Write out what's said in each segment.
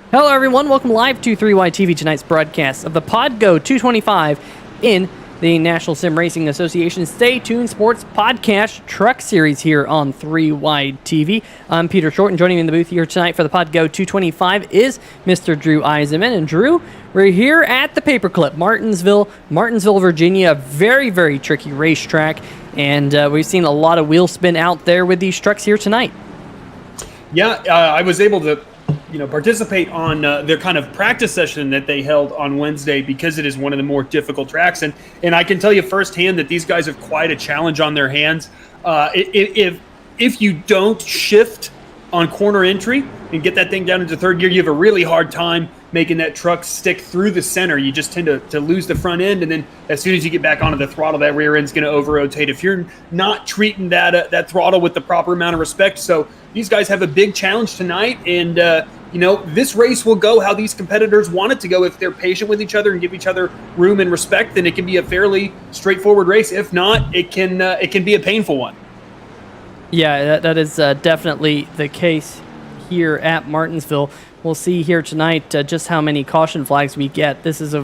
Hello, everyone. Welcome live to 3Y TV, tonight's broadcast of the PODGO 225 in the National Sim Racing Association Stay Tuned Sports Podcast Truck Series here on 3Y TV. I'm Peter Short, and joining me in the booth here tonight for the PODGO 225 is Mr. Drew Eisenman. And Drew, we're here at the Paperclip, Martinsville, Virginia. Very, very tricky racetrack, and we've seen a lot of wheel spin out there with these trucks here tonight. Yeah, I was able to participate on their kind of practice session that they held on Wednesday because it is one of the more difficult tracks. And I can tell you firsthand that these guys have quite a challenge on their hands. If you don't shift on corner entry and get that thing down into third gear, you have a really hard time making that truck stick through the center. You just tend to lose the front end, and then as soon as you get back onto the throttle, that rear end's going to over-rotate if you're not treating that throttle with the proper amount of respect. So these guys have a big challenge tonight, and this race will go how these competitors want it to go. If they're patient with each other and give each other room and respect, then it can be a fairly straightforward race. If not, it can be a painful one. Yeah, that is definitely the case here at Martinsville. We'll see here tonight just how many caution flags we get. This is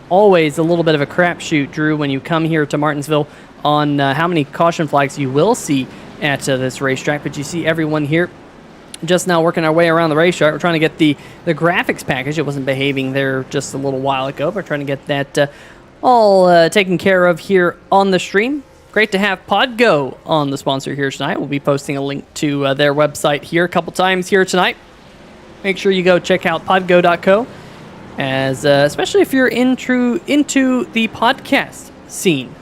always a little bit of a crapshoot, Drew, when you come here to Martinsville on how many caution flags you will see at this racetrack. But you see everyone here just now working our way around the racetrack. We're trying to get the graphics package. It wasn't behaving there just a little while ago. We're trying to get that all taken care of here on the stream. Great to have PODGO on the sponsor here tonight. We'll be posting a link to their website here a couple times here tonight. Make sure you go check out podgo.co, especially if you're into the podcast scene.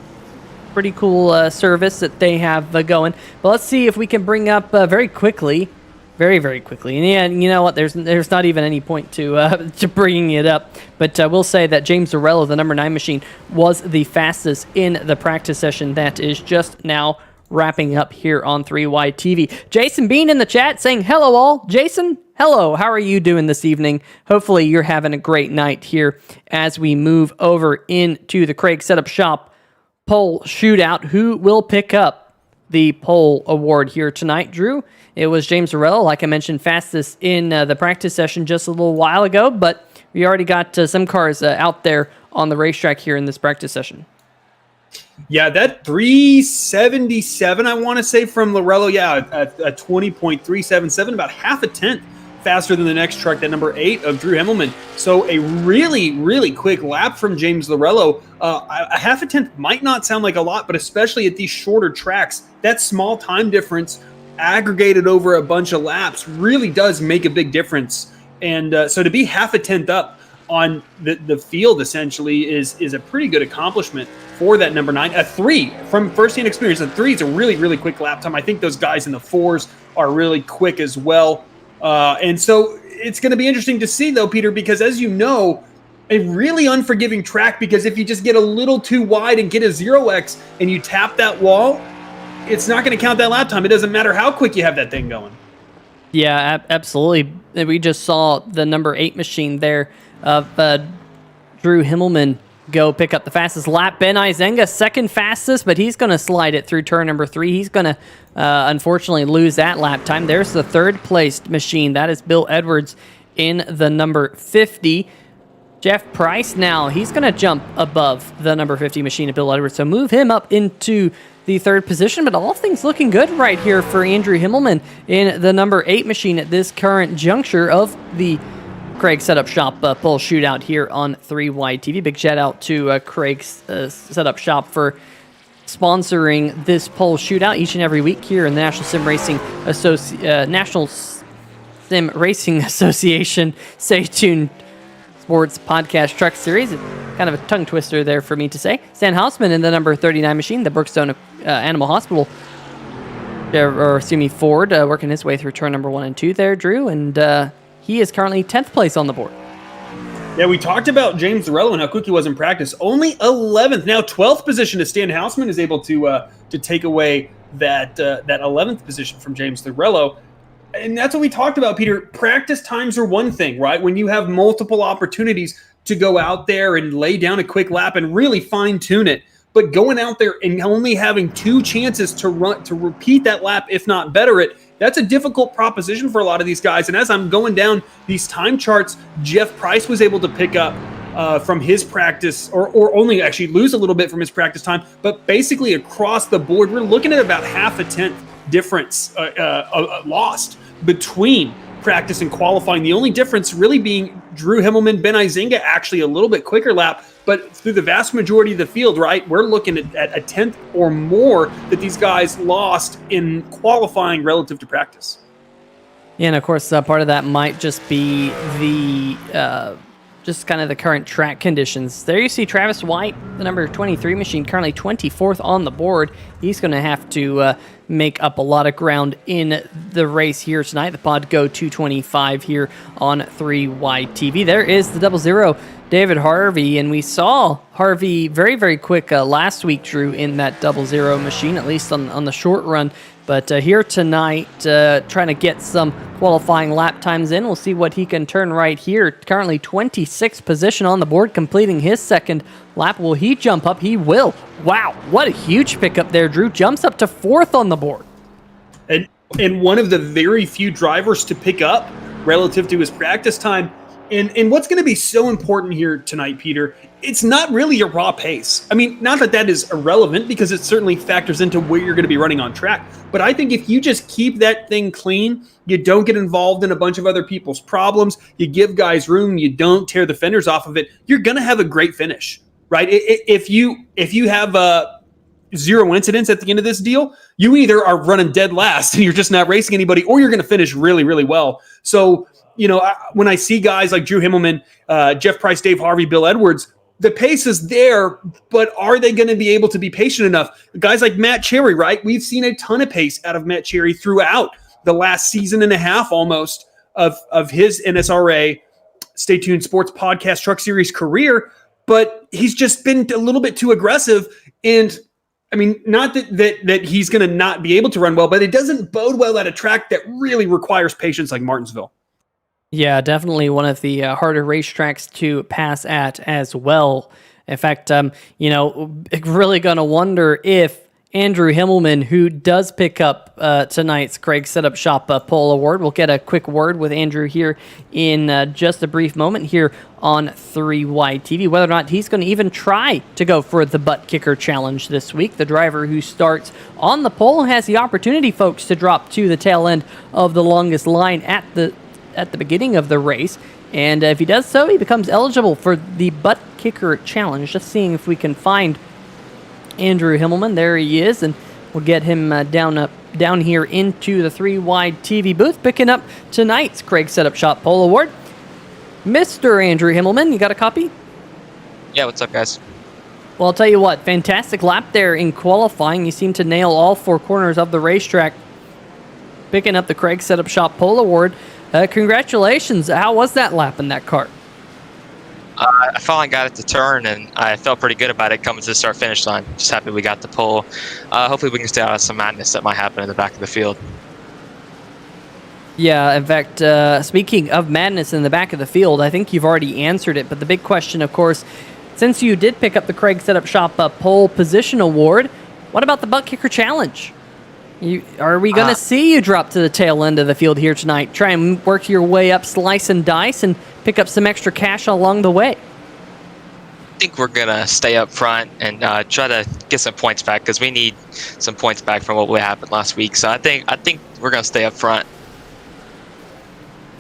Pretty cool service that they have going. But let's see if we can bring up very quickly. Very, very quickly. And yeah, you know what? There's not even any point to bringing it up. But we'll say that James Zarello, the number 9 machine, was the fastest in the practice session that is just now wrapping up here on 3Y TV. Jason Bean in the chat saying, hello all. Jason, hello. How are you doing this evening? Hopefully you're having a great night here as we move over into the Craig Setup Shop pole shootout. Who will pick up the pole award here tonight, Drew? It was James Zarello, like I mentioned, fastest in the practice session just a little while ago, but we already got some cars out there on the racetrack here in this practice session. Yeah, that 377, I want to say, from Lorello, a 20.377, about half a tenth faster than the next truck, that number 8 of Drew Himmelman. So a really, really quick lap from James Lorello. A half a tenth might not sound like a lot, but especially at these shorter tracks, that small time difference aggregated over a bunch of laps really does make a big difference. And so to be half a tenth up on the field essentially is a pretty good accomplishment for that number 9. A 3 from firsthand experience. A 3 is a really, really quick lap time. I think those guys in the 4s are really quick as well. And so it's going to be interesting to see, though, Peter, because as you know, a really unforgiving track, because if you just get a little too wide and get a 0x and you tap that wall, it's not going to count that lap time. It doesn't matter how quick you have that thing going. Yeah, absolutely. We just saw the number 8 machine there of Drew Himmelman go pick up the fastest lap. Ben Izenga, second fastest, but he's going to slide it through turn number 3. He's going to, unfortunately, lose that lap time. There's the third-placed machine. That is Bill Edwards in the number 50. Jeff Price now, he's going to jump above the number 50 machine of Bill Edwards, so move him up into the third position, but all things looking good right here for Andrew Himmelman in the number 8 machine at this current juncture of the Craig Setup Shop pole shootout here on 3Y TV. Big shout out to Craig's Setup Shop for sponsoring this pole shootout each and every week here in the National Sim Racing Association Stay Tuned Sports Podcast Truck Series. Kind of a tongue twister there for me to say. Stan Hausman in the number 39 machine, the Brookstone Animal Hospital, Ford, working his way through turn number 1 and 2 there, Drew, and he is currently 10th place on the board. Yeah, we talked about James Zarello and how quick he was in practice. Only 11th, now 12th position as Stan Hausman is able to take away that 11th position from James Zarello. And that's what we talked about, Peter. Practice times are one thing, right? When you have multiple opportunities to go out there and lay down a quick lap and really fine-tune it. but going out there and only having 2 chances to repeat that lap, if not better it, that's a difficult proposition for a lot of these guys. And as I'm going down these time charts, Jeff Price was able to pick up from his practice, or only actually lose a little bit from his practice time, but basically across the board, we're looking at about half a tenth difference lost between practice and qualifying. The only difference really being Drew Himmelman, Ben Izinga actually a little bit quicker lap, but through the vast majority of the field, right, we're looking at a tenth or more that these guys lost in qualifying relative to practice. Yeah, and of course, part of that might just be the just kind of the current track conditions. There you see Travis White, the number 23 machine, currently 24th on the board. He's going to have to make up a lot of ground in the race here tonight. The PODGO 225 here on 3Y TV. There is the 00, David Harvey, and we saw Harvey very, very quick last week, Drew, in that 00 machine, at least on the short run. But here tonight, trying to get some qualifying lap times in. We'll see what he can turn right here. Currently 26th position on the board, completing his second lap. Will he jump up? He will. Wow, what a huge pickup there, Drew. Jumps up to 4th on the board. And one of the very few drivers to pick up relative to his practice time. And what's going to be so important here tonight, Peter, it's not really a raw pace. I mean, not that is irrelevant, because it certainly factors into where you're going to be running on track. But I think if you just keep that thing clean, you don't get involved in a bunch of other people's problems, you give guys room, you don't tear the fenders off of it, you're going to have a great finish, right? If you have 0 incidents at the end of this deal, you either are running dead last and you're just not racing anybody, or you're going to finish really, really well. So, you know, when I see guys like Drew Himmelman, Jeff Price, Dave Harvey, Bill Edwards, the pace is there, but are they going to be able to be patient enough? Guys like Matt Cherry, right? We've seen a ton of pace out of Matt Cherry throughout the last season and a half almost of his NSRA Stay Tuned Sports Podcast Truck Series career, but he's just been a little bit too aggressive. And I mean, not that he's going to not be able to run well, but it doesn't bode well at a track that really requires patience like Martinsville. Yeah, definitely one of the harder racetracks to pass at as well. In fact, you know, really going to wonder if Andrew Himmelman, who does pick up tonight's Craig Setup Shop Pole Award, we'll get a quick word with Andrew here in just a brief moment here on 3Y TV, whether or not he's going to even try to go for the Buttkicker Challenge this week. The driver who starts on the pole has the opportunity, folks, to drop to the tail end of the longest line at the beginning of the race, and if he does so, he becomes eligible for the Buttkicker Challenge. Just seeing if we can find Andrew Himmelman. There he is, and we'll get him down here into the 3Y TV booth, picking up tonight's Craig Setup Shop Pole Award. Mr. Andrew Himmelman, you got a copy? Yeah, what's up, guys? Well, I'll tell you what, fantastic lap there in qualifying. You seem to nail all 4 corners of the racetrack, picking up the Craig Setup Shop Pole Award. Congratulations. How was that lap in that car? I finally got it to turn, and I felt pretty good about it coming to the start-finish line. Just happy we got the pole. Hopefully we can stay out of some madness that might happen in the back of the field. Yeah, in fact, speaking of madness in the back of the field, I think you've already answered it, but the big question, of course, since you did pick up the Craig Setup Shop Pole Position Award, what about the Buttkicker Challenge? Are we going to see you drop to the tail end of the field here tonight? Try and work your way up, slice and dice, and pick up some extra cash along the way? I think we're going to stay up front and try to get some points back, because we need some points back from what happened last week. So I think we're going to stay up front.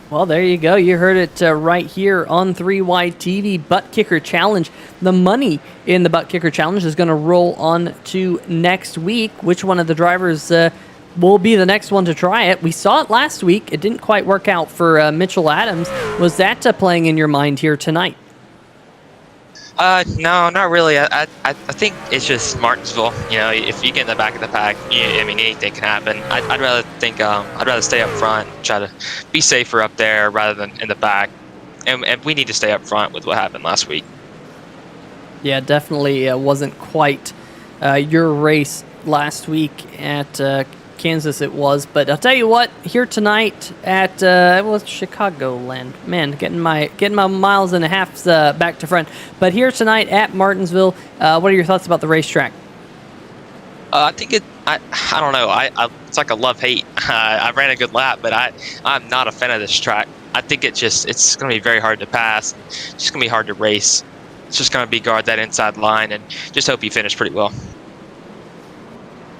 Well, there you go. You heard it right here on 3Y TV. Buttkicker Challenge. The money in the Buttkicker Challenge is going to roll on to next week. Which one of the drivers will be the next one to try it? We saw it last week. It didn't quite work out for Mitchell Adams. Was that playing in your mind here tonight? No, not really. I think it's just Martinsville. You know, if you get in the back of the pack, I mean, anything can happen. I'd rather stay up front, try to be safer up there rather than in the back. And we need to stay up front with what happened last week. Yeah, definitely wasn't quite your race last week at Kansas it was. But I'll tell you what, here tonight at Chicagoland. Man, getting my miles and a half back to front. But here tonight at Martinsville, what are your thoughts about the racetrack? I think I don't know. It's like a love-hate. I ran a good lap, but I'm not a fan of this track. I think it's going to be very hard to pass. It's just going to be hard to race. It's just going to be guard that inside line and just hope you finish pretty well.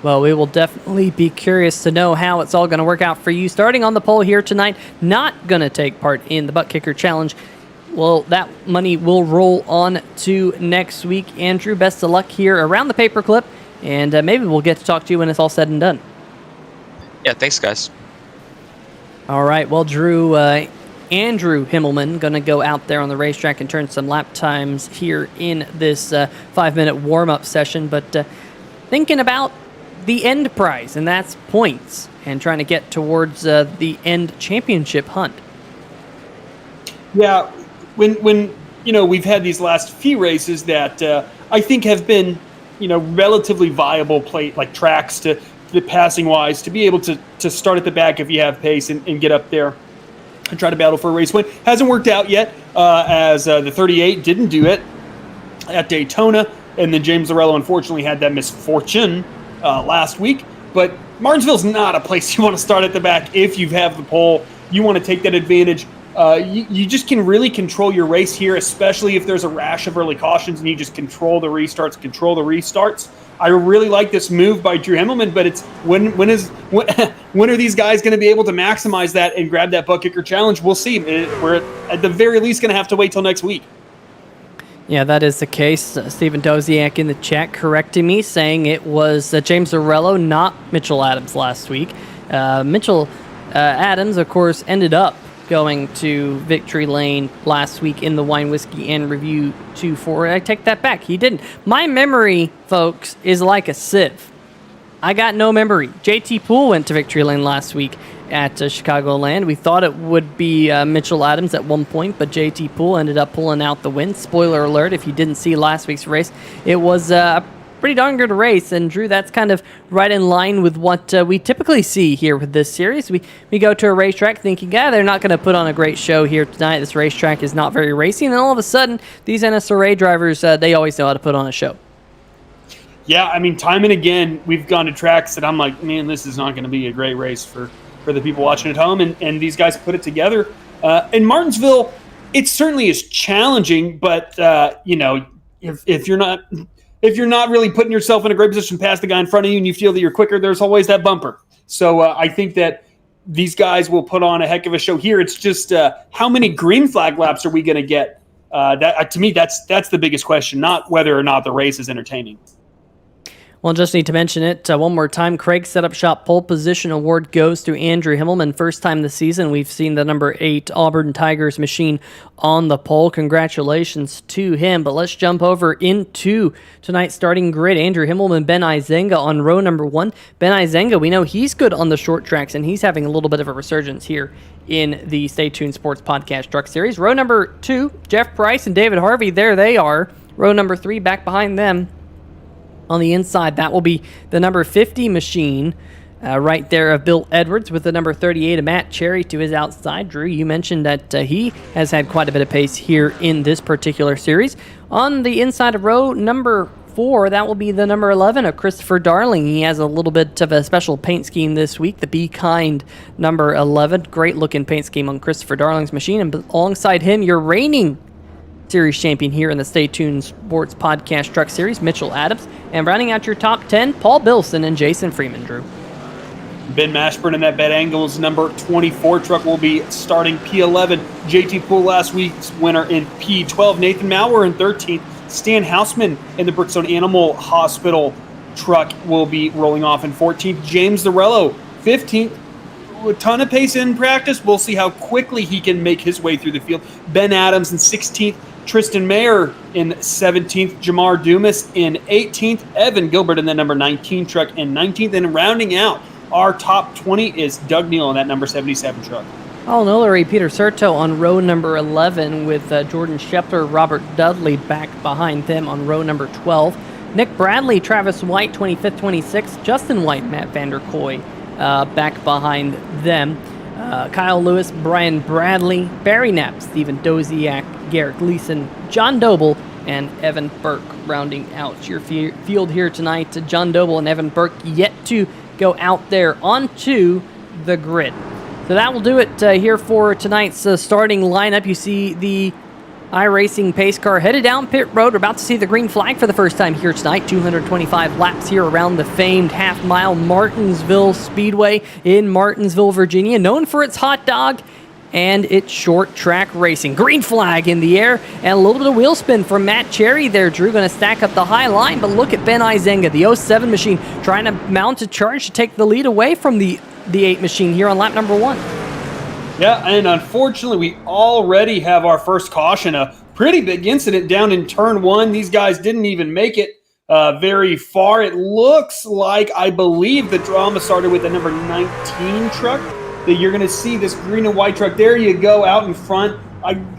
Well, we will definitely be curious to know how it's all going to work out for you. Starting on the pole here tonight, not going to take part in the Buttkicker Challenge. Well, that money will roll on to next week. Andrew, best of luck here around the paperclip, and maybe we'll get to talk to you when it's all said and done. Yeah, thanks, guys. All right, well, Drew, Andrew Himmelman going to go out there on the racetrack and turn some lap times here in this 5-minute warm-up session. But thinking about the end prize, and that's points, and trying to get towards the end championship hunt. Yeah, when we've had these last few races that I think have been relatively viable tracks to the passing wise, to be able to start at the back if you have pace and get up there and try to battle for a race win. Hasn't worked out yet, as the 38 didn't do it at Daytona, and then James Lorello unfortunately had that misfortune last week. But Martinsville's not a place you want to start at the back if you have the pole. You want to take that advantage. You just can really control your race here, especially if there's a rash of early cautions and you just control the restarts. I really like this move by Drew Himmelman, but it's when are these guys going to be able to maximize that and grab that Buttkicker Challenge? We'll see. We're at the very least going to have to wait till next week. Yeah, that is the case. Stephen Doziak in the chat correcting me, saying it was James Lorello, not Mitchell Adams last week. Mitchell Adams, of course, ended up going to Victory Lane last week in the Wine, Whiskey, and Review 2-4. I take that back. He didn't. My memory, folks, is like a sieve. I got no memory. JT Poole went to Victory Lane last week at Chicagoland. We thought it would be Mitchell Adams at one point, but JT Poole ended up pulling out the win. Spoiler alert, if you didn't see last week's race, it was a pretty darn good race. And Drew, that's kind of right in line with what we typically see here with this series. We go to a racetrack thinking, they're not going to put on a great show here tonight. This racetrack is not very racy. And then all of a sudden, these NSRA drivers, they always know how to put on a show. Yeah, I mean, time and again, we've gone to tracks that I'm like, man, this is not going to be a great race for the people watching at home, and these guys put it together. In Martinsville, it certainly is challenging, but if you're not really putting yourself in a great position past the guy in front of you and you feel that you're quicker, there's always that bumper. So I think that these guys will put on a heck of a show here. It's just how many green flag laps are we going to get? That to me, that's the biggest question, not whether or not the race is entertaining. Well, just need to mention it one more time. Craig Setup Shop Pole Position Award goes to Andrew Himmelman. First time this season we've seen the number 8 Auburn Tigers machine on the pole. Congratulations to him. But let's jump over into tonight's starting grid. Andrew Himmelman, Ben Izenga on row number 1. Ben Izenga, we know he's good on the short tracks, and he's having a little bit of a resurgence here in the Stay Tuned Sports Podcast Truck Series. Row number 2, Jeff Price and David Harvey, there they are. Row number 3, back behind them. On the inside, that will be the number 50 machine right there of Bill Edwards, with the number 38 of Matt Cherry to his outside. Drew, you mentioned that he has had quite a bit of pace here in this particular series. On the inside of row number 4, that will be the number 11 of Christopher Darling. He has a little bit of a special paint scheme this week, the Be Kind number 11. Great looking paint scheme on Christopher Darling's machine. And alongside him, your reigning series champion here in the Stay Tuned Sports Podcast Truck Series, Mitchell Adams. And rounding out your top 10, Paul Bilson and Jason Freeman, Drew. Ben Mashburn in that Bet Angles number 24 truck will be starting P11. JT Poole, last week's winner, in P12. Nathan Maurer in 13th. Stan Hausman in the Brookstone Animal Hospital truck will be rolling off in 14th. James Lorello, 15th. A ton of pace in practice. We'll see how quickly he can make his way through the field. Ben Adams in 16th. Tristan Mayer in 17th, Jamar Dumas in 18th, Evan Gilbert in the number 19 truck in 19th, and rounding out our top 20 is Doug Neal in that number 77 truck. Paul Nollery, Peter Serto on row number 11, with Jordan Schepler, Robert Dudley back behind them on row number 12. Nick Bradley, Travis White, 25th, 26th, Justin White, Matt Vanderkoy back behind them. Kyle Lewis, Brian Bradley, Barry Knapp, Stephen Doziak, Garrett Gleason, John Doble, and Evan Burke rounding out your field here tonight. John Doble and Evan Burke yet to go out there onto the grid. So that will do it here for tonight's starting lineup. You see the iRacing pace car headed down pit road. We're about to see the green flag for the first time here tonight. 225 laps here around the famed half-mile Martinsville Speedway in Martinsville, Virginia, known for its hot dog and its short track racing. Green flag in the air, and a little bit of wheel spin from Matt Cherry there, Drew. Going to stack up the high line, but look at Ben Izenga, the 07 machine, trying to mount a charge to take the lead away from the 8 machine here on lap number 1. Yeah, and unfortunately, we already have our first caution. A pretty big incident down in turn 1. These guys didn't even make it very far. It looks like, I believe, the drama started with the number 19 truck. That you're going to see this green and white truck. There you go, out in front.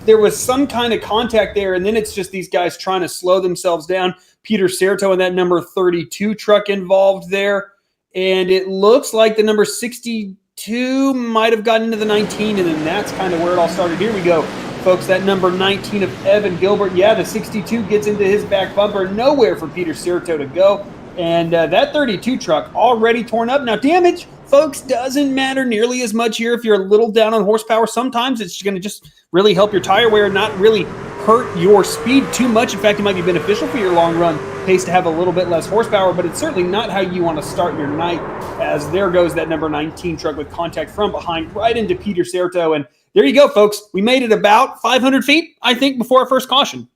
There was some kind of contact there, and then it's just these guys trying to slow themselves down. Peter Certo and that number 32 truck involved there. And it looks like the number 62 might have gotten into the 19, and then that's kind of where it all started. Here we go, folks. That number 19 of Evan Gilbert. Yeah, the 62 gets into his back bumper. Nowhere for Peter Certo to go. And that 32 truck already torn up. Now, damage, folks, doesn't matter nearly as much here if you're a little down on horsepower. Sometimes it's going to just really help your tire wear, not really hurt your speed too much. In fact, it might be beneficial for your long run pace to have a little bit less horsepower, but it's certainly not how you want to start your night, as there goes that number 19 truck with contact from behind right into Peter Certo. And there you go, folks. We made it about 500 feet, I think, before our first caution.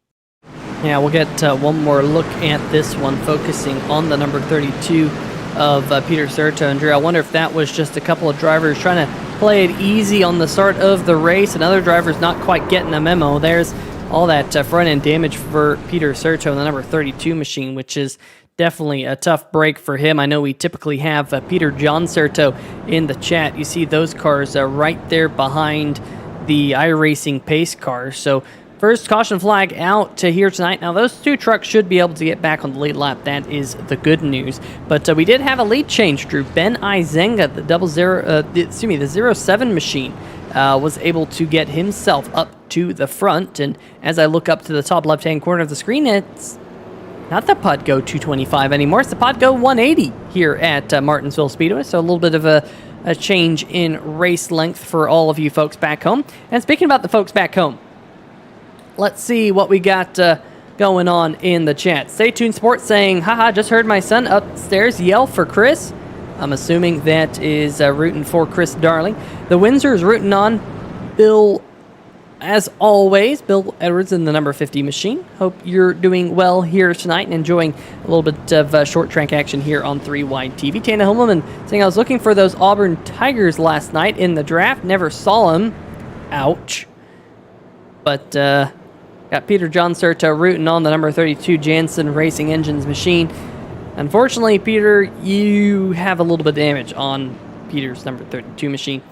Yeah, we'll get one more look at this one, focusing on the number 32 of Peter Certo. And Drew, I wonder if that was just a couple of drivers trying to play it easy on the start of the race, and other drivers not quite getting the memo. There's all that front-end damage for Peter Certo and the number 32 machine, which is definitely a tough break for him. I know we typically have Peter John Certo in the chat. You see those cars right there behind the iRacing pace car. So first caution flag out to here tonight. Now those 2 trucks should be able to get back on the lead lap. That is the good news. But we did have a lead change, Drew. Ben Izenga, the 07 machine, was able to get himself up to the front. And as I look up to the top left-hand corner of the screen, it's not the PODGO 225 anymore. It's the PODGO 180 here at Martinsville Speedway. So a little bit of a change in race length for all of you folks back home. And speaking about the folks back home, let's see what we got going on in the chat. Stay tuned Sports saying, haha, just heard my son upstairs yell for Chris. I'm assuming that is rooting for Chris Darling. The Windsor is rooting on Bill, as always. Bill Edwards in the number 50 machine. Hope you're doing well here tonight and enjoying a little bit of short track action here on 3 Wide TV. Tana Hummelman saying, I was looking for those Auburn Tigers last night in the draft. Never saw them. Ouch. But got Peter John Certo rooting on the number 32 Jansen Racing Engines machine. Unfortunately, Peter, you have a little bit of damage on Peter's number 32 machine.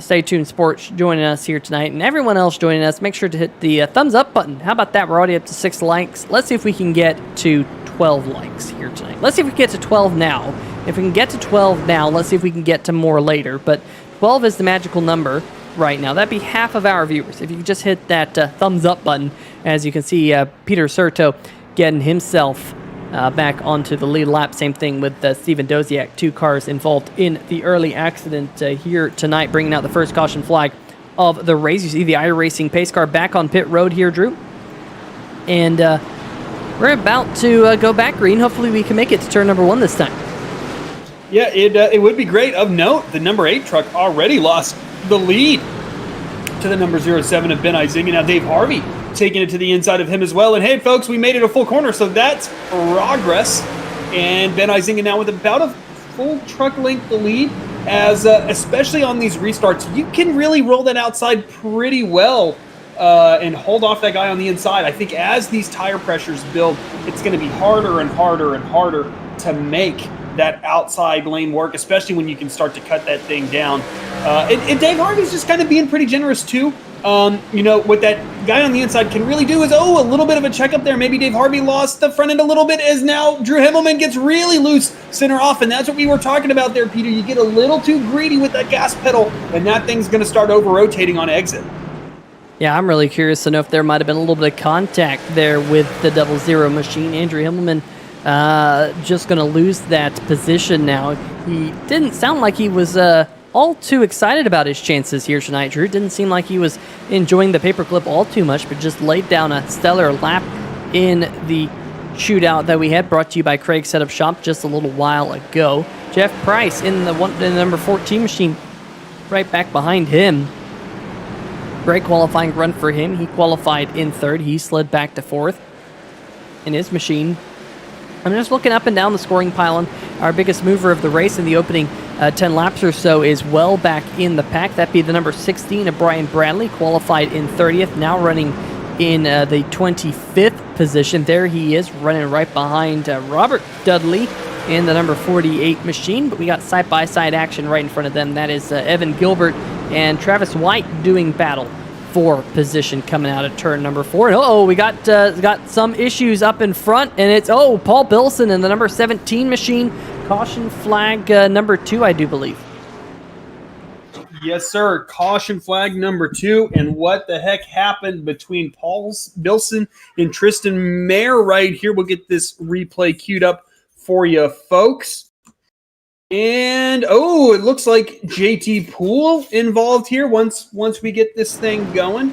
Stay tuned Sports joining us here tonight, and everyone else joining us, make sure to hit the thumbs up button. How about that? We're already up to 6 likes. Let's see if we can get to 12 likes here tonight. Let's see if we can get to 12 now. If we can get to 12 now, let's see if we can get to more later. But 12 is the magical number right now. That'd be half of our viewers. If you could just hit that thumbs up button, as you can see Peter Certo getting himself back onto the lead lap. Same thing with Stephen Doziak, 2 cars involved in the early accident here tonight, bringing out the first caution flag of the race. You see the iRacing pace car back on pit road here, Drew. And we're about to go back green. Hopefully we can make it to turn number 1 this time. Yeah, it would be great. Of note, the number 8 truck already lost the lead to the number 07 of Ben Izinga. Now Dave Harvey taking it to the inside of him as well. And hey, folks, we made it a full corner, so that's progress. And Ben Izinga now with about a full truck length the lead, as especially on these restarts, you can really roll that outside pretty well and hold off that guy on the inside. I think as these tire pressures build, it's going to be harder and harder and harder to make that outside lane work, especially when you can start to cut that thing down. And Dave Harvey's just kind of being pretty generous too. What that guy on the inside can really do is, a little bit of a checkup there. Maybe Dave Harvey lost the front end a little bit, as now Drew Himmelman gets really loose center off, and that's what we were talking about there, Peter. You get a little too greedy with that gas pedal, and that thing's going to start over-rotating on exit. Yeah, I'm really curious to know if there might have been a little bit of contact there with the 00 machine. Andrew Himmelman just going to lose that position now. He didn't sound like he was all too excited about his chances here tonight, Drew. Didn't seem like he was enjoying the paperclip all too much, but just laid down a stellar lap in the shootout that we had, brought to you by Craig Setup Shop just a little while ago. Jeff Price in the number 14 machine, right back behind him. Great qualifying run for him. He qualified in third. He slid back to fourth in his machine. I'm just looking up and down the scoring pylon. Our biggest mover of the race in the opening 10 laps or so is well back in the pack. That'd be the number 16 of Brian Bradley, qualified in 30th, now running in the 25th position. There he is, running right behind Robert Dudley in the number 48 machine. But we got side-by-side action right in front of them. That is Evan Gilbert and Travis White doing battle for position coming out of turn number 4. And we got some issues up in front, and it's Paul Bilson in the number 17 machine. Caution flag number 2, I do believe. Yes, sir. Caution flag number 2. And what the heck happened between Paul Bilson and Tristan Mayer right here? We'll get this replay queued up for you, folks. And, it looks like JT Poole involved here once we get this thing going.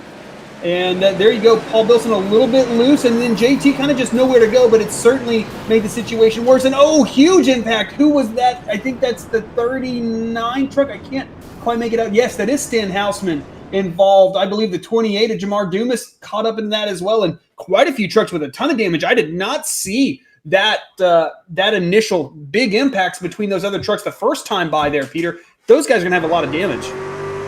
And there you go, Paul Bilson a little bit loose, and then JT kind of just nowhere to go, but it certainly made the situation worse. And, huge impact. Who was that? I think that's the 39 truck. I can't quite make it out. Yes, that is Stan Hausman involved. I believe the 28 of Jamar Dumas caught up in that as well, and quite a few trucks with a ton of damage. I did not see that initial big impacts between those other trucks the first time by there, Peter. Those guys are going to have a lot of damage.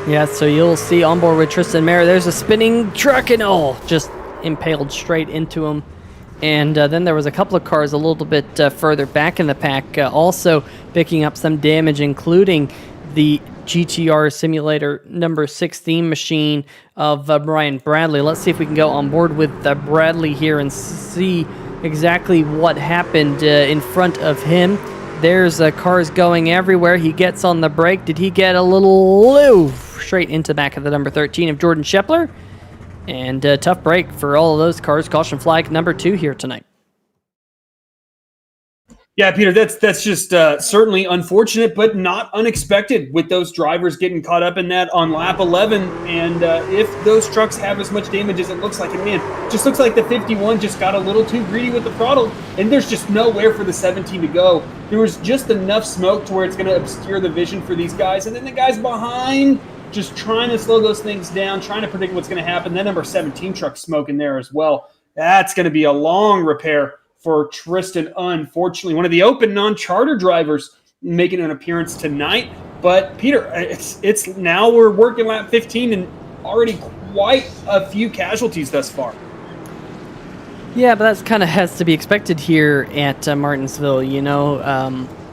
Yeah, so you'll see on board with Tristan Mayer, there's a spinning truck and just impaled straight into him. And then there was a couple of cars a little bit further back in the pack also picking up some damage, including the GTR Simulator number 16 machine of Brian Bradley. Let's see if we can go on board with Bradley here and see exactly what happened in front of him. There's cars going everywhere. He gets on the brake. Did he get a little straight into the back of the number 13 of Jordan Shepler? And tough break for all of those cars. Caution flag number 2 here tonight. Yeah, Peter, that's just certainly unfortunate, but not unexpected with those drivers getting caught up in that on lap 11. And if those trucks have as much damage as it looks like, and man, just looks like the 51 just got a little too greedy with the throttle, and there's just nowhere for the 17 to go. There was just enough smoke to where it's going to obscure the vision for these guys. And then the guys behind just trying to slow those things down, trying to predict what's going to happen. That number 17 truck smoking there as well. That's going to be a long repair for Tristan, unfortunately. One of the open non-charter drivers making an appearance tonight. But, Peter, it's now we're working lap 15 and already quite a few casualties thus far. Yeah, but that's kind of has to be expected here at Martinsville.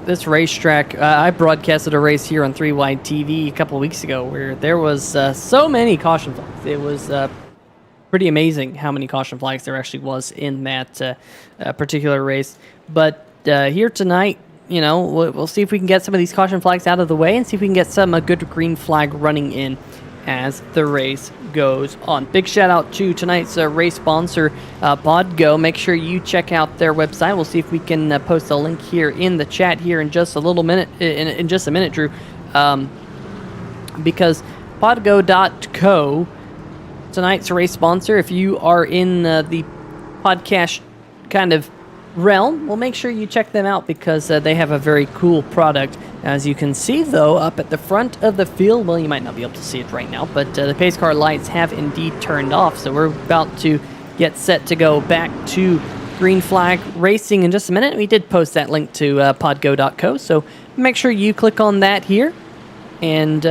This racetrack, I broadcasted a race here on 3 Wide TV a couple of weeks ago where there was so many caution flags. It was pretty amazing how many caution flags there actually was in that particular race. But here tonight, we'll see if we can get some of these caution flags out of the way and see if we can get some good green flag running in as the race goes on. Big shout out to tonight's race sponsor, PODGO. Make sure you check out their website. We'll see if we can post a link here in the chat here in just a little minute, in just a minute, Drew, because podgo.co, tonight's race sponsor. If you are in the podcast kind of realm, well, make sure you check them out because they have a very cool product. As you can see, though, up at the front of the field, well, you might not be able to see it right now, but the pace car lights have indeed turned off, so we're about to get set to go back to green flag racing in just a minute. We did post that link to podgo.co, so make sure you click on that here and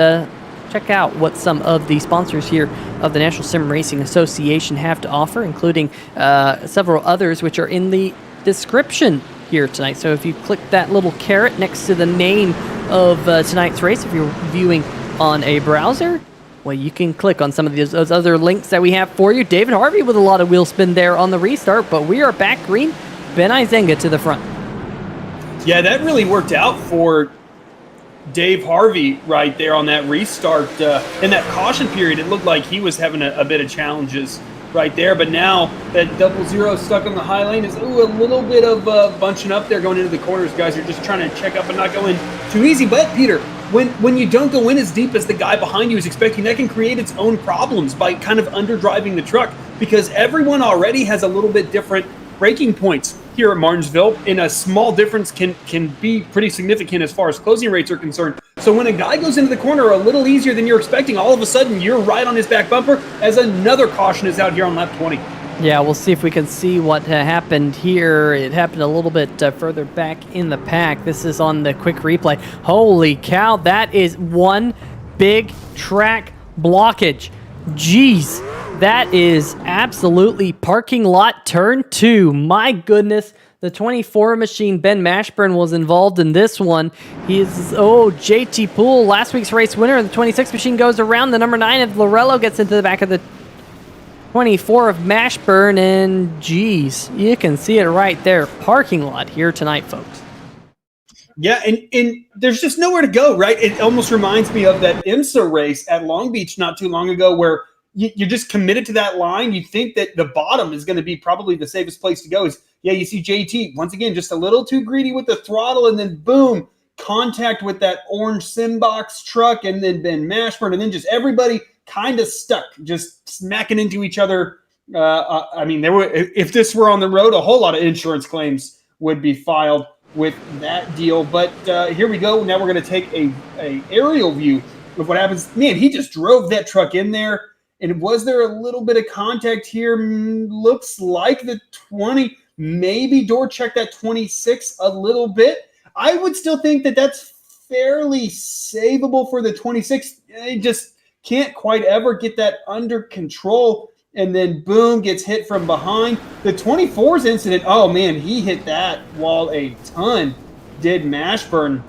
check out what some of the sponsors here of the National Sim Racing Association have to offer, including several others which are in the description here tonight. So if you click that little caret next to the name of tonight's race, if you're viewing on a browser, well, you can click on some of those other links that we have for you. David Harvey with a lot of wheel spin there on the restart, but we are back green. Ben Izenga to the front. Yeah, that really worked out for Dave Harvey right there on that restart. In that caution period, it looked like he was having a bit of challenges right there, but now that 00 stuck on the high lane is a little bit of bunching up there going into the corners. Guys are just trying to check up and not go in too easy. But Peter, when you don't go in as deep as the guy behind you is expecting, that can create its own problems by kind of underdriving the truck, because everyone already has a little bit different braking points here at Martinsville, and a small difference can be pretty significant as far as closing rates are concerned. So when a guy goes into the corner a little easier than you're expecting, all of a sudden you're right on his back bumper as another caution is out here on lap 20. Yeah, we'll see if we can see what happened here. It happened a little bit further back in the pack. This is on the quick replay. Holy cow, that is one big track blockage. Jeez, that is absolutely parking lot turn 2. My goodness. The 24 machine, Ben Mashburn, was involved in this one. He is, JT Poole, last week's race winner. The 26 machine goes around. The number 9 of Lorello gets into the back of the 24 of Mashburn, and geez, you can see it right there. Parking lot here tonight, folks. Yeah, and there's just nowhere to go, right? It almost reminds me of that IMSA race at Long Beach not too long ago, where you're just committed to that line. You think that the bottom is going to be probably the safest place to go. You see JT, once again, just a little too greedy with the throttle, and then boom, contact with that orange Simbox truck, and then Ben Mashburn, and then just everybody kind of stuck, just smacking into each other. If this were on the road, a whole lot of insurance claims would be filed with that deal. But here we go. Now we're going to take a aerial view of what happens. Man, he just drove that truck in there. And was there a little bit of contact here? Looks like the 20, maybe door check that 26 a little bit. I would still think that that's fairly savable for the 26. They just can't quite ever get that under control. And then boom, gets hit from behind. The 24's incident, oh man, he hit that wall a ton, did Mashburn.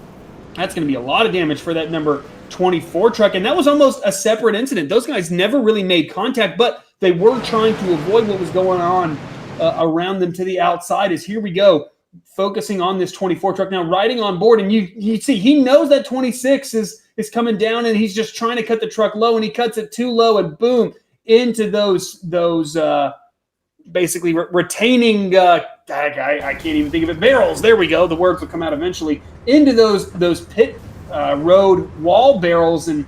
That's going to be a lot of damage for that number 24 truck, and that was almost a separate incident. Those guys never really made contact, but they were trying to avoid what was going on around them to the outside. As here we go, focusing on this 24 truck now, riding on board, and you see he knows that 26 is coming down, and he's just trying to cut the truck low, and he cuts it too low, and boom, into those basically retaining I can't even think of it, barrels. There we go. The words will come out eventually. Into those pit road wall barrels, and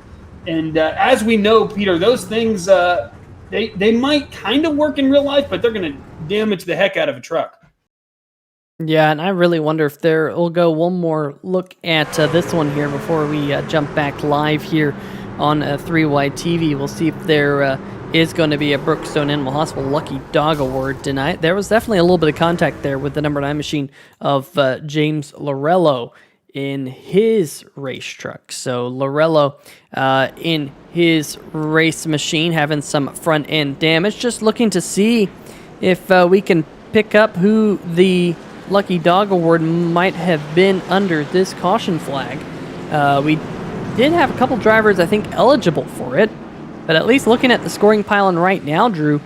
as we know, Peter, those things they might kind of work in real life, but they're going to damage the heck out of a truck. Yeah, and I really wonder if we'll go one more look at this one here before we jump back live here on 3Y TV. We'll see if there is going to be a Brookstone Animal Hospital Lucky Dog Award tonight. There was definitely a little bit of contact there with the number 9 machine of James Lorello in his race truck. So Lorello in his race machine having some front end damage. Just looking to see if we can pick up who the Lucky Dog Award might have been under this caution flag. We did have a couple drivers, I think, eligible for it, but at least looking at the scoring pylon right now, Drew,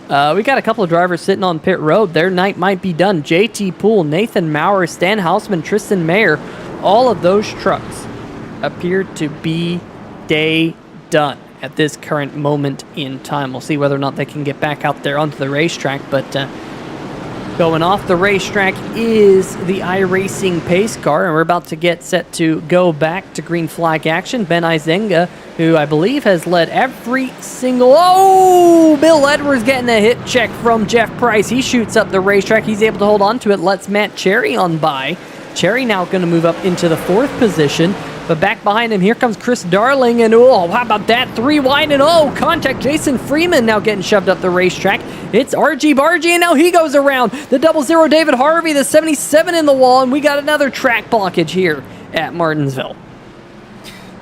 we got a couple of drivers sitting on pit road. Their night might be done. JT Poole, Nathan Maurer, Stan Hausman, Tristan Mayer, all of those trucks appear to be day done at this current moment in time. We'll see whether or not they can get back out there onto the racetrack, but going off the racetrack is the iRacing pace car, and we're about to get set to go back to green flag action. Ben Izenga, who I believe has led every single... Oh! Bill Edwards getting a hit check from Jeff Price. He shoots up the racetrack. He's able to hold on to it. Lets Matt Cherry on by. Cherry now going to move up into the 4th position. But back behind him, here comes Chris Darling, and oh, how about that? 3 wide, and oh, contact. Jason Freeman now getting shoved up the racetrack. It's RG Bargy, and now he goes around. The 00 David Harvey, the 77 in the wall, and we got another track blockage here at Martinsville.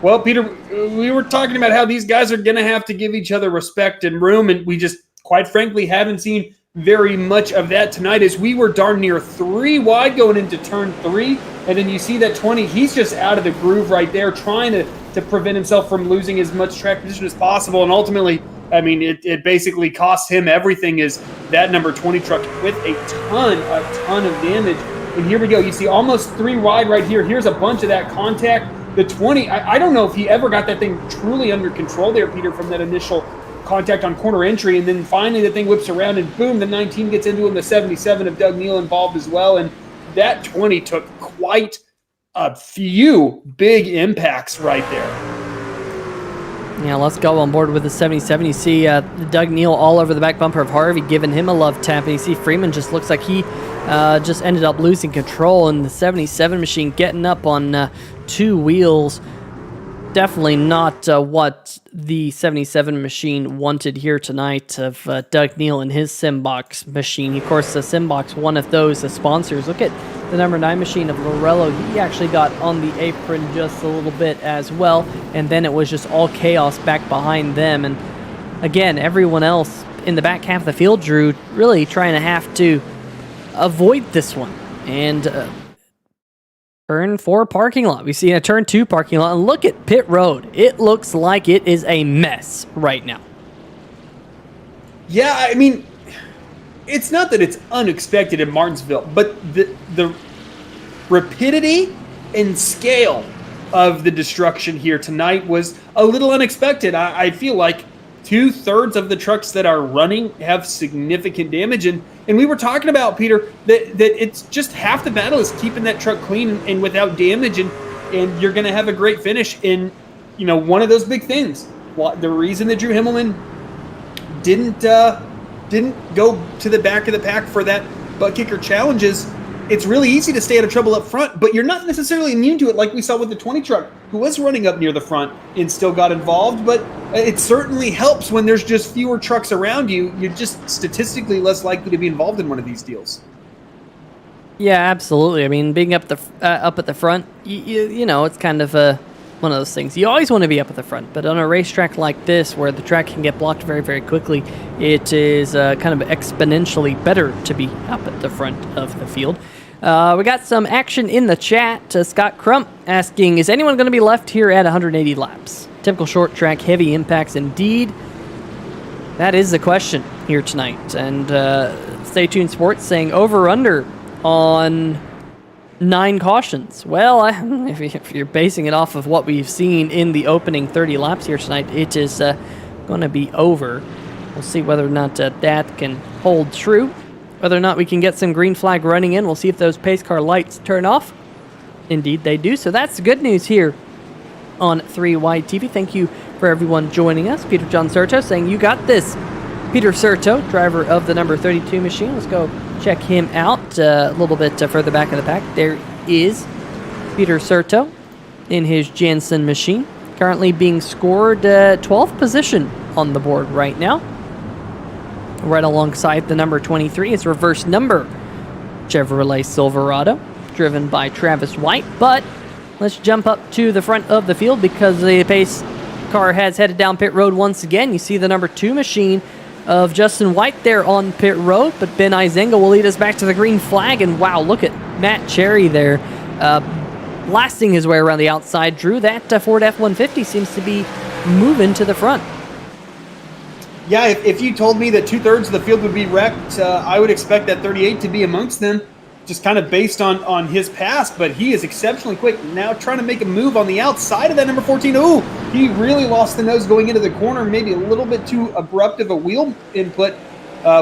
Well, Peter, we were talking about how these guys are going to have to give each other respect and room, and we just, quite frankly, haven't seen very much of that tonight, as we were darn near 3 wide going into turn 3, and then you see that 20, he's just out of the groove right there, trying to to prevent himself from losing as much track position as possible. And ultimately, I mean, it basically costs him everything, is that number 20 truck with a ton of damage. And here we go. You see almost 3 wide right here. Here's a bunch of that contact. The 20, I don't know if he ever got that thing truly under control there, Peter, from that initial contact on corner entry. And then finally the thing whips around and boom, the 19 gets into him. The 77 of Doug Neal involved as well. And that 20 took quite a few big impacts right there. Yeah, let's go on board with the 77. You see Doug Neal all over the back bumper of Harvey, giving him a love tap. And you see Freeman just looks like he just ended up losing control. And the 77 machine getting up on 2 wheels. Definitely not what the 77 machine wanted here tonight of Doug Neal and his Simbox machine. Of course, the Simbox, one of those sponsors. Look at the number 9 machine of Lorello. He actually got on the apron just a little bit as well, and then it was just all chaos back behind them. And again, everyone else in the back half of the field, Drew, really trying to have to avoid this one and turn 4 parking lot. We see a turn 2 parking lot, and look at pit road. It looks like it is a mess right now. Yeah, I mean, it's not that it's unexpected in Martinsville, but the rapidity and scale of the destruction here tonight was a little unexpected. I feel like 2/3 of the trucks that are running have significant damage, and we were talking about, Peter, that it's just half the battle is keeping that truck clean and without damage, and you're going to have a great finish in, you know, one of those big things. The reason that Drew Himmelman didn't go to the back of the pack for that Buttkicker challenge is it's really easy to stay out of trouble up front, but you're not necessarily immune to it, like we saw with the 20 truck, who was running up near the front and still got involved. But it certainly helps when there's just fewer trucks around you. You're just statistically less likely to be involved in one of these deals. Yeah, absolutely. I mean, being up at the front, you know, it's kind of one of those things. You always want to be up at the front, but on a racetrack like this, where the track can get blocked very, very quickly, it is kind of exponentially better to be up at the front of the field. We got some action in the chat. Scott Crump asking, is anyone going to be left here at 180 laps? Typical short track, heavy impacts indeed. That is the question here tonight. And Stay Tuned Sports saying over-under on 9 cautions. Well, if you're basing it off of what we've seen in the opening 30 laps here tonight, it is going to be over. We'll see whether or not that can hold true. Whether or not we can get some green flag running in. We'll see if those pace car lights turn off. Indeed, they do. So that's the good news here on 3 Wide TV. Thank you for everyone joining us. Peter John Serto saying, you got this. Peter Serto, driver of the number 32 machine. Let's go check him out a little bit further back in the pack. There is Peter Serto in his Jansen machine. Currently being scored 12th position on the board right now. Right alongside the number 23 is reverse number Chevrolet Silverado, driven by Travis White. But let's jump up to the front of the field because the pace car has headed down pit road once again. You see the number 2 machine of Justin White there on pit road, but Ben Izenga will lead us back to the green flag. And wow, look at Matt Cherry there, blasting his way around the outside. Drew, that Ford F-150 seems to be moving to the front. Yeah, if you told me that 2/3 of the field would be wrecked, I would expect that 38 to be amongst them, just kind of based on his past, but he is exceptionally quick. Now trying to make a move on the outside of that number 14. Ooh, he really lost the nose going into the corner, maybe a little bit too abrupt of a wheel input,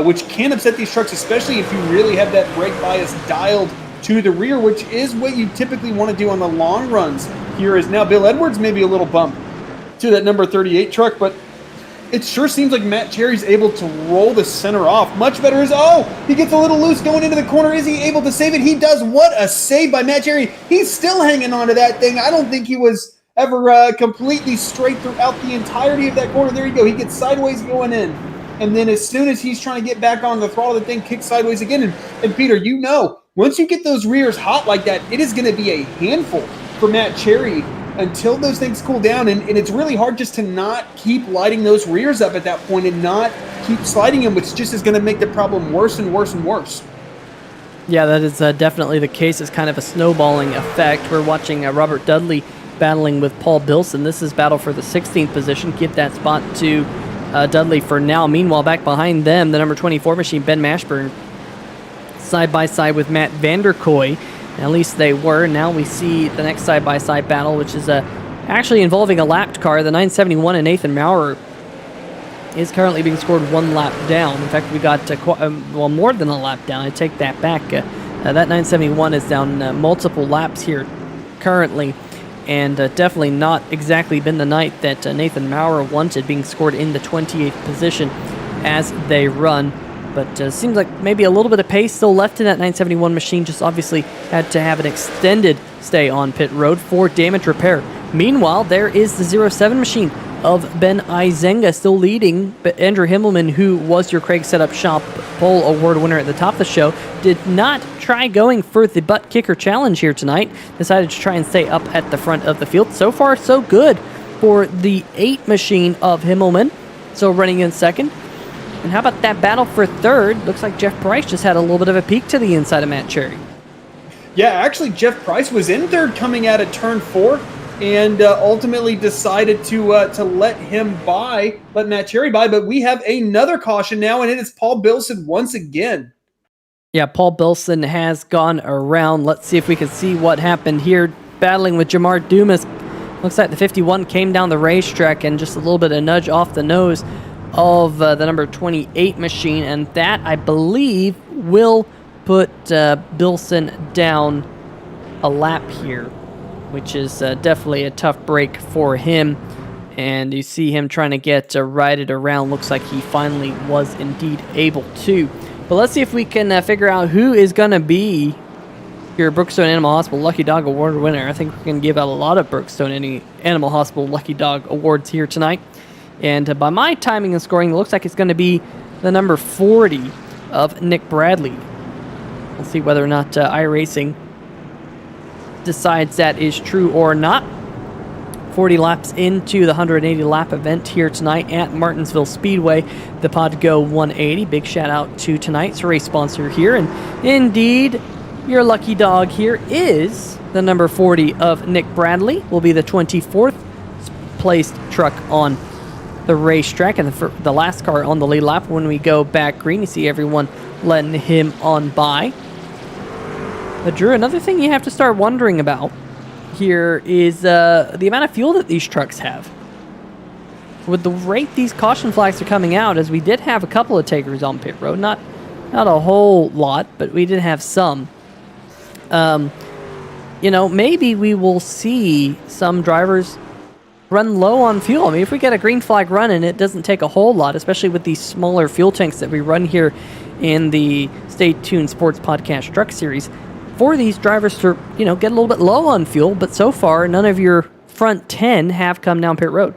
which can upset these trucks, especially if you really have that brake bias dialed to the rear, which is what you typically want to do on the long runs. Here is now Bill Edwards, maybe a little bump to that number 38 truck, but it sure seems like Matt Cherry's able to roll the center off. Much better is, oh, he gets a little loose going into the corner. Is he able to save it? He does. What a save by Matt Cherry. He's still hanging on to that thing. I don't think he was ever completely straight throughout the entirety of that corner. There you go. He gets sideways going in. And then as soon as he's trying to get back on the throttle, the thing kicks sideways again. And Peter, you know, once you get those rears hot like that, it is going to be a handful for Matt Cherry until those things cool down, and it's really hard just to not keep lighting those rears up at that point and not keep sliding them, which just is going to make the problem worse and worse and worse. Yeah, that is definitely the case. It's kind of a snowballing effect. We're watching Robert Dudley battling with Paul Bilson. This is battle for the 16th position. Give that spot to Dudley for now. Meanwhile, back behind them, the number 24 machine, Ben Mashburn, side by side with Matt Vanderkoy. At least they were. Now we see the next side-by-side battle, which is actually involving a lapped car. The 971 and Nathan Maurer is currently being scored 1 lap down. In fact, we got more than a lap down. I take that back. That 971 is down multiple laps here currently, and definitely not exactly been the night that Nathan Maurer wanted, being scored in the 28th position as they run. But seems like maybe a little bit of pace still left in that 971 machine. Just obviously had to have an extended stay on pit road for damage repair. Meanwhile, there is the 07 machine of Ben Izenga still leading. But Andrew Himmelman, who was your Craig Setup Shop Pole Award winner at the top of the show, did not try going for the Buttkicker challenge here tonight. Decided to try and stay up at the front of the field. So far, so good for the 8 machine of Himmelman. So running in second. And how about that battle for third? Looks like Jeff Price just had a little bit of a peek to the inside of Matt Cherry. Yeah, actually, Jeff Price was in third coming out of turn 4 and ultimately decided to let Matt Cherry by. But we have another caution now, and it is Paul Bilson once again. Yeah, Paul Bilson has gone around. Let's see if we can see what happened here. Battling with Jamar Dumas. Looks like the 51 came down the racetrack and just a little bit of nudge off the nose of the number 28 machine, and that, I believe, will put Bilson down a lap here, which is definitely a tough break for him. And you see him trying to get righted around. Looks like he finally was indeed able to. But let's see if we can figure out who is going to be your Brookstone Animal Hospital Lucky Dog Award winner. I think we're going to give out a lot of Brookstone Animal Hospital Lucky Dog Awards here tonight. And by my timing and scoring, it looks like it's going to be the number 40 of Nick Bradley. We'll see whether or not iRacing decides that is true or not. 40 laps into the 180-lap event here tonight at Martinsville Speedway, the PODGO 180. Big shout-out to tonight's race sponsor here. And indeed, your lucky dog here is the number 40 of Nick Bradley. Will be the 24th placed truck on the racetrack, and the last car on the lead lap. When we go back green, you see everyone letting him on by. But Drew, another thing you have to start wondering about here is the amount of fuel that these trucks have. With the rate these caution flags are coming out, as we did have a couple of takers on pit road, not a whole lot, but we did have some. Maybe we will see some drivers run low on fuel. I mean, if we get a green flag run and it doesn't take a whole lot, especially with these smaller fuel tanks that we run here in the Stay Tuned Sports Podcast Truck Series, for these drivers to, get a little bit low on fuel, but so far, none of your front 10 have come down pit road.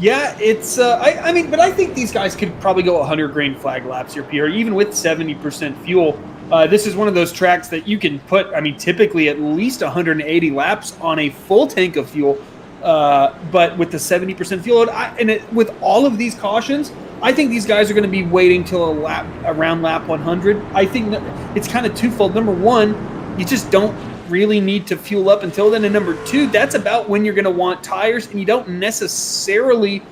Yeah, it's, but I think these guys could probably go 100 green flag laps here, Pierre, even with 70% fuel. This is one of those tracks that you can put, typically at least 180 laps on a full tank of fuel. But with the 70% fuel load, with all of these cautions, I think these guys are going to be waiting till around lap 100. I think it's kind of twofold. Number one, you just don't really need to fuel up until then. And number two, that's about when you're going to want tires, and you don't necessarily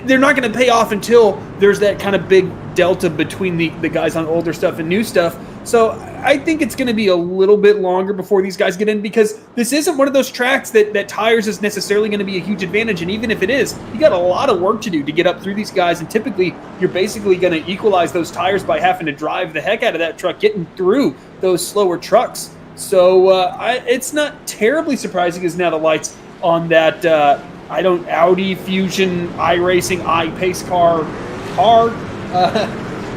they're not going to pay off until there's that kind of big delta between the guys on older stuff and new stuff. So I think it's going to be a little bit longer before these guys get in, because this isn't one of those tracks that tires is necessarily going to be a huge advantage. And even if it is, you got a lot of work to do to get up through these guys. And typically you're basically going to equalize those tires by having to drive the heck out of that truck, getting through those slower trucks. So it's not terribly surprising as now the lights on that Audi Fusion iRacing iPace car,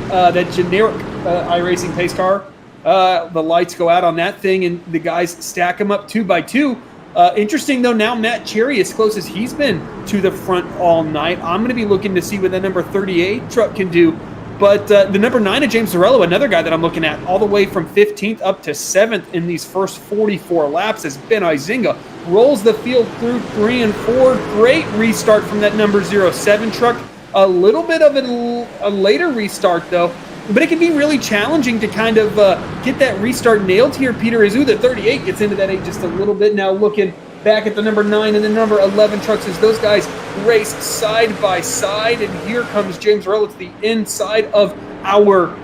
that generic iRacing pace car. The lights go out on that thing, and the guys stack them up 2 by 2. Interesting, though, now Matt Cherry, as close as he's been to the front all night. I'm going to be looking to see what the number 38 truck can do. But the number 9 of James Zarello, another guy that I'm looking at, all the way from 15th up to 7th in these first 44 laps, as Ben Izinga rolls the field through 3 and 4. Great restart from that number 07 truck. A little bit of a later restart, though, But it can be really challenging to kind of get that restart nailed here. Peter Izu, the 38, gets into that 8 just a little bit. Now looking back at the number 9 and the number 11 trucks as those guys race side by side. And here comes James Morello to the inside of our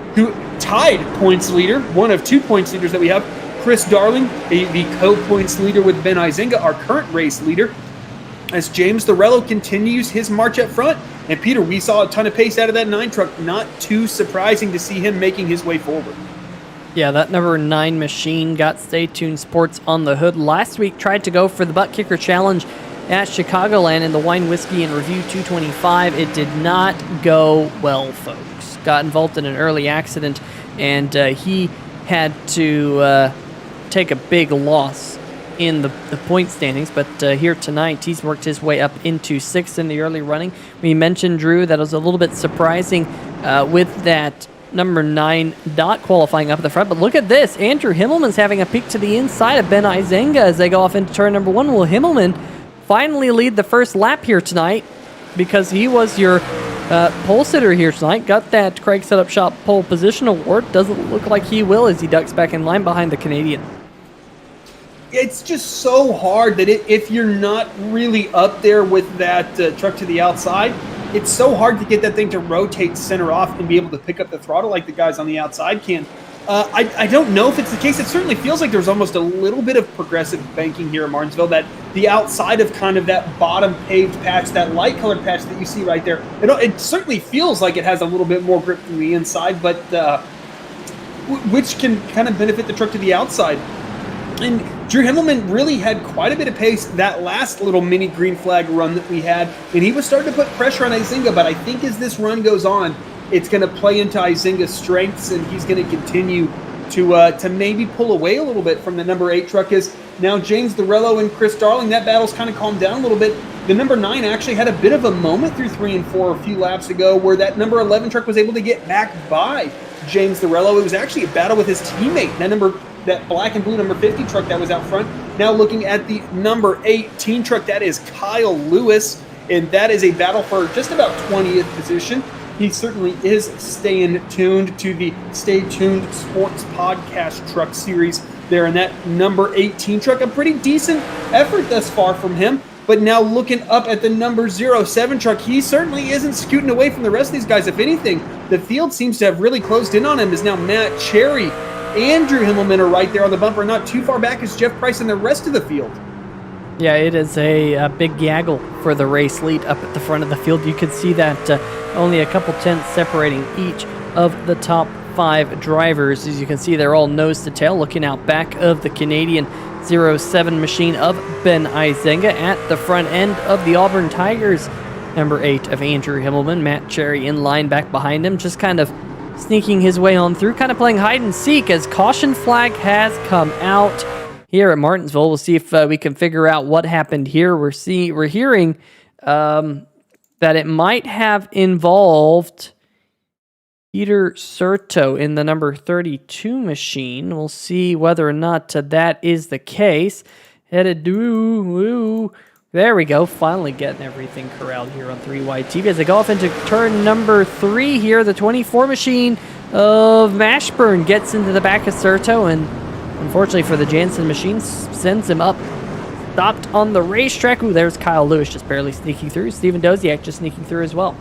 tied points leader, one of 2 points leaders that we have. Chris Darling, the co-points leader with Ben Izinga, our current race leader, as James Morello continues his march up front. And Peter, we saw a ton of pace out of that 9 truck. Not too surprising to see him making his way forward. Yeah, that number 9 machine got Stay Tuned Sports on the hood. Last week tried to go for the Buttkicker Challenge at Chicagoland in the Wine, Whiskey, and Review 225. It did not go well, folks. Got involved in an early accident, and he had to take a big loss in the point standings, but here tonight he's worked his way up into 6th in the early running. We mentioned, Drew, that it was a little bit surprising with that number 9 not qualifying up at the front, but look at this. Andrew Himmelman's having a peek to the inside of Ben Izinga as they go off into turn number 1. Will Himmelman finally lead the first lap here tonight, because he was your pole sitter here tonight, got that Craig Setup Shop pole position award. Doesn't look like he will as he ducks back in line behind the Canadian. It's just so hard that if you're not really up there with that truck to the outside, it's so hard to get that thing to rotate center off and be able to pick up the throttle like the guys on the outside can. I don't know if it's the case. It certainly feels like there's almost a little bit of progressive banking here in Martinsville, that the outside of kind of that bottom paved patch, that light colored patch that you see right there, it certainly feels like it has a little bit more grip than the inside, but which can kind of benefit the truck to the outside. And Drew Himmelman really had quite a bit of pace that last little mini green flag run that we had, and he was starting to put pressure on Izinga, but I think as this run goes on, it's going to play into Izinga's strengths, and he's going to continue to maybe pull away a little bit from the number 8 truck. Is now James Morello and Chris Darling. That battle's kind of calmed down a little bit. The number 9 actually had a bit of a moment through 3 and 4 a few laps ago where that number 11 truck was able to get back by James Morello. It was actually a battle with his teammate, that black and blue number 50 truck that was out front. Now looking at the number 18 truck, that is Kyle Lewis, and that is a battle for just about 20th position. He certainly is staying tuned to the Stay Tuned Sports Podcast Truck Series there in that number 18 truck. A pretty decent effort thus far from him. But now looking up at the number 07 truck, he certainly isn't scooting away from the rest of these guys. If anything, the field seems to have really closed in on him. Is now Matt Cherry, Andrew Himmelman are right there on the bumper. Not too far back is Jeff Price and the rest of the field. Yeah, it is a big gaggle for the race lead up at the front of the field. You can see that only a couple tenths separating each of the top 5 drivers. As you can see, they're all nose to tail looking out back of the Canadian 07 machine of Ben Izinga. At the front end of the Auburn Tigers, number 8 of Andrew Himmelman, Matt Cherry in line back behind him, just kind of sneaking his way on through, kind of playing hide and seek as caution flag has come out here at Martinsville. We'll see if we can figure out what happened here. We're hearing that it might have involved Peter Serto in the number 32 machine. We'll see whether or not that is the case. There we go. Finally getting everything corralled here on 3 Wide TV as they go off into turn number 3 here. The 24 machine of Mashburn gets into the back of Serto, and unfortunately for the Jansen machine, sends him up. Stopped on the racetrack. Ooh, there's Kyle Lewis just barely sneaking through. Steven Doziak just sneaking through as well.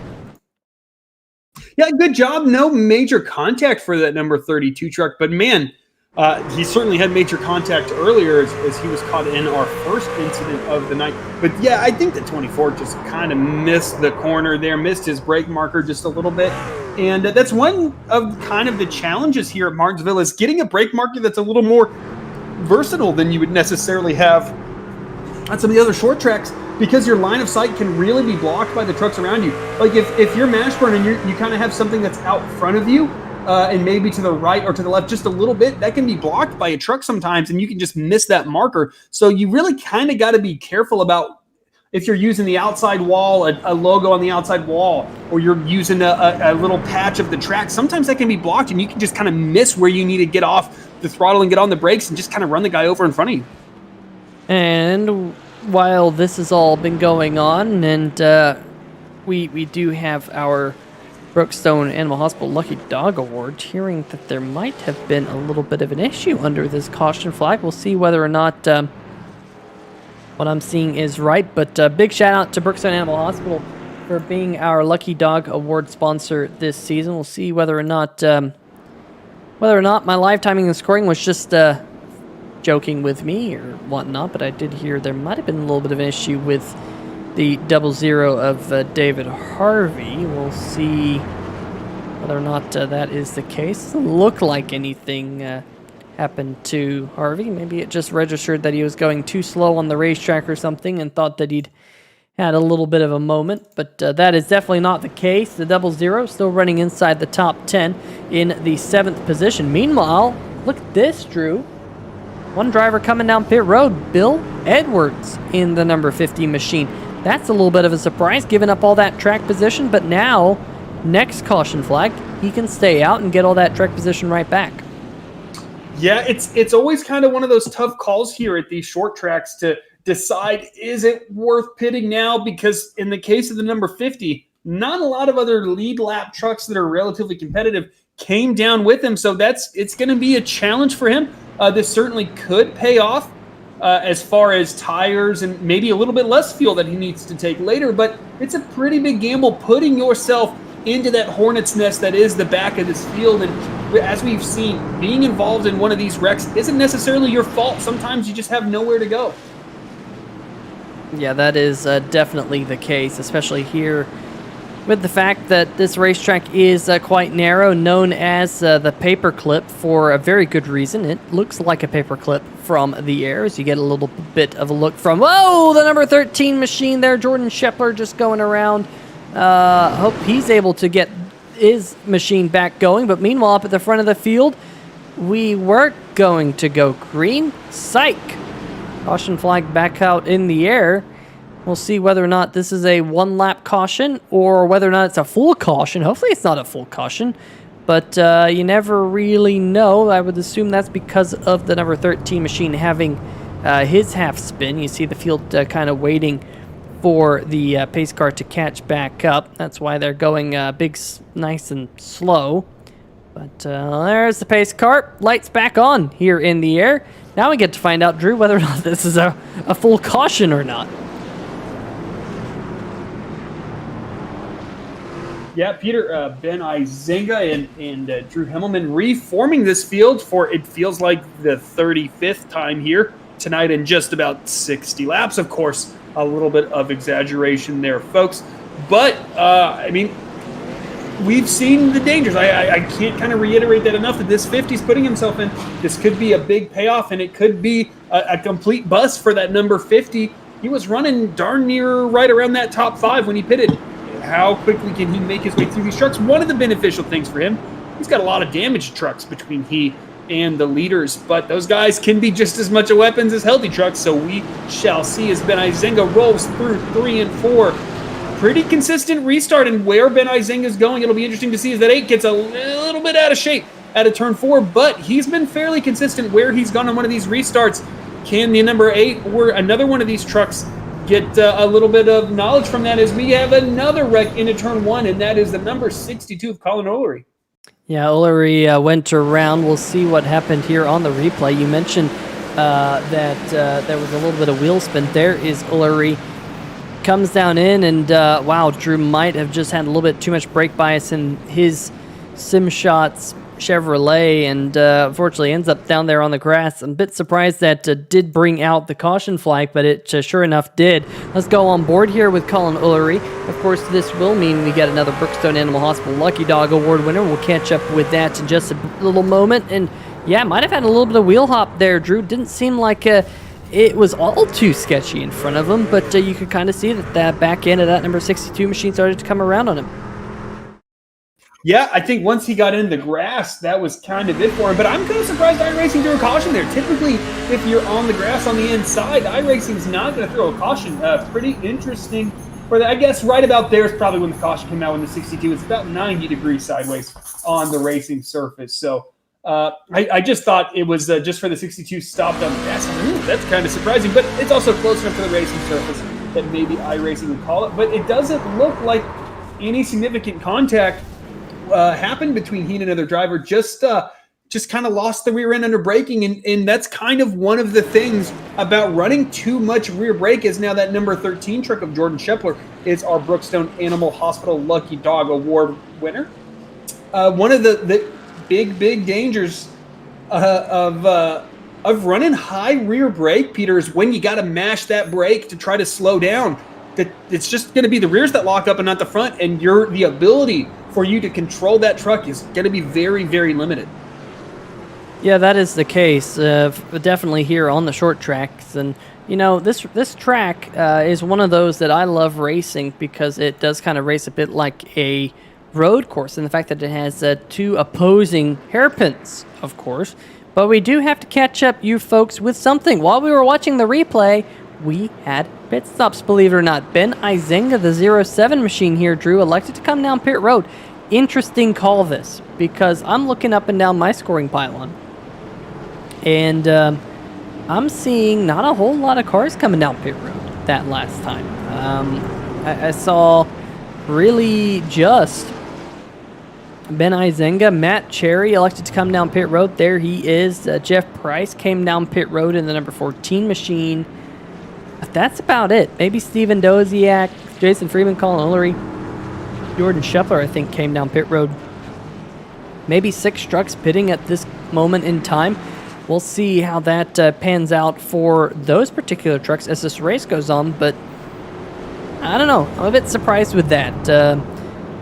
Yeah, good job. No major contact for that number 32 truck, but man, he certainly had major contact earlier as he was caught in our first incident of the night. But yeah, I think the 24 just kind of missed the corner there, missed his brake marker just a little bit. And that's one of kind of the challenges here at Martinsville, is getting a brake marker that's a little more versatile than you would necessarily have on some of the other short tracks, because your line of sight can really be blocked by the trucks around you. Like if you're Mashburn and you kind of have something that's out front of you, and maybe to the right or to the left just a little bit, that can be blocked by a truck sometimes, and you can just miss that marker. So you really kind of got to be careful about if you're using the outside wall, a logo on the outside wall, or you're using a little patch of the track. Sometimes that can be blocked, and you can just kind of miss where you need to get off the throttle and get on the brakes and just kind of run the guy over in front of you. And while this has all been going on, and we do have our Brookstone Animal Hospital Lucky Dog Award, hearing that there might have been a little bit of an issue under this caution flag. We'll see whether or not what I'm seeing is right, but big shout out to Brookstone Animal Hospital for being our Lucky Dog Award sponsor this season. We'll see whether or not my live timing and scoring was just joking with me or whatnot, but I did hear there might have been a little bit of an issue with the 00 of David Harvey. We'll see whether or not that is the case. Doesn't look like anything happened to Harvey. Maybe it just registered that he was going too slow on the racetrack or something and thought that he'd had a little bit of a moment, but that is definitely not the case. The 00 still running inside the top 10 in the 7th position. Meanwhile, look at this, Drew. One driver coming down pit road, Bill Edwards in the number 50 machine. That's a little bit of a surprise, giving up all that track position, but now, next caution flag, he can stay out and get all that track position right back. Yeah, it's always kind of one of those tough calls here at these short tracks to decide, is it worth pitting now? Because in the case of the number 50, not a lot of other lead lap trucks that are relatively competitive came down with him, so it's going to be a challenge for him. This certainly could pay off as far as tires and maybe a little bit less fuel that he needs to take later, but it's a pretty big gamble putting yourself into that hornet's nest that is the back of this field. And as we've seen, being involved in one of these wrecks isn't necessarily your fault. Sometimes you just have nowhere to go. Yeah, that is definitely the case, especially here with the fact that this racetrack is quite narrow, known as the paperclip for a very good reason. It looks like a paperclip from the air, as you get a little bit of a look from, whoa, the number 13 machine there, Jordan Shepler just going around. Hope he's able to get his machine back going, but meanwhile, up at the front of the field, we were going to go green. Psych! Caution flag back out in the air. We'll see whether or not this is a one-lap caution or whether or not it's a full caution. Hopefully it's not a full caution, but you never really know. I would assume that's because of the number 13 machine having his half spin. You see the field kind of waiting for the pace car to catch back up. That's why they're going nice and slow. But there's the pace car. Lights back on here in the air. Now we get to find out, Drew, whether or not this is a full caution or not. Yeah, Peter, Ben Izenga and Drew Himmelman reforming this field for, it feels like, the 35th time here tonight in just about 60 laps. Of course, a little bit of exaggeration there, folks. But, I mean, we've seen the dangers. I can't kind of reiterate that enough, that this 50 is putting himself in. This could be a big payoff, and it could be a complete bust for that number 50. He was running darn near right around that top 5 when he pitted. How quickly can he make his way through these trucks? One of the beneficial things for him, he's got a lot of damaged trucks between he and the leaders, but those guys can be just as much a weapons as healthy trucks, so we shall see as Ben Izenga rolls through 3 and 4. Pretty consistent restart, and where Ben Izenga is going, it'll be interesting to see as that 8 gets a little bit out of shape out of turn 4, but he's been fairly consistent where he's gone on one of these restarts. Can the number 8 or another one of these trucks get a little bit of knowledge from that, as we have another wreck into turn 1, and that is the number 62 of Colin O'Leary. Yeah, O'Leary went around. We'll see what happened here on the replay. You mentioned that there was a little bit of wheel spin. There is O'Leary. Comes down in, and wow, Drew might have just had a little bit too much brake bias in his SimShots Chevrolet, and unfortunately ends up down there on the grass. I'm a bit surprised that did bring out the caution flag, but it sure enough did. Let's go on board here with Colin O'Leary. Of course, this will mean we get another Brookstone Animal Hospital Lucky Dog Award winner. We'll catch up with that in just a little moment. And yeah, might have had a little bit of wheel hop there, Drew. Didn't seem like it was all too sketchy in front of him, but you could kind of see that that back end of that number 62 machine started to come around on him. Yeah, I think once he got in the grass, that was kind of it for him. But I'm kind of surprised iRacing threw a caution there. Typically, if you're on the grass on the inside, iRacing's not going to throw a caution. Pretty interesting for that. I guess right about there is probably when the caution came out when the 62. It's about 90 degrees sideways on the racing surface. So I just thought it was just for the 62 stopped on the gas. That's kind of surprising, but it's also close enough to the racing surface that maybe iRacing would call it. But it doesn't look like any significant contact happened between he and another driver. Just kind of lost the rear end under braking, and that's kind of one of the things about running too much rear brake. Is now that number 13 truck of Jordan Scheffler is our Brookstone Animal Hospital Lucky Dog Award winner. One of the big dangers of running high rear brake, Peter, is when you got to mash that brake to try to slow down. That it's just going to be the rears that lock up and not the front, and the ability for you to control that truck is going to be very, very limited. Yeah, that is the case. Definitely here on the short tracks, and this track is one of those that I love racing because it does kind of race a bit like a road course, and the fact that it has 2 opposing hairpins, of course. But we do have to catch up, you folks, with something. While we were watching the replay, we had pit stops, believe it or not. Ben Izenga, the 07 machine here, Drew, elected to come down pit road. Interesting call this, because I'm looking up and down my scoring pylon, and I'm seeing not a whole lot of cars coming down pit road that last time. I saw really just Ben Izenga, Matt Cherry elected to come down pit road. There he is. Jeff Price came down pit road in the number 14 machine. But that's about it. Maybe Steven Doziak, Jason Freeman, Colin Ullery, Jordan Scheffler, I think, came down pit road. Maybe 6 trucks pitting at this moment in time. We'll see how that pans out for those particular trucks as this race goes on, but I don't know. I'm a bit surprised with that.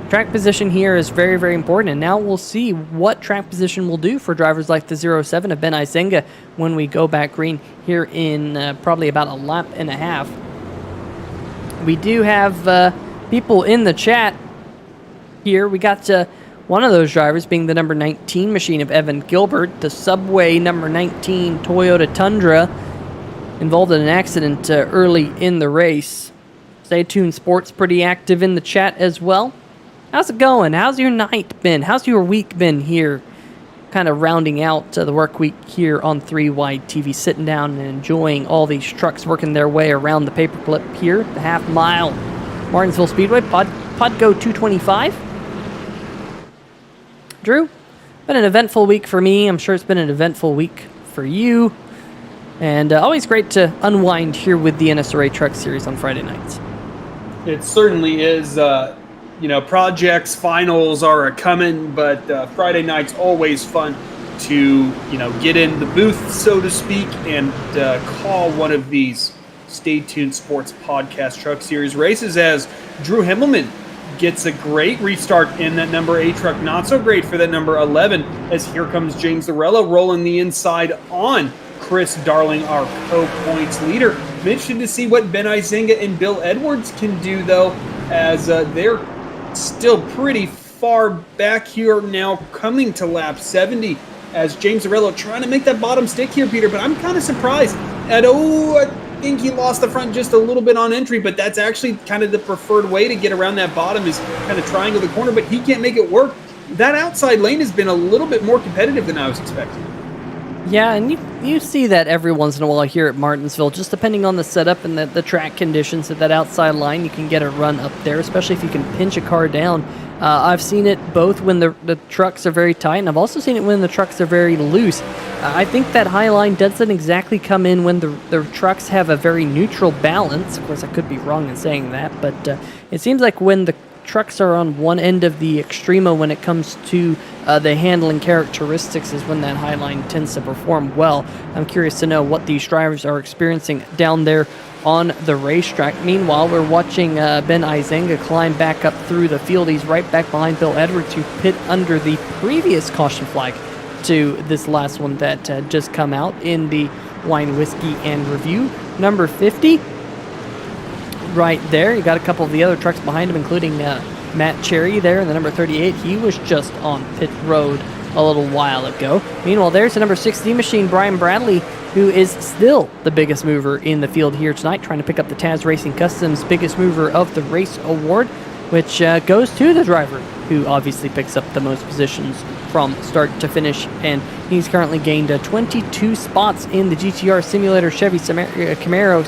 Track position here is very, very important, and now we'll see what track position will do for drivers like the 07 of Ben Izenga when we go back green here in probably about a lap and a half. We do have people in the chat here. We got one of those drivers being the number 19 machine of Evan Gilbert, the Subway number 19 Toyota Tundra, involved in an accident early in the race. Stay Tuned Sports pretty active in the chat as well. How's it going? How's your night been? How's your week been here? Kind of rounding out the work week here on 3 Wide TV, sitting down and enjoying all these trucks working their way around the paperclip here, the half-mile Martinsville Speedway, PODGO 225. Drew, been an eventful week for me. I'm sure it's been an eventful week for you. And always great to unwind here with the NSRA Truck Series on Friday nights. It certainly is. Projects, finals are coming, but Friday night's always fun to, get in the booth, so to speak, and call one of these Stay Tuned Sports Podcast Truck Series races as Drew Himmelman gets a great restart in that number 8 truck. Not so great for that number 11, as here comes James Lorello rolling the inside on Chris Darling, our co-points leader. I'm interested to see what Ben Izenga and Bill Edwards can do, though, as they're still pretty far back here now, coming to lap 70, as James Lorello trying to make that bottom stick here, Peter. But I'm kind of surprised. I think he lost the front just a little bit on entry, but that's actually kind of the preferred way to get around that bottom, is kind of triangle the corner, but he can't make it work. That outside lane has been a little bit more competitive than I was expecting. Yeah, and you see that every once in a while here at Martinsville, just depending on the setup and the track conditions at that outside line, you can get a run up there, especially if you can pinch a car down. I've seen it both when the trucks are very tight, and I've also seen it when the trucks are very loose. I think that high line doesn't exactly come in when the trucks have a very neutral balance. Of course, I could be wrong in saying that, but it seems like when the trucks are on one end of the extrema when it comes to the handling characteristics is when that high line tends to perform well. I'm curious to know what these drivers are experiencing down there on the racetrack. Meanwhile, we're watching Ben Izenga climb back up through the field. He's right back behind Bill Edwards, who pit under the previous caution flag to this last one that had just come out in the Wine, Whiskey, and Review. Number 50 right there. You got a couple of the other trucks behind him, including Matt Cherry there in the number 38. He was just on pit road a little while ago. Meanwhile, there's the number 16 machine, Brian Bradley, who is still the biggest mover in the field here tonight, trying to pick up the Taz Racing Customs Biggest Mover of the Race Award, which goes to the driver who obviously picks up the most positions from start to finish, and he's currently gained 22 spots in the GTR Simulator Chevy Camaro,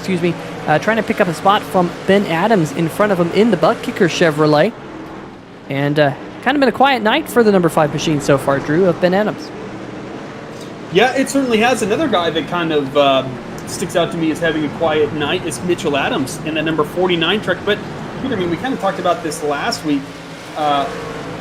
trying to pick up a spot from Ben Adams in front of him in the Buttkicker Chevrolet. And kind of been a quiet night for the number 5 machine so far, Drew, of Ben Adams. Yeah, it certainly has. Another guy that kind of sticks out to me as having a quiet night is Mitchell Adams in that number 49 truck. But, Peter, I mean, we kind of talked about this last week.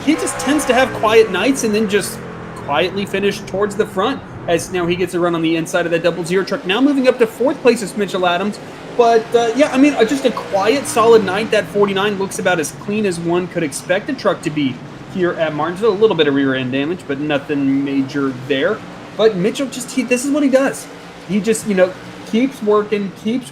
He just tends to have quiet nights and then just quietly finish towards the front, as now he gets a run on the inside of that 00 truck. Now moving up to 4th place is Mitchell Adams. But, yeah, I mean, just a quiet, solid night. That 49 looks about as clean as one could expect a truck to be here at Martinsville. A little bit of rear end damage, but nothing major there. But Mitchell this is what he does. He just, keeps working, chips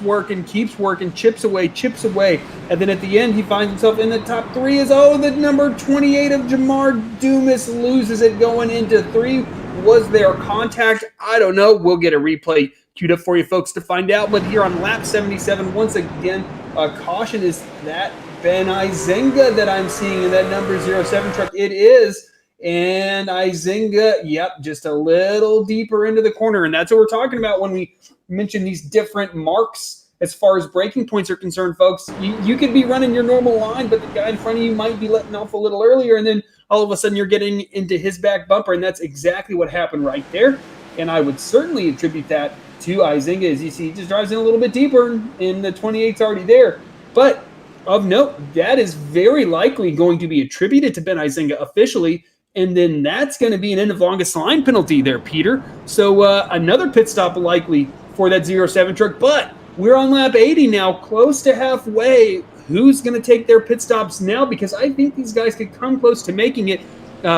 away. And then at the end, he finds himself in the top 3 as, the number 28 of Jamar Dumas loses it going into 3. Was there contact? I don't know. We'll get a replay queued up for you folks to find out. But here on lap 77, once again, caution is that Ben Izenga that I'm seeing in that number 07 truck. It is. And Izenga, just a little deeper into the corner. And that's what we're talking about when we mention these different marks as far as braking points are concerned, folks. You could be running your normal line, but the guy in front of you might be letting off a little earlier, and then all of a sudden you're getting into his back bumper, and that's exactly what happened right there. And I would certainly attribute that to Izenga. As you see, he just drives in a little bit deeper, and the 28's already there. But of note, that is very likely going to be attributed to Ben Izenga officially. And then that's going to be an end of longest line penalty there, Peter. So another pit stop likely for that 07 truck. But we're on lap 80 now, close to halfway. Who's going to take their pit stops now? Because I think these guys could come close to making it.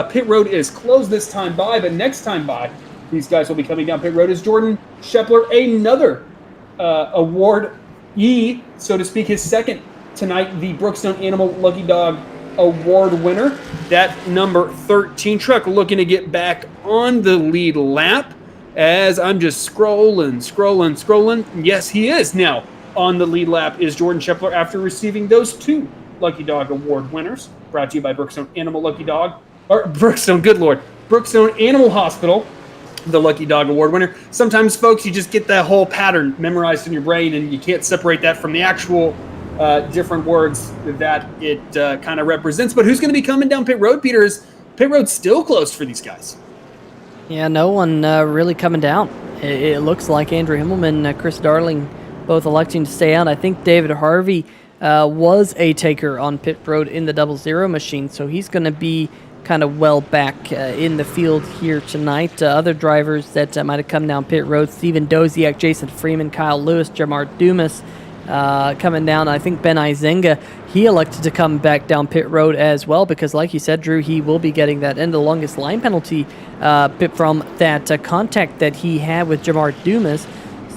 Pit road is closed this time by, but next time by, these guys will be coming down pit road is Jordan Shepler, another award so to speak, his second tonight, the Brookstone Animal Lucky Dog Award winner. That number 13 truck looking to get back on the lead lap as I'm just scrolling. Yes, he is now on the lead lap is Jordan Shepler after receiving those 2 Lucky Dog Award winners, brought to you by Brookstone Animal Lucky Dog, or Brookstone, good Lord, Brookstone Animal Hospital, the Lucky Dog Award winner. Sometimes, folks, you just get that whole pattern memorized in your brain and you can't separate that from the actual different words that it kind of represents. But who's going to be coming down pit road, Peter? Is pit road still closed for these guys? Yeah, no one really coming down. It looks like Andrew Himmelman, Chris Darling, both electing to stay out. I think David Harvey was a taker on pit road in the 00 machine, so he's going to be kind of well back in the field here tonight. Other drivers that might have come down pit road, Steven Doziak, Jason Freeman, Kyle Lewis, Jamar Dumas, coming down. I think Ben Izenga, he elected to come back down pit road as well because, like you said, Drew, he will be getting that end of the longest line penalty from that contact that he had with Jamar Dumas.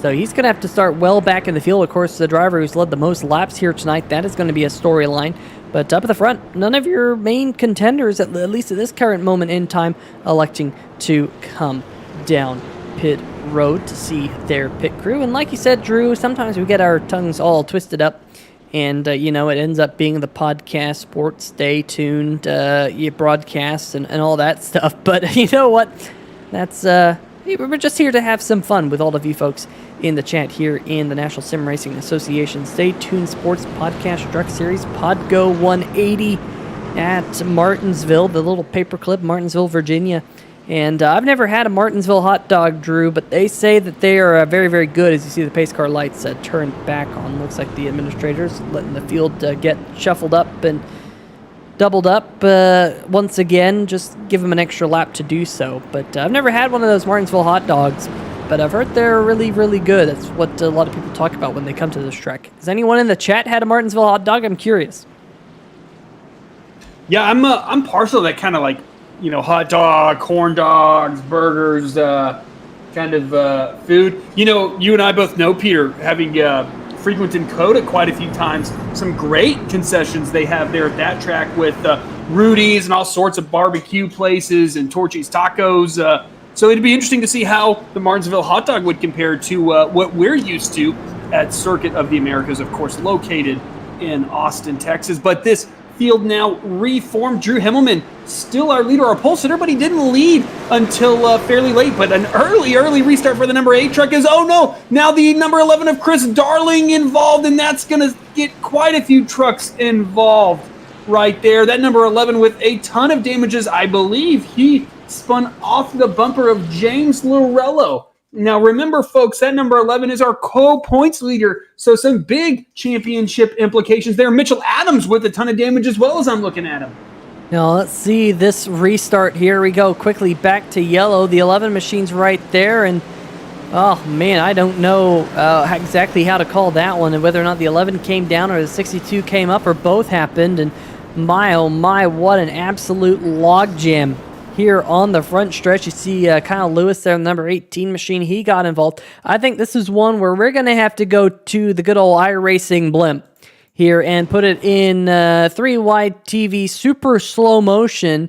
So he's going to have to start well back in the field. Of course, the driver who's led the most laps here tonight, that is going to be a storyline. But up at the front, none of your main contenders, at least at this current moment in time, electing to come down pit road to see their pit crew. And like you said, Drew, sometimes we get our tongues all twisted up and it ends up being the podcast, sports, stay tuned, broadcasts and all that stuff. But you know what? That's we're just here to have some fun with all of you folks in the chat here in the National Sim Racing Association Stay Tuned Sports Podcast Truck Series, PODGO 180 at Martinsville, the little paperclip, Martinsville, Virginia. And I've never had a Martinsville hot dog, Drew, but they say that they are very, very good. As you see the pace car lights turned back on. Looks like the administrators letting the field get shuffled up and doubled up once again. Just give them an extra lap to do so. But I've never had one of those Martinsville hot dogs, but I've heard they're really, really good. That's what a lot of people talk about when they come to this track. Has anyone in the chat had a Martinsville hot dog? I'm curious. Yeah, I'm partial to that kind of like, hot dog, corn dogs, burgers, kind of food. You and I both know, Peter, having frequented CODA quite a few times, some great concessions they have there at that track with Rudy's and all sorts of barbecue places and Torchy's Tacos. So it'd be interesting to see how the Martinsville hot dog would compare to what we're used to at Circuit of the Americas, of course, located in Austin, Texas. But this field now reformed. Drew Himmelman, still our leader, our pole sitter, but he didn't lead until fairly late. But an early restart for the number 8 truck is, now the number 11 of Chris Darling involved, and that's going to get quite a few trucks involved. right there. That number 11 with a ton of damages. I believe he spun off the bumper of James Lorello. Now, remember, folks, that number 11 is our co-points leader, so some big championship implications there. Mitchell Adams with a ton of damage as well, as I'm looking at him. Now, let's see this restart. Here we go, quickly back to yellow. The 11 machine's right there, and oh, man, I don't know exactly how to call that one, and whether or not the 11 came down or the 62 came up, or both happened, and my, oh my, what an absolute logjam here on the front stretch. You see Kyle Lewis there, the number 18 machine. He got involved. I think this is one where we're going to have to go to the good old iRacing blimp here and put it in 3-wide TV super slow motion.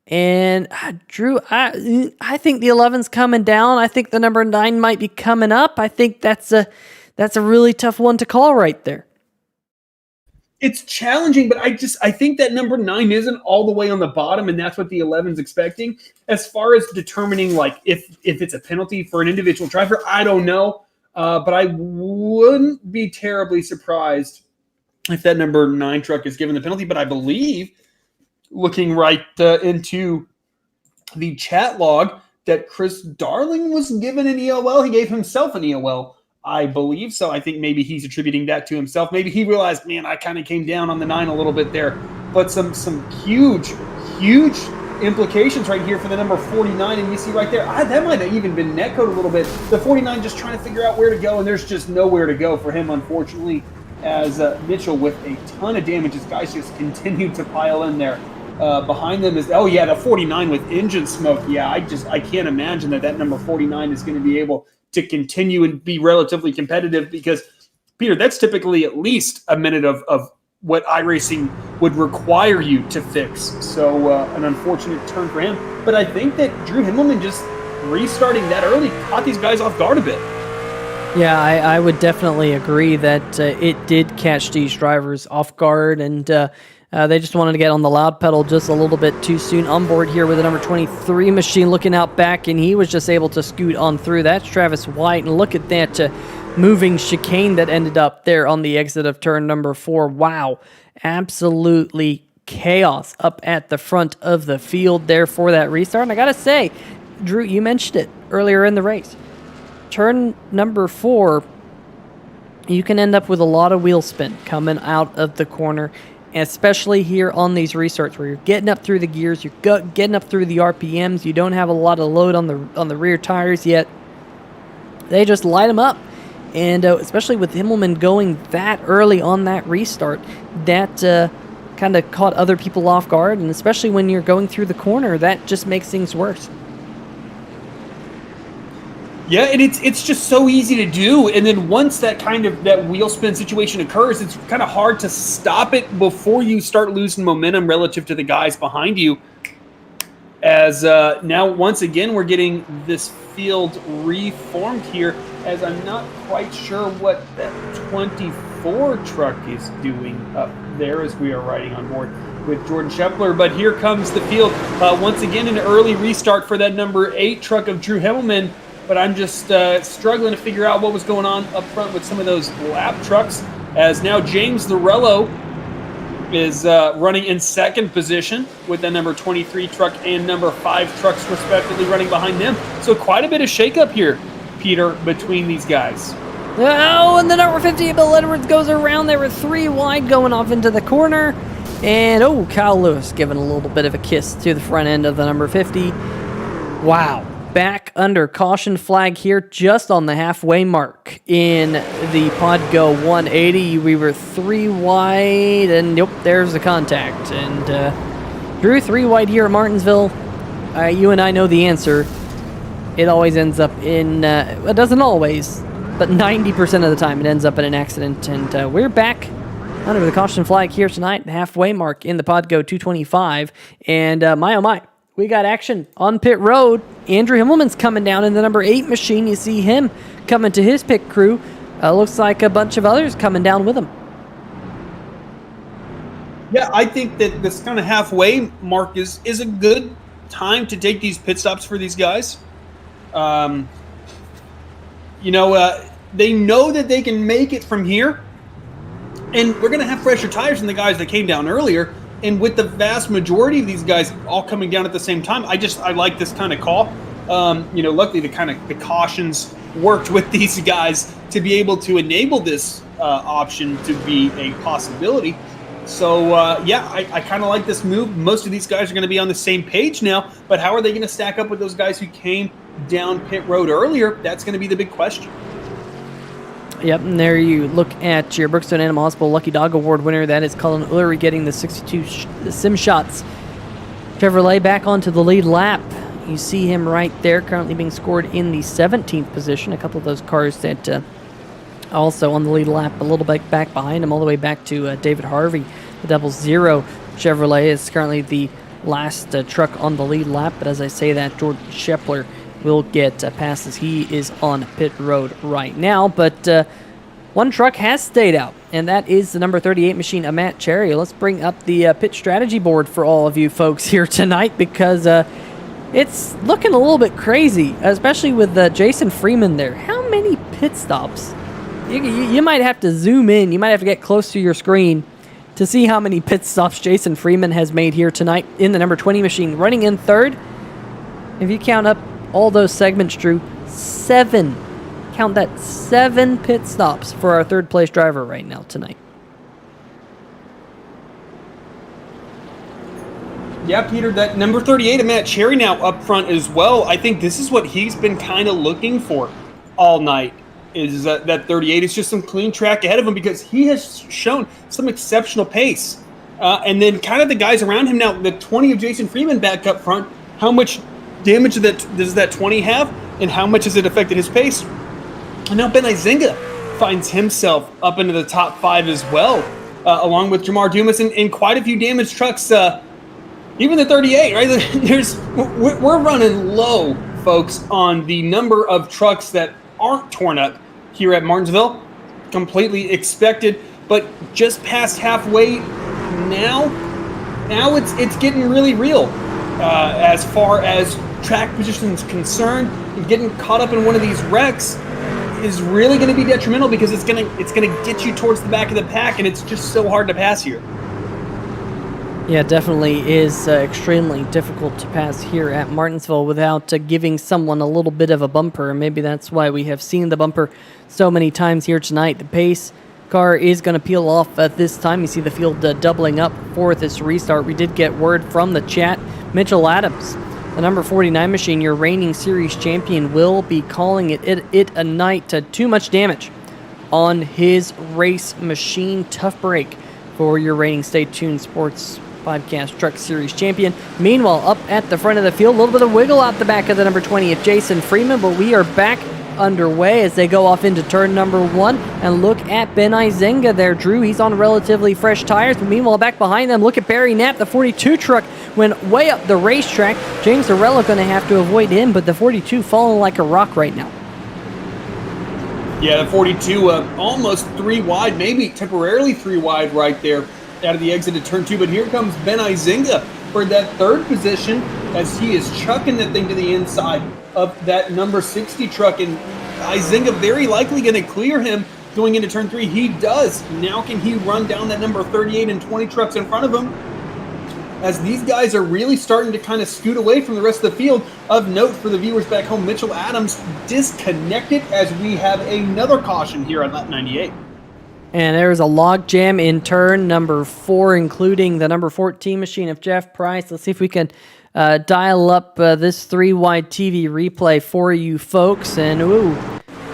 And Drew, I think the 11's coming down. I think the number 9 might be coming up. I think that's a really tough one to call right there. It's challenging, but I think that number 9 isn't all the way on the bottom, and that's what the 11's expecting. As far as determining like if it's a penalty for an individual driver, I don't know, but I wouldn't be terribly surprised if that number 9 truck is given the penalty. But I believe, looking right into the chat log, that Chris Darling was given an EOL. He gave himself an EOL, I believe. So I think maybe he's attributing that to himself. Maybe he realized, man, I kind of came down on the 9 a little bit there. But some huge implications right here for the number 49. And you see right there, that might have even been netcode a little bit. The 49 just trying to figure out where to go, and there's just nowhere to go for him, unfortunately, as Mitchell with a ton of damage. His guys just continue to pile in there. Behind them is, the 49 with engine smoke. Yeah, I can't imagine that number 49 is going to be able to continue and be relatively competitive, because, Peter, that's typically at least a minute of what iRacing would require you to fix. So an unfortunate turn for him. But I think that Drew Himmelman just restarting that early caught these guys off guard a bit. Yeah, I would definitely agree that it did catch these drivers off guard, and they just wanted to get on the loud pedal just a little bit too soon. On board here with the number 23 machine looking out back, and he was just able to scoot on through. That's Travis White, and look at that moving chicane that ended up there on the exit of turn number 4. Wow, absolutely chaos up at the front of the field there for that restart. And I gotta say, Drew, you mentioned it earlier in the race. Turn number 4, you can end up with a lot of wheel spin coming out of the corner, especially here on these restarts where you're getting up through the gears, you're getting up through the RPMs, you don't have a lot of load on the rear tires yet. They just light them up, and especially with Himmelman going that early on that restart, that kind of caught other people off guard, and especially when you're going through the corner, that just makes things worse. Yeah, and it's just so easy to do. And then once that wheel spin situation occurs, it's kind of hard to stop it before you start losing momentum relative to the guys behind you. As now, once again, we're getting this field reformed here, as I'm not quite sure what that 24 truck is doing up there as we are riding on board with Jordan Scheffler. But here comes the field. Once again, an early restart for that number 8 truck of Drew Himmelman. But I'm just struggling to figure out what was going on up front with some of those lap trucks, as now James Lorello is running in second position with the number 23 truck and number 5 trucks respectively running behind them. So quite a bit of shakeup here, Peter, between these guys. Oh, and the number 50, Bill Edwards goes around there with 3 wide going off into the corner. And, Kyle Lewis giving a little bit of a kiss to the front end of the number 50. Wow. Back under caution flag here, just on the halfway mark in the PODGO 180. We were 3 wide, and yep, there's the contact. And Drew, 3 wide here at Martinsville. You and I know the answer. It always ends up in, it doesn't always, but 90% of the time it ends up in an accident. And we're back under the caution flag here tonight, the halfway mark in the PODGO 225. And my oh my, we got action on pit road. Andrew Himmelman's coming down in the number 8 machine. You see him coming to his pit crew. Looks like a bunch of others coming down with him. Yeah, I think that this kind of halfway mark is a good time to take these pit stops for these guys. They know that they can make it from here. And we're going to have fresher tires than the guys that came down earlier. And with the vast majority of these guys all coming down at the same time, I like this kind of call. Luckily the cautions worked with these guys to be able to enable this option to be a possibility. So, I kind of like this move. Most of these guys are going to be on the same page now, but how are they going to stack up with those guys who came down pit road earlier? That's going to be the big question. Yep, and there you look at your Brookstone Animal Hospital Lucky Dog Award winner. That is Cullen Ullery getting the 62 sim shots. Chevrolet back onto the lead lap. You see him right there, currently being scored in the 17th position. A couple of those cars that also on the lead lap, a little bit back behind him, all the way back to David Harvey. The 00 Chevrolet is currently the last truck on the lead lap, but as I say that, Jordan Shepler will get past as he is on pit road right now. But one truck has stayed out, and that is the number 38 machine of Matt Cherry. Let's bring up the pit strategy board for all of you folks here tonight, because it's looking a little bit crazy, especially with Jason Freeman there. How many pit stops? You might have to zoom in. You might have to get close to your screen to see how many pit stops Jason Freeman has made here tonight in the number 20 machine. Running in third, if you count up all those segments, Drew, 7. Count that, 7 pit stops for our third place driver right now tonight. Yeah, Peter, that number 38 of Matt Cherry now up front as well. I think this is what he's been kind of looking for all night, is that 38 is just some clean track ahead of him, because he has shown some exceptional pace. And then kind of the guys around him now, the 20 of Jason Freeman back up front, how much damage does that 20 have, and how much has it affected his pace? And now Ben Izinga finds himself up into the top 5 as well, along with Jamar Dumas and quite a few damaged trucks. Even the 38, right? We're running low, folks, on the number of trucks that aren't torn up here at Martinsville. Completely expected, but just past halfway now it's getting really real as far as track position is concerned. Getting caught up in one of these wrecks is really going to be detrimental, because it's going to get you towards the back of the pack, and it's just so hard to pass here. Yeah, it definitely is extremely difficult to pass here at Martinsville without giving someone a little bit of a bumper. Maybe that's why we have seen the bumper so many times here tonight. The pace car is going to peel off at this time. You see the field doubling up for this restart. We did get word from the chat. Mitchell Adams, the number 49 machine, your reigning series champion, will be calling it a night. Too much damage on his race machine. Tough break for your reigning Stay Tuned Sports Podcast Truck Series champion. Meanwhile, up at the front of the field, a little bit of wiggle out the back of the number 20 of Jason Freeman, but we are back underway as they go off into turn number 1. And look at Ben Izinga there, Drew. He's on relatively fresh tires, but meanwhile, back behind them, look at Barry Knapp. The 42 truck went way up the racetrack. James Arello going to have to avoid him, but the 42 falling like a rock right now. Yeah, the 42 almost 3 wide, maybe temporarily 3 wide right there out of the exit of turn 2. But here comes Ben Izinga for that third position as he is chucking that thing to the inside of that number 60 truck. And Izinga very likely going to clear him going into turn 3. He does. Now can he run down that number 38 and 20 trucks in front of him, as these guys are really starting to kind of scoot away from the rest of the field. Of note for the viewers back home, Mitchell Adams disconnected as we have another caution here on lap 98. And there's a log jam in turn number 4, including the number 14 machine of Jeff Price. Let's see if we can dial up this 3-wide TV replay for you folks. And we're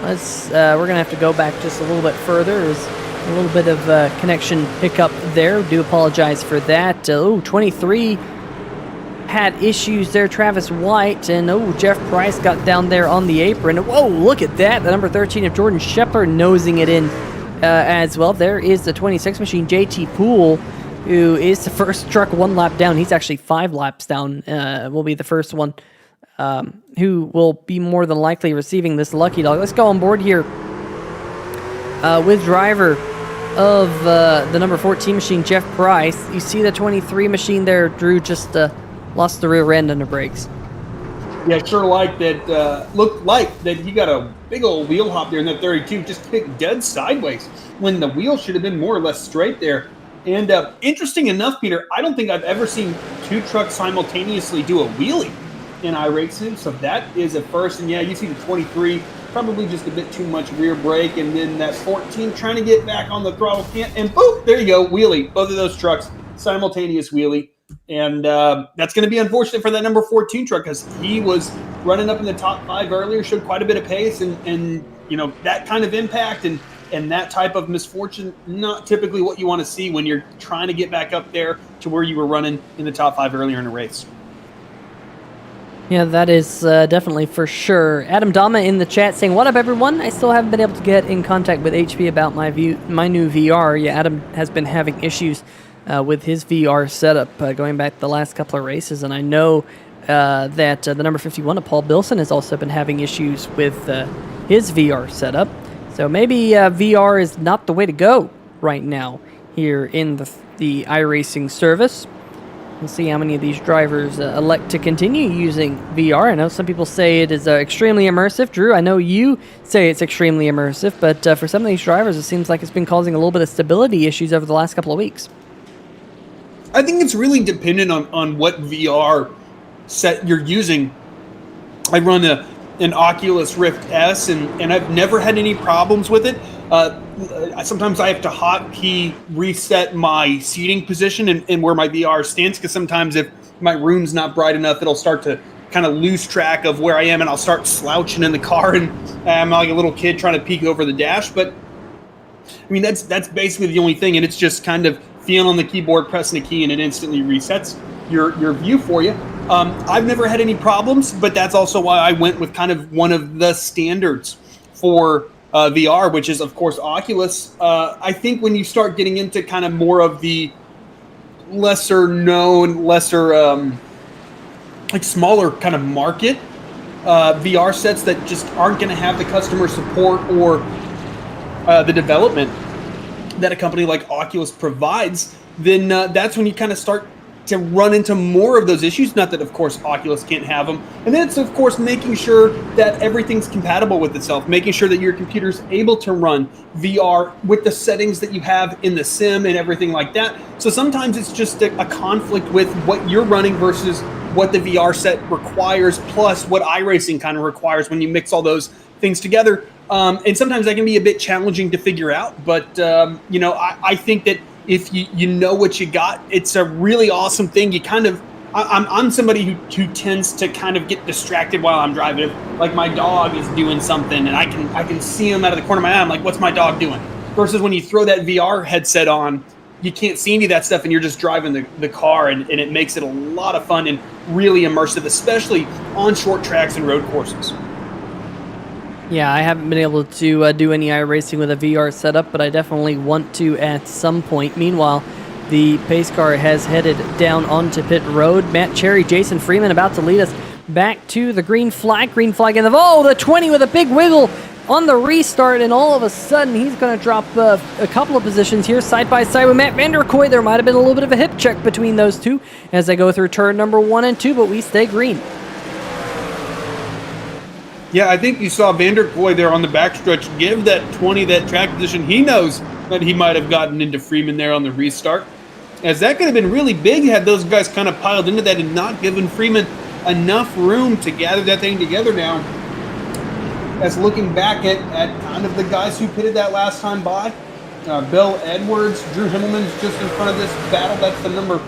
gonna have to go back just a little bit further. There's a little bit of connection hiccup there. Do apologize for that. 23 had issues there, Travis White, and Jeff Price got down there on the apron. Whoa, look at that. The number 13 of Jordan Shepler nosing it in as well. There is the 26 machine, JT Poole, who is the first truck 1 lap down. He's actually 5 laps down. Will be the first one who will be more than likely receiving this lucky dog. Let's go on board here with driver of the number 14 machine, Jeff Price. You see the 23 machine there, Drew, just lost the rear end under brakes. Yeah, sure like that. Looked like that he got a big old wheel hop there in that 32, just kicked dead sideways when the wheel should have been more or less straight there. And interesting enough, Peter, I don't think I've ever seen two trucks simultaneously do a wheelie in iRacing, so that is a first. And yeah, you see the 23, probably just a bit too much rear brake, and then that 14 trying to get back on the throttle, can't, and boom, there you go, wheelie. Both of those trucks, simultaneous wheelie. And that's going to be unfortunate for that number 14 truck, because he was running up in the top 5 earlier, showed quite a bit of pace, and you know, that kind of impact and that type of misfortune, not typically what you want to see when you're trying to get back up there to where you were running in the top 5 earlier in a race. Yeah, that is definitely for sure. Adam Dama in the chat saying, "What up, everyone? I still haven't been able to get in contact with HP about my new VR." Yeah, Adam has been having issues with his VR setup going back the last couple of races, and I know that the number 51 of Paul Bilson has also been having issues with his VR setup. So maybe VR is not the way to go right now here in the iRacing service. We'll see how many of these drivers elect to continue using VR. I know some people say it is extremely immersive. Drew, I know you say it's extremely immersive, but for some of these drivers, it seems like it's been causing a little bit of stability issues over the last couple of weeks. I think it's really dependent on what VR set you're using. I run an Oculus Rift S, and I've never had any problems with it. Sometimes I have to hotkey reset my seating position and where my VR stands, because sometimes if my room's not bright enough, it'll start to kind of lose track of where I am, and I'll start slouching in the car, and I'm like a little kid trying to peek over the dash. But I mean, that's basically the only thing, and it's just kind of feeling on the keyboard, pressing a key, and it instantly resets your view for you. I've never had any problems, but that's also why I went with kind of one of the standards for VR, which is, of course, Oculus. I think when you start getting into kind of more of the lesser known, like smaller kind of market VR sets that just aren't going to have the customer support or the development that a company like Oculus provides, then that's when you kind of start to run into more of those issues. Not that, of course, Oculus can't have them. And then it's, of course, making sure that everything's compatible with itself, making sure that your computer's able to run VR with the settings that you have in the sim and everything like that. So sometimes it's just a conflict with what you're running versus what the VR set requires, plus what iRacing kind of requires when you mix all those things together. And sometimes that can be a bit challenging to figure out. But, you know, I think that if you know what you got, it's a really awesome thing. You kind of, I'm somebody who tends to kind of get distracted while I'm driving. Like my dog is doing something and I can see him out of the corner of my eye. I'm like, what's my dog doing? Versus when you throw that VR headset on, you can't see any of that stuff and you're just driving the car, and it makes it a lot of fun and really immersive, especially on short tracks and road courses. Yeah, I haven't been able to do any iRacing with a VR setup, but I definitely want to at some point. Meanwhile, the pace car has headed down onto pit road. Matt Cherry, Jason Freeman about to lead us back to the green flag. Green flag in the 20 with a big wiggle on the restart, and all of a sudden he's going to drop a couple of positions here side by side with Matt Vanderkoy. There might have been a little bit of a hip check between those two as they go through turn number 1 and 2, but we stay green. Yeah, I think you saw Vanderkoy there on the backstretch give that 20 that track position. He knows that he might have gotten into Freeman there on the restart, as that could have been really big had those guys kind of piled into that and not given Freeman enough room to gather that thing together now. As looking back at kind of the guys who pitted that last time by, Bill Edwards, Drew Himmelman's just in front of this battle. That's the number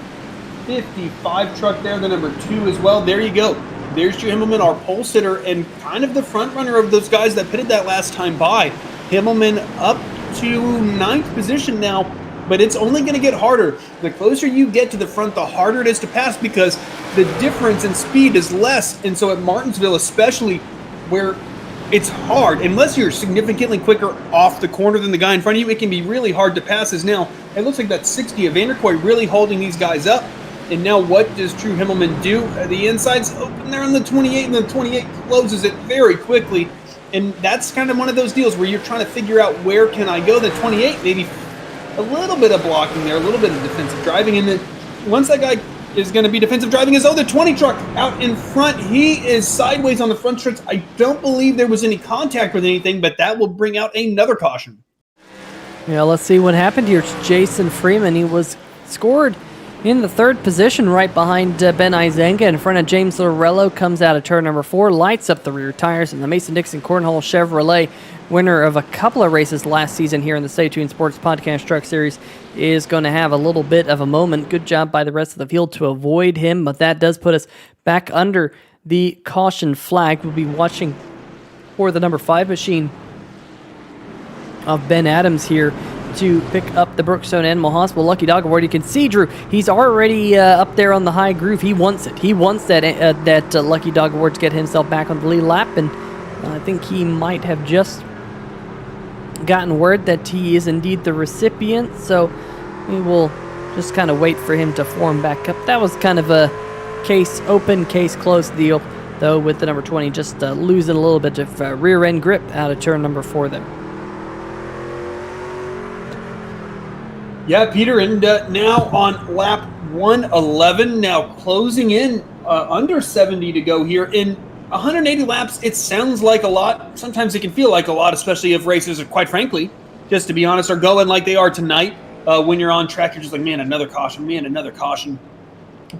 55 truck there, the number 2 as well. There you go. There's Drew Himmelman, our pole sitter, and kind of the front runner of those guys that pitted that last time by. Himmelman up to 9th position now, but it's only going to get harder. The closer you get to the front, the harder it is to pass, because the difference in speed is less. And so at Martinsville especially, where it's hard, unless you're significantly quicker off the corner than the guy in front of you, it can be really hard to pass. As now, it looks like that 60 of Vanderkoy really holding these guys up. And now what does Drew Himmelman do? The inside's open there on the 28, and the 28 closes it very quickly. And that's kind of one of those deals where you're trying to figure out, where can I go? The 28, maybe a little bit of blocking there, a little bit of defensive driving. And then once that guy is going to be defensive driving, the 20 truck out in front. He is sideways on the front stretch. I don't believe there was any contact with anything, but that will bring out another caution. Yeah, let's see what happened here. It's Jason Freeman. He was scored in the third position right behind Ben Izenga in front of James Lorello. Comes out of turn number 4, lights up the rear tires, and the Mason-Dixon Cornhole Chevrolet, winner of a couple of races last season here in the Stay Tuned Sports Podcast Truck Series, is going to have a little bit of a moment. Good job by the rest of the field to avoid him, but that does put us back under the caution flag. We'll be watching for the number 5 machine of Ben Adams here to pick up the Brookstone Animal Hospital Lucky Dog Award. You can see, Drew, he's already up there on the high groove. He wants it. He wants that Lucky Dog Award to get himself back on the lead lap, and I think he might have just gotten word that he is indeed the recipient, so we will just kind of wait for him to form back up. That was kind of a case open, case closed deal, though, with the number 20 just losing a little bit of rear end grip out of turn number 4 there. Yeah, Peter, and now on lap 111, now closing in under 70 to go here. In 180 laps, it sounds like a lot. Sometimes it can feel like a lot, especially if races are, quite frankly, just to be honest, are going like they are tonight. When you're on track, you're just like, man, another caution, man, another caution.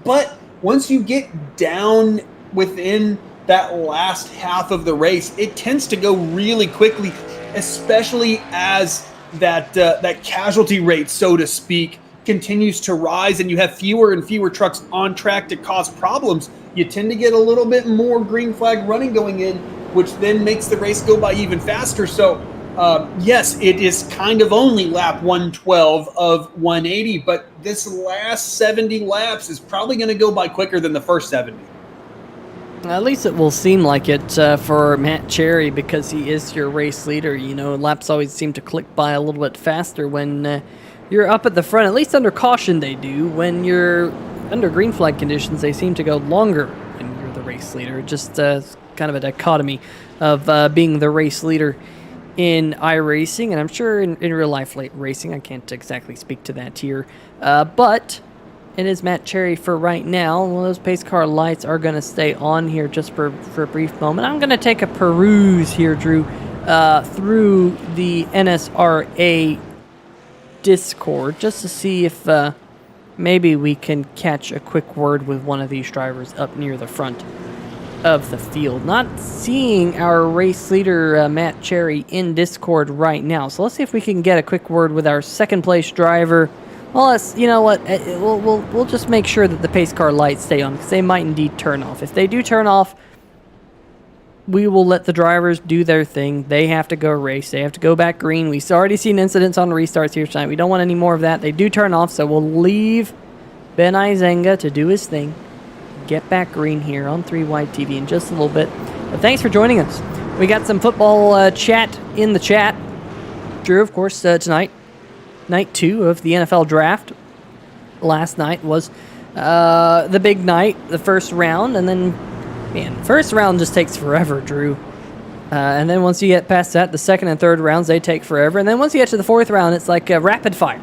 But once you get down within that last half of the race, it tends to go really quickly, especially as that casualty rate, so to speak, continues to rise and you have fewer and fewer trucks on track to cause problems. You tend to get a little bit more green flag running going in, which then makes the race go by even faster. So yes, it is kind of only lap 112 of 180, but this last 70 laps is probably going to go by quicker than the first 70. At least it will seem like it for Matt Cherry, because he is your race leader. You know, laps always seem to click by a little bit faster when you're up at the front. At least under caution they do. When you're under green flag conditions, they seem to go longer when you're the race leader. Just kind of a dichotomy of being the race leader in iRacing, and I'm sure in real life racing. I can't exactly speak to that here. But it is Matt Cherry for right now. Well, those pace car lights are going to stay on here just for a brief moment. I'm going to take a peruse here, Drew, through the NSRA Discord just to see if maybe we can catch a quick word with one of these drivers up near the front of the field. Not seeing our race leader, Matt Cherry, in Discord right now. So let's see if we can get a quick word with our second place driver. Well, you know what? We'll just make sure that the pace car lights stay on, because they might indeed turn off. If they do turn off, we will let the drivers do their thing. They have to go race. They have to go back green. We've already seen incidents on restarts here tonight. We don't want any more of that. They do turn off, so we'll leave Ben Izenga to do his thing. Get back green here on 3 Wide TV in just a little bit. But thanks for joining us. We got some football chat in the chat. Drew, of course, tonight. Night 2 of the NFL draft. Last night was the big night, the first round, and then, man, first round just takes forever, Drew. And then once you get past that, the second and third rounds, they take forever. And then once you get to the fourth round, it's like rapid fire.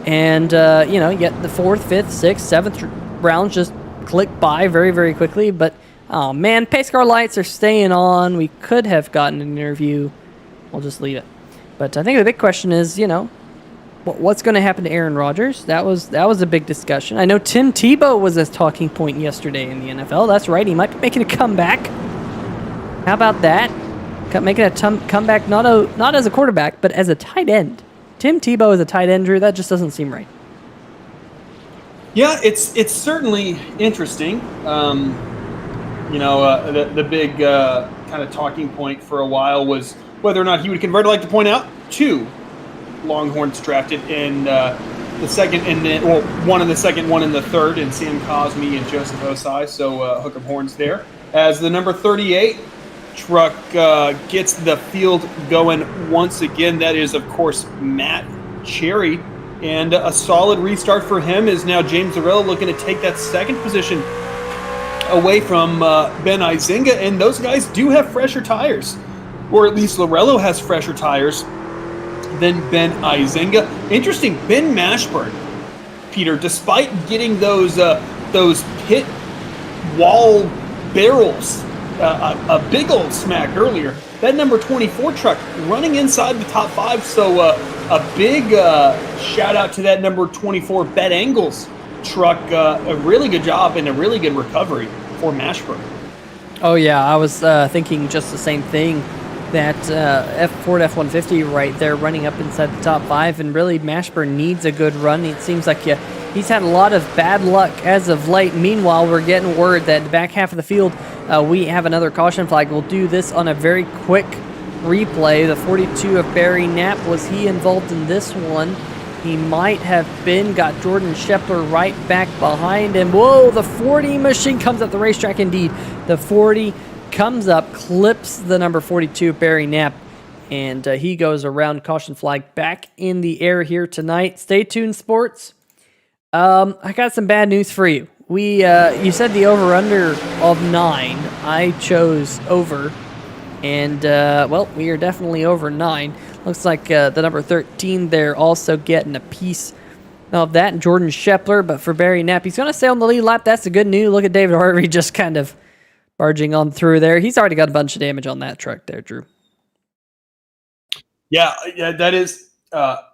And, you get the fourth, fifth, sixth, seventh rounds just click by very, very quickly. But, oh, man, pace car lights are staying on. We could have gotten an interview. We'll just leave it. But I think the big question is, what's going to happen to Aaron Rodgers? That was a big discussion. I know Tim Tebow was a talking point yesterday in the NFL. That's right. He might be making a comeback. How about that? Making a comeback not as a quarterback, but as a tight end. Tim Tebow as a tight end, Drew, that just doesn't seem right. Yeah, it's certainly interesting. The big kind of talking point for a while was whether or not he would convert. I'd like to point out 2 Longhorns drafted in the second, and then, well, one in the second, one in the third, and Sam Cosme and Joseph Osai. So hook 'em horns there. As the number 38 truck gets the field going once again, that is, of course, Matt Cherry. And a solid restart for him is now James Lorello looking to take that second position away from Ben Izenga. And those guys do have fresher tires, or at least Lorello has fresher tires than Ben Izenga. Interesting, Ben Mashburn, Peter, despite getting those pit wall barrels, a big old smack earlier, that number 24 truck running inside the top 5. So a big shout out to that number 24 Bet Angles truck. A really good job and a really good recovery for Mashburn. Oh yeah, I was thinking just the same thing. That Ford F-150 right there running up inside the top 5, and really Mashburn needs a good run. It seems like he's had a lot of bad luck as of late. Meanwhile, we're getting word that the back half of the field, we have another caution flag. We'll do this on a very quick replay. The 42 of Barry Knapp, was he involved in this one? He might have been. Got Jordan Shepler right back behind him. Whoa, the 40 machine comes at the racetrack indeed. The 40 comes up, clips the number 42, Barry Knapp, and he goes around. Caution flag back in the air here tonight. Stay tuned, sports. I got some bad news for you. You said the over-under of 9. I chose over, and, well, we are definitely over 9. Looks like the number 13 there also getting a piece of that, Jordan Shepler, but for Barry Knapp, he's going to stay on the lead lap. That's the good news. Look at David Harvey just kind of barging on through there. He's already got a bunch of damage on that truck there, Drew. Yeah, that is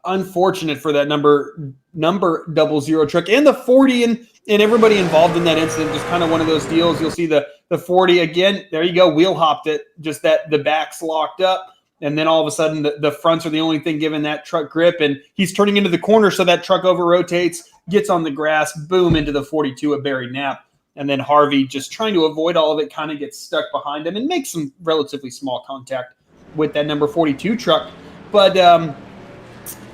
unfortunate for that number 00 truck and the 40 and everybody involved in that incident. Just kind of one of those deals. You'll see the 40 again. There you go. Wheel hopped it. Just that the back's locked up. And then all of a sudden the fronts are the only thing giving that truck grip. And he's turning into the corner. So that truck over rotates, gets on the grass, boom, into the 42 of Barry Knapp. And then Harvey, just trying to avoid all of it, kind of gets stuck behind him and makes some relatively small contact with that number 42 truck. But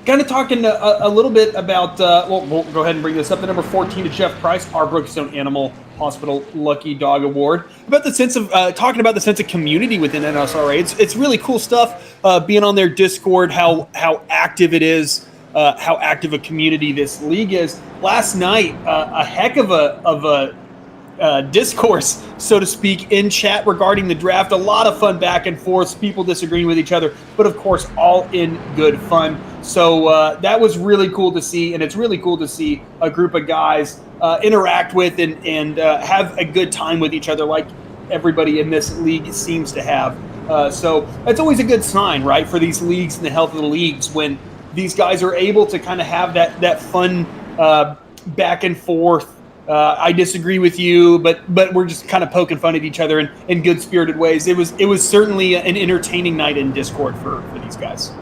kind of talking a little bit about, we'll go ahead and bring this up, the number 14 to Jeff Price, our Brookstone Animal Hospital Lucky Dog Award. About the sense of, talking about the sense of community within NSRA. It's really cool stuff, being on their Discord, how active it is, how active a community this league is. Last night, a heck of a discourse, so to speak, in chat regarding the draft. A lot of fun back and forth, people disagreeing with each other, but of course, all in good fun. So that was really cool to see, and it's really cool to see a group of guys interact with and have a good time with each other, like everybody in this league seems to have. So that's always a good sign, right, for these leagues and the health of the leagues, when these guys are able to kind of have that fun back and forth. I disagree with you, but we're just kind of poking fun at each other in good-spirited ways. It was certainly an entertaining night in Discord for these guys.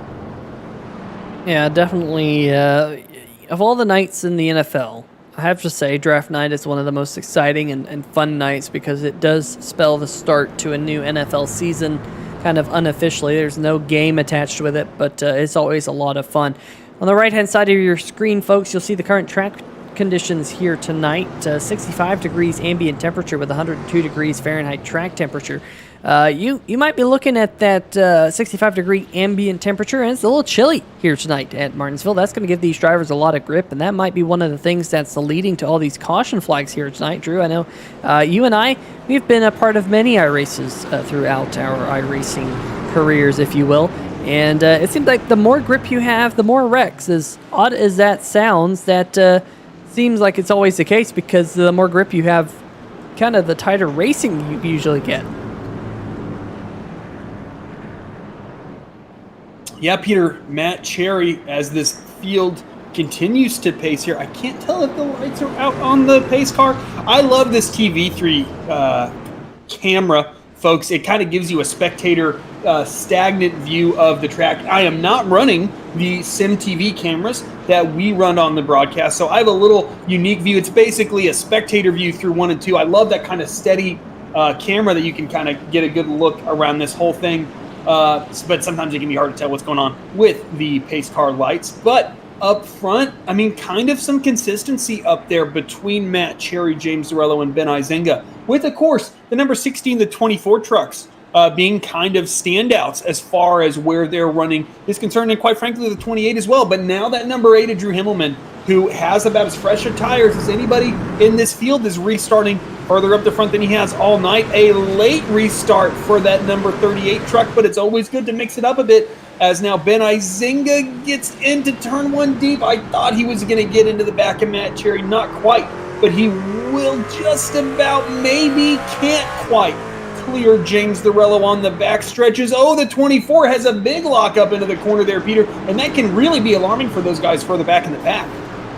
Yeah, definitely. Of all the nights in the NFL, I have to say draft night is one of the most exciting and fun nights, because it does spell the start to a new NFL season, kind of unofficially. There's no game attached with it, but it's always a lot of fun. On the right-hand side of your screen, folks, you'll see the current track conditions here tonight. 65 degrees ambient temperature with 102 degrees Fahrenheit track temperature. You might be looking at that 65 degree ambient temperature, and it's a little chilly here tonight at Martinsville. That's going to give these drivers a lot of grip, and that might be one of the things that's leading to all these caution flags here tonight. Drew, I know you and I, we've been a part of many iRaces throughout our iRacing careers, if you will. And it seems like the more grip you have, the more wrecks. As odd as that sounds, that seems like it's always the case, because the more grip you have, kind of the tighter racing you usually get. Yeah, Peter, Matt Cherry, as this field continues to pace here. I can't tell if the lights are out on the pace car. I love this TV3 camera, folks. It kind of gives you a spectator stagnant view of the track. I am not running the Sim TV cameras that we run on the broadcast, so I have a little unique view. It's basically a spectator view through 1 and 2. I love that kind of steady camera that you can kind of get a good look around this whole thing. But sometimes it can be hard to tell what's going on with the pace car lights. But up front, I mean, kind of some consistency up there between Matt Cherry, James Zarello, and Ben Izinga, with, of course, the number 16 to 24 trucks being kind of standouts as far as where they're running is concerned, and quite frankly, the 28 as well. But now that number 8 of Drew Himmelman, who has about as fresh of tires as anybody in this field, is restarting further up the front than he has all night. A late restart for that number 38 truck, but it's always good to mix it up a bit, as now Ben Izinga gets into turn 1 deep. I thought he was going to get into the back of Matt Cherry. Not quite, but he will just about, maybe, can't quite clear James Dorello on the back stretches. Oh, the 24 has a big lock up into the corner there, Peter, and that can really be alarming for those guys further back in the pack.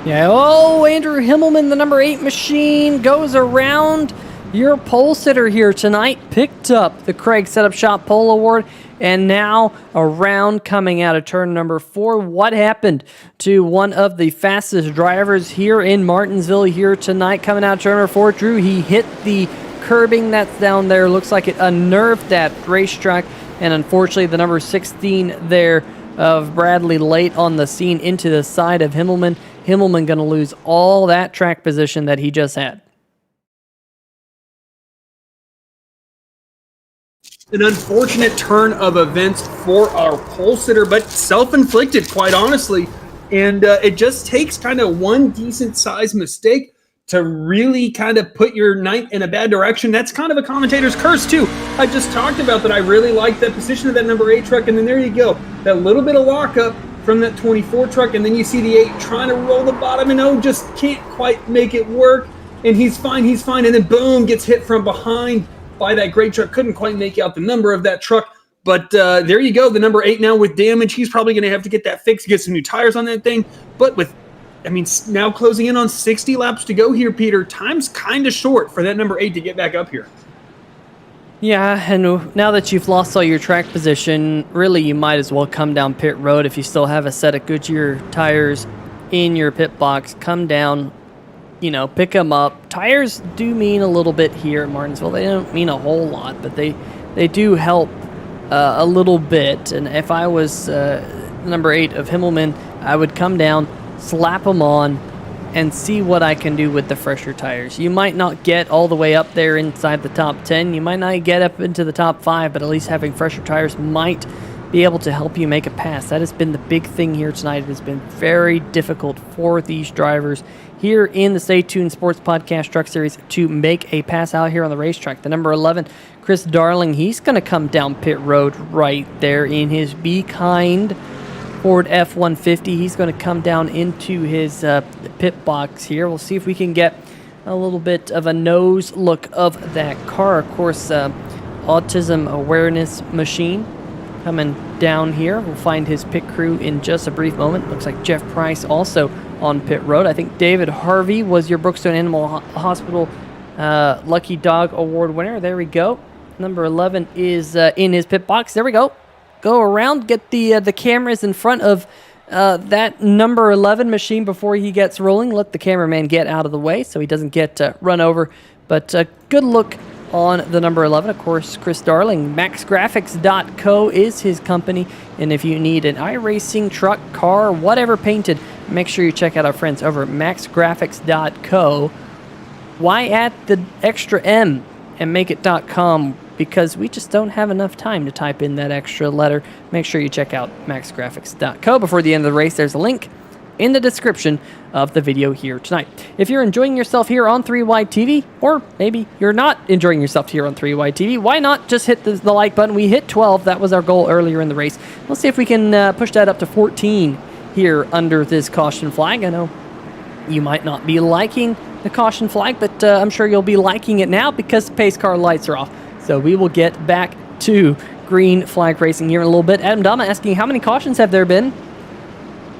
Yeah, oh, Andrew Himmelman, the number 8 machine, goes around your pole sitter here tonight. Picked up the Craig Setup Shop Pole Award, and now around coming out of turn number 4. What happened to one of the fastest drivers here in Martinsville here tonight? Coming out of turn number 4, Drew, he hit the curbing that's down there. Looks like it unnerved that racetrack, and unfortunately the number 16 there of Bradley late on the scene into the side of Himmelman. Himmelman going to lose all that track position that he just had. An unfortunate turn of events for our pole sitter, but self-inflicted, quite honestly. And it just takes kind of one decent-sized mistake to really kind of put your night in a bad direction. That's kind of a commentator's curse, too. I just talked about that. I really like that position of that number 8 truck, and then there you go. That little bit of lockup from that 24 truck, and then you see the 8 trying to roll the bottom, and just can't quite make it work. And he's fine, and then boom, gets hit from behind by that great truck. Couldn't quite make out the number of that truck, but there you go. The number 8 now with damage. He's probably going to have to get that fixed, get some new tires on that thing. But now closing in on 60 laps to go here, Peter, time's kind of short for that number 8 to get back up here. Yeah, and now that you've lost all your track position, really you might as well come down pit road if you still have a set of Goodyear tires in your pit box. Come down, pick them up. Tires do mean a little bit here at Martinsville. They don't mean a whole lot, but they do help a little bit. And if I was number 8 of Himmelman, I would come down, slap them on, and see what I can do with the fresher tires. You might not get all the way up there inside the top 10. You might not get up into the top 5, but at least having fresher tires might be able to help you make a pass. That has been the big thing here tonight. It has been very difficult for these drivers here in the Stay Tuned Sports Podcast Truck Series to make a pass out here on the racetrack. The number 11, Chris Darling, he's going to come down pit road right there in his Be Kind Ford F-150. He's going to come down into his pit box here. We'll see if we can get a little bit of a nose look of that car. Of course, Autism Awareness Machine coming down here. We'll find his pit crew in just a brief moment. Looks like Jeff Price also on pit road. I think David Harvey was your Brookstone Animal Hospital Lucky Dog Award winner. There we go. Number 11 is in his pit box. There we go. Go around, get the cameras in front of that number 11 machine before he gets rolling. Let the cameraman get out of the way so he doesn't get run over. But good look on the number 11. Of course, Chris Darling, MaxGrafix.co is his company. And if you need an iRacing truck, car, whatever painted, make sure you check out our friends over at MaxGrafix.co. Why add the extra M and make it .com? Because we just don't have enough time to type in that extra letter. Make sure you check out MaxGrafix.co. Before the end of the race, there's a link in the description of the video here tonight. If you're enjoying yourself here on 3Y TV, or maybe you're not enjoying yourself here on 3Y TV, why not just hit the like button? We hit 12. That was our goal earlier in the race. Let's see if we can push that up to 14 here under this caution flag. I know you might not be liking the caution flag, but I'm sure you'll be liking it now because the pace car lights are off. So we will get back to green flag racing here in a little bit. Adam Dama asking, how many cautions have there been?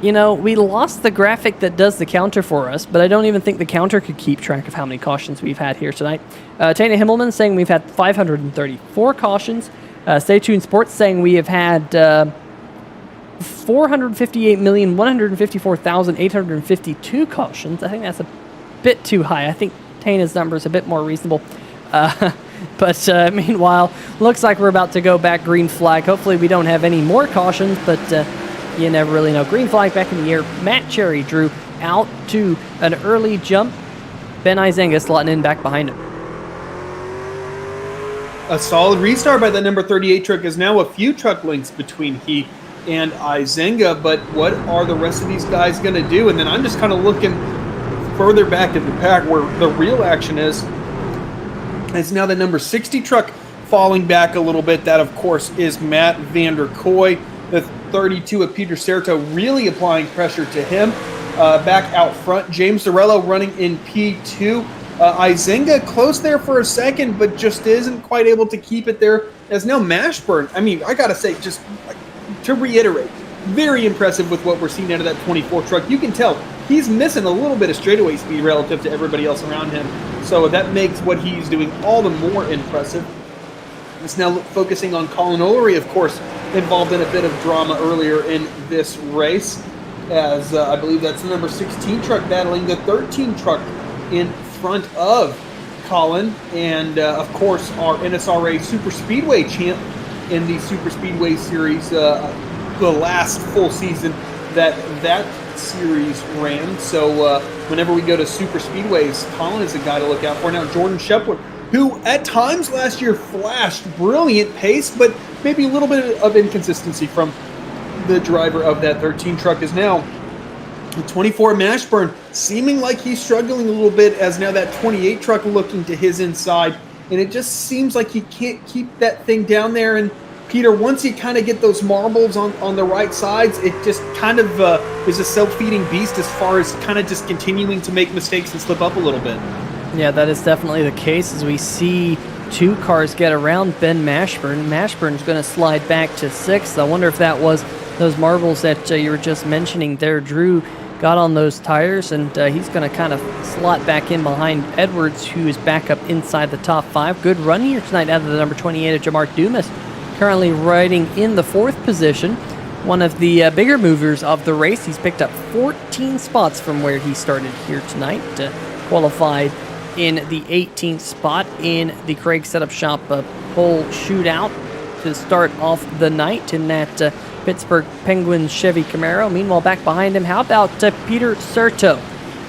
We lost the graphic that does the counter for us, but I don't even think the counter could keep track of how many cautions we've had here tonight. Tana Himmelman saying we've had 534 cautions. Stay Tuned Sports saying we have had 458,154,852 cautions. I think that's a bit too high. I think Tana's number is a bit more reasonable. But meanwhile, looks like we're about to go back green flag. Hopefully we don't have any more cautions, but you never really know. Green flag back in the air. Matt Cherry drew out to an early jump. Ben Izenga slotting in back behind him. A solid restart by that number 38 truck is now a few truck lengths between he and Izenga, but what are the rest of these guys going to do? And then I'm just kind of looking further back in the pack where the real action is. It's now the number 60 truck falling back a little bit. That, of course, is Matt Vanderkoy. The 32 of Peter Serto really applying pressure to him. Back out front, James Dorello running in P2. Izinga close there for a second, but just isn't quite able to keep it there. As now Mashburn, I mean, I gotta say, just to reiterate, very impressive with what we're seeing out of that 24 truck. You can tell he's missing a little bit of straightaway speed relative to everybody else around him. So that makes what he's doing all the more impressive. It's now focusing on Colin O'Leary, of course, involved in a bit of drama earlier in this race, as I believe that's the number 16 truck battling the 13 truck in front of Colin, and of course our NSRA Super Speedway champ in the Super Speedway Series, the last full season that series ran. So whenever we go to Super Speedways, Colin is a guy to look out for. Now Jordan Shepard, who at times last year flashed brilliant pace, but maybe a little bit of inconsistency from the driver of that 13 truck, is now 24 Mashburn, seeming like he's struggling a little bit, as now that 28 truck looking to his inside, and it just seems like he can't keep that thing down there. And Peter, once you kind of get those marbles on the right sides, it just kind of is a self-feeding beast as far as kind of just continuing to make mistakes and slip up a little bit. Yeah, that is definitely the case, as we see two cars get around Ben Mashburn. Mashburn's going to slide back to 6th. I wonder if that was those marbles that you were just mentioning there. Drew got on those tires, and he's going to kind of slot back in behind Edwards, who is back up inside the top 5. Good run here tonight out of the number 28 of Jamar Dumas, currently riding in the 4th position. One of the bigger movers of the race. He's picked up 14 spots from where he started here tonight, qualified in the 18th spot in the Craig Setup Shop pole shootout to start off the night in that Pittsburgh Penguins Chevy Camaro. Meanwhile, back behind him, how about Peter Serto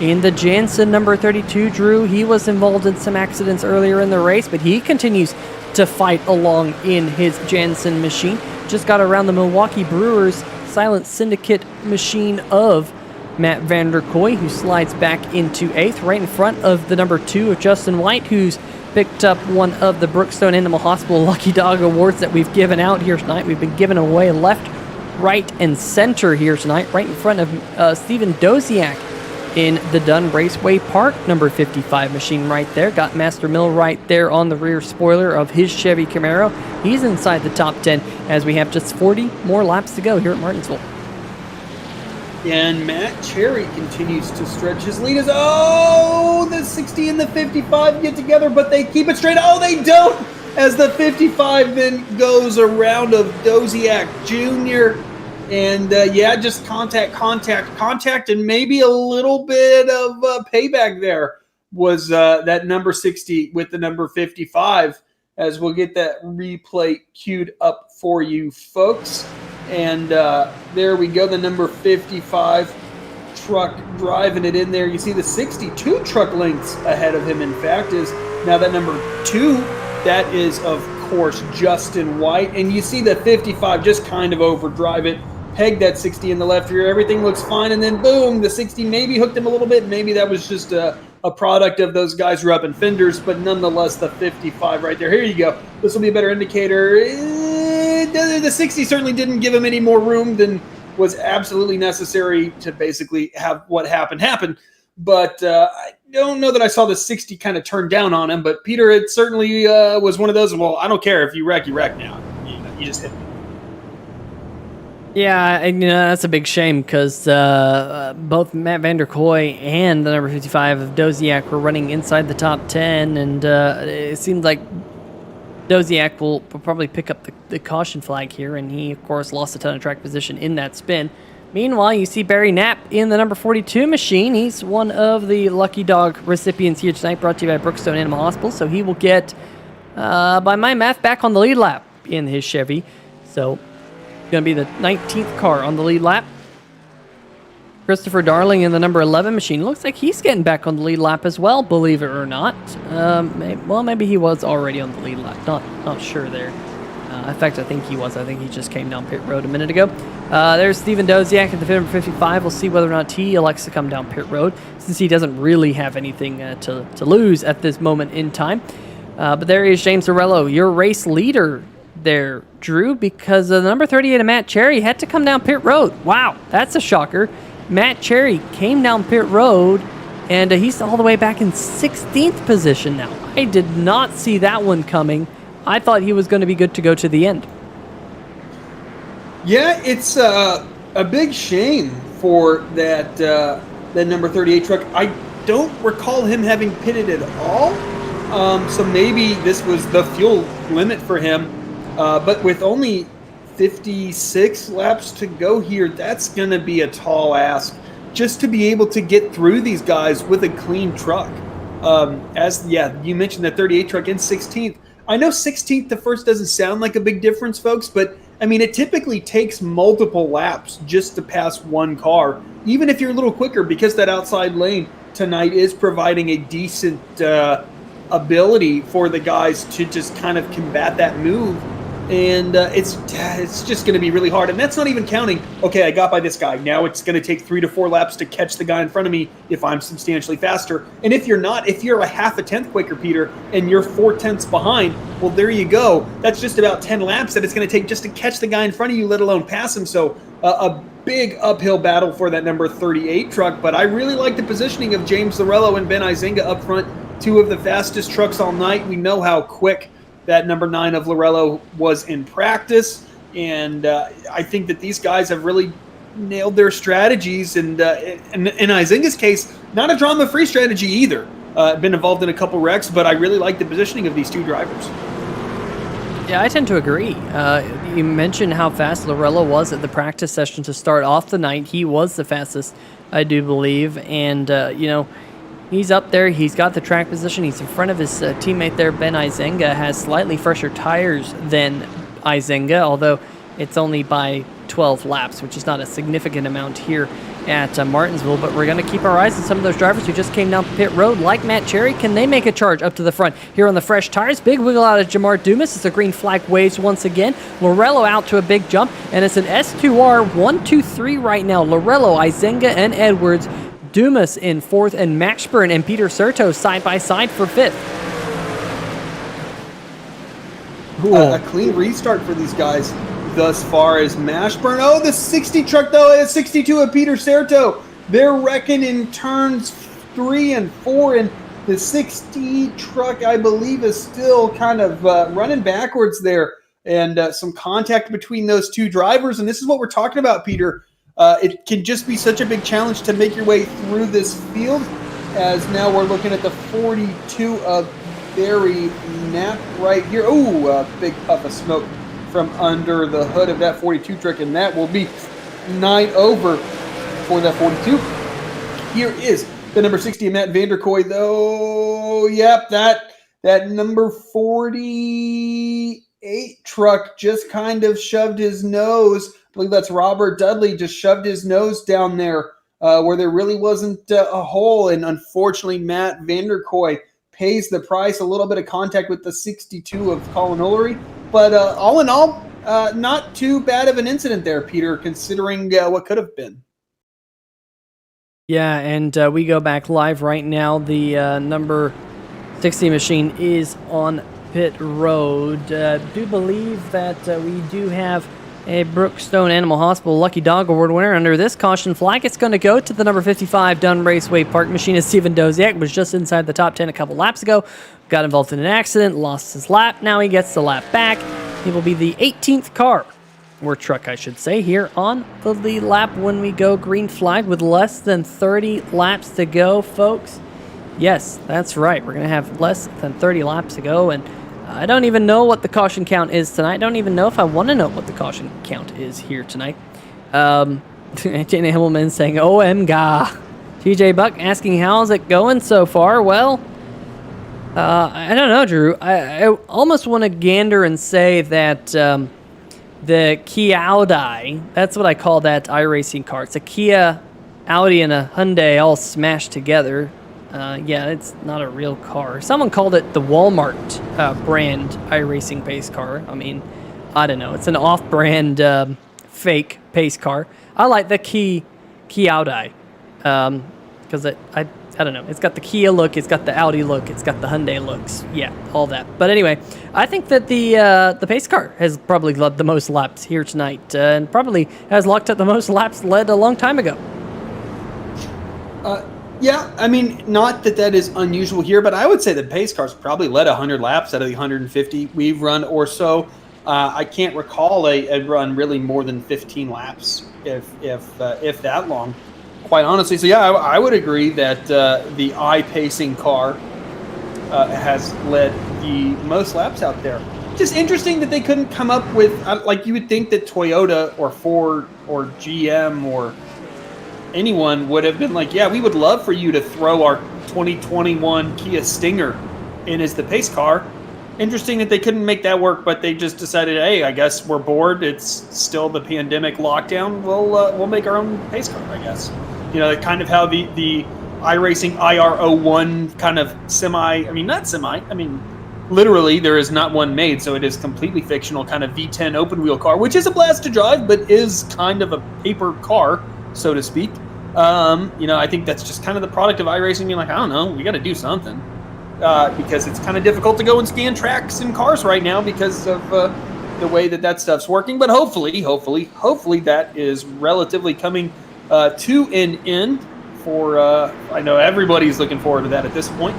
in the Jansen number 32? Drew, he was involved in some accidents earlier in the race, but he continues to fight along in his Jansen machine. Just got around the Milwaukee Brewers Silent Syndicate machine of Matt Vanderkoy, who slides back into 8th, right in front of the number 2 of Justin White, who's picked up one of the Brookstone Animal Hospital Lucky Dog Awards that we've given out here tonight. We've been giving away left, right, and center here tonight, right in front of Stephen Doziak in the Dunn Raceway Park number 55 machine right there. Got Master Mill right there on the rear spoiler of his Chevy Camaro. He's inside the top 10 as we have just 40 more laps to go here at Martinsville. And Matt Cherry continues to stretch his lead as, the 60 and the 55 get together, but they keep it straight. Oh, they don't, as the 55 then goes around of Doziak Jr. And just contact, and maybe a little bit of payback there was that number 60 with the number 55, as we'll get that replay queued up for you folks. And there we go, the number 55 truck driving it in there. You see the 62 truck lengths ahead of him, in fact, is now that number 2. That is, of course, Justin White. And you see the 55 just kind of overdrive it, peg that 60 in the left rear. Everything looks fine, and then boom, the 60 maybe hooked him a little bit. Maybe that was just a product of those guys rubbing fenders, but nonetheless, the 55 right there. Here you go. This will be a better indicator. The 60 certainly didn't give him any more room than was absolutely necessary to basically have what happened happen. But I don't know that I saw the 60 kind of turn down on him. But Peter, it certainly was one of those, well, I don't care if you wreck now. You just hit me. Yeah, and that's a big shame, because both Matt Vanderkoy and the number 55 of Doziak were running inside the top 10, and it seemed like Doziak will probably pick up the caution flag here, and he, of course, lost a ton of track position in that spin. Meanwhile, you see Barry Knapp in the number 42 machine. He's one of the Lucky Dog recipients here tonight, brought to you by Brookstone Animal Hospital, so he will get, by my math, back on the lead lap in his Chevy. So going to be the 19th car on the lead lap. Christopher Darling in the number 11 machine. Looks like he's getting back on the lead lap as well, believe it or not. Maybe he was already on the lead lap. Not sure there. In fact, I think he was. I think he just came down pit road a minute ago. There's Stephen Doziak at the number 55. We'll see whether or not he elects to come down pit road, since he doesn't really have anything to lose at this moment in time. But there is James Arello, your race leader there, Drew, because the number 38 of Matt Cherry had to come down pit road. Wow, that's a shocker. Matt Cherry came down pit road and he's all the way back in 16th position now. I did not see that one coming. I thought he was going to be good to go to the end. Yeah, it's a big shame for that number 38 truck. I don't recall him having pitted at all, so maybe this was the fuel limit for him. But with only 56 laps to go here, that's going to be a tall ask just to be able to get through these guys with a clean truck. You mentioned that 38 truck in 16th. I know 16th to first doesn't sound like a big difference, folks, but I mean, it typically takes multiple laps just to pass one car, even if you're a little quicker, because that outside lane tonight is providing a decent ability for the guys to just kind of combat that move. And it's just going to be really hard. And that's not even counting, okay, I got by this guy. Now it's going to take 3 to 4 laps to catch the guy in front of me if I'm substantially faster. And if you're not, if you're a half a tenth quicker, Peter, and you're 4 tenths behind, well, there you go. That's just about 10 laps that it's going to take just to catch the guy in front of you, let alone pass him. So a big uphill battle for that number 38 truck. But I really like the positioning of James Lorello and Ben Izinga up front, 2 of the fastest trucks all night. We know how quick that number 9 of Lorello was in practice, and I think that these guys have really nailed their strategies, and in Izinga's case, not a drama-free strategy either. Been involved in a couple wrecks, but I really like the positioning of these 2 drivers. Yeah, I tend to agree. You mentioned how fast Lorello was at the practice session to start off the night. He was the fastest, I do believe, and he's up there. He's got the track position. He's in front of his teammate there. Ben Izinga has slightly fresher tires than Izinga, although it's only by 12 laps, which is not a significant amount here at Martinsville. But we're going to keep our eyes on some of those drivers who just came down pit road, like Matt Cherry. Can they make a charge up to the front here on the fresh tires? Big wiggle out of Jamar Dumas as the green flag waves once again. Lorello out to a big jump, and it's an S2R 1-2-3 right now. Lorello, Izinga, and Edwards. Dumas in 4th, and Mashburn and Peter Serto side by side for 5th. A clean restart for these guys thus far as Mashburn. Oh, the 60 truck though, it's 62 of Peter Serto. They're wrecking in turns 3 and 4, and the 60 truck, I believe, is still kind of running backwards there, and some contact between those 2 drivers. And this is what we're talking about, Peter. It can just be such a big challenge to make your way through this field, as now we're looking at the 42 of Barry Knapp right here. Ooh, a big puff of smoke from under the hood of that 42 truck, and that will be 9 over for that 42. Here is the number 60 of Matt Vanderkoy, though. Yep, that number 48 truck just kind of shoved his nose. I believe that's Robert Dudley, just shoved his nose down there where there really wasn't a hole. And unfortunately, Matt Vanderkoy pays the price. A little bit of contact with the 62 of Colin Ullery. But all in all, not too bad of an incident there, Peter, considering what could have been. Yeah, and we go back live right now. The number 60 machine is on pit road. Do believe that we do have a Brookstone Animal Hospital Lucky Dog Award winner. Under this caution flag, it's going to go to the number 55 Dunn Raceway Park machinist Steven Doziak. Was just inside the top 10 a couple laps ago. Got involved in an accident, lost his lap. Now he gets the lap back. He will be the 18th car, or truck I should say, here on the lead lap when we go green flag with less than 30 laps to go, folks. Yes, that's right. We're going to have less than 30 laps to go, and I don't even know what the caution count is tonight. I don't even know if I want to know what the caution count is here tonight. Jana Himmelman saying, OMG. TJ Buck asking, how's it going so far? Well, I don't know, Drew. I almost want to gander and say that the Kia Audi, that's what I call that iRacing car. It's a Kia, Audi, and a Hyundai all smashed together. Yeah, it's not a real car. Someone called it the Walmart brand iRacing pace car. I mean, I don't know. It's an off-brand fake pace car. I like the Kia Audi because I don't know. It's got the Kia look. It's got the Audi look. It's got the Hyundai looks. Yeah, all that. But anyway, I think that the pace car has probably led the most laps here tonight, and probably has locked up the most laps led a long time ago. Yeah, I mean, not that that is unusual here, but I would say the pace cars probably led 100 laps out of the 150 we've run or so. I can't recall a run really more than 15 laps, if that long, quite honestly. So yeah, I would agree that the I-pacing car has led the most laps out there. Just interesting that they couldn't come up with, like you would think that Toyota or Ford or GM or anyone would have been like, yeah, we would love for you to throw our 2021 Kia Stinger in as the pace car. Interesting that they couldn't make that work, but they just decided, hey, I guess we're bored. It's still the pandemic lockdown. We'll make our own pace car, I guess. You know, kind of how the iRacing IR01 kind of literally there is not one made, so it is completely fictional kind of V10 open wheel car, which is a blast to drive, but is kind of a paper car, so to speak. I think that's just kind of the product of iRacing being like, I don't know, we got to do something. Because it's kind of difficult to go and scan tracks in cars right now because of the way that stuff's working. But hopefully that is relatively coming to an end for, I know everybody's looking forward to that at this point.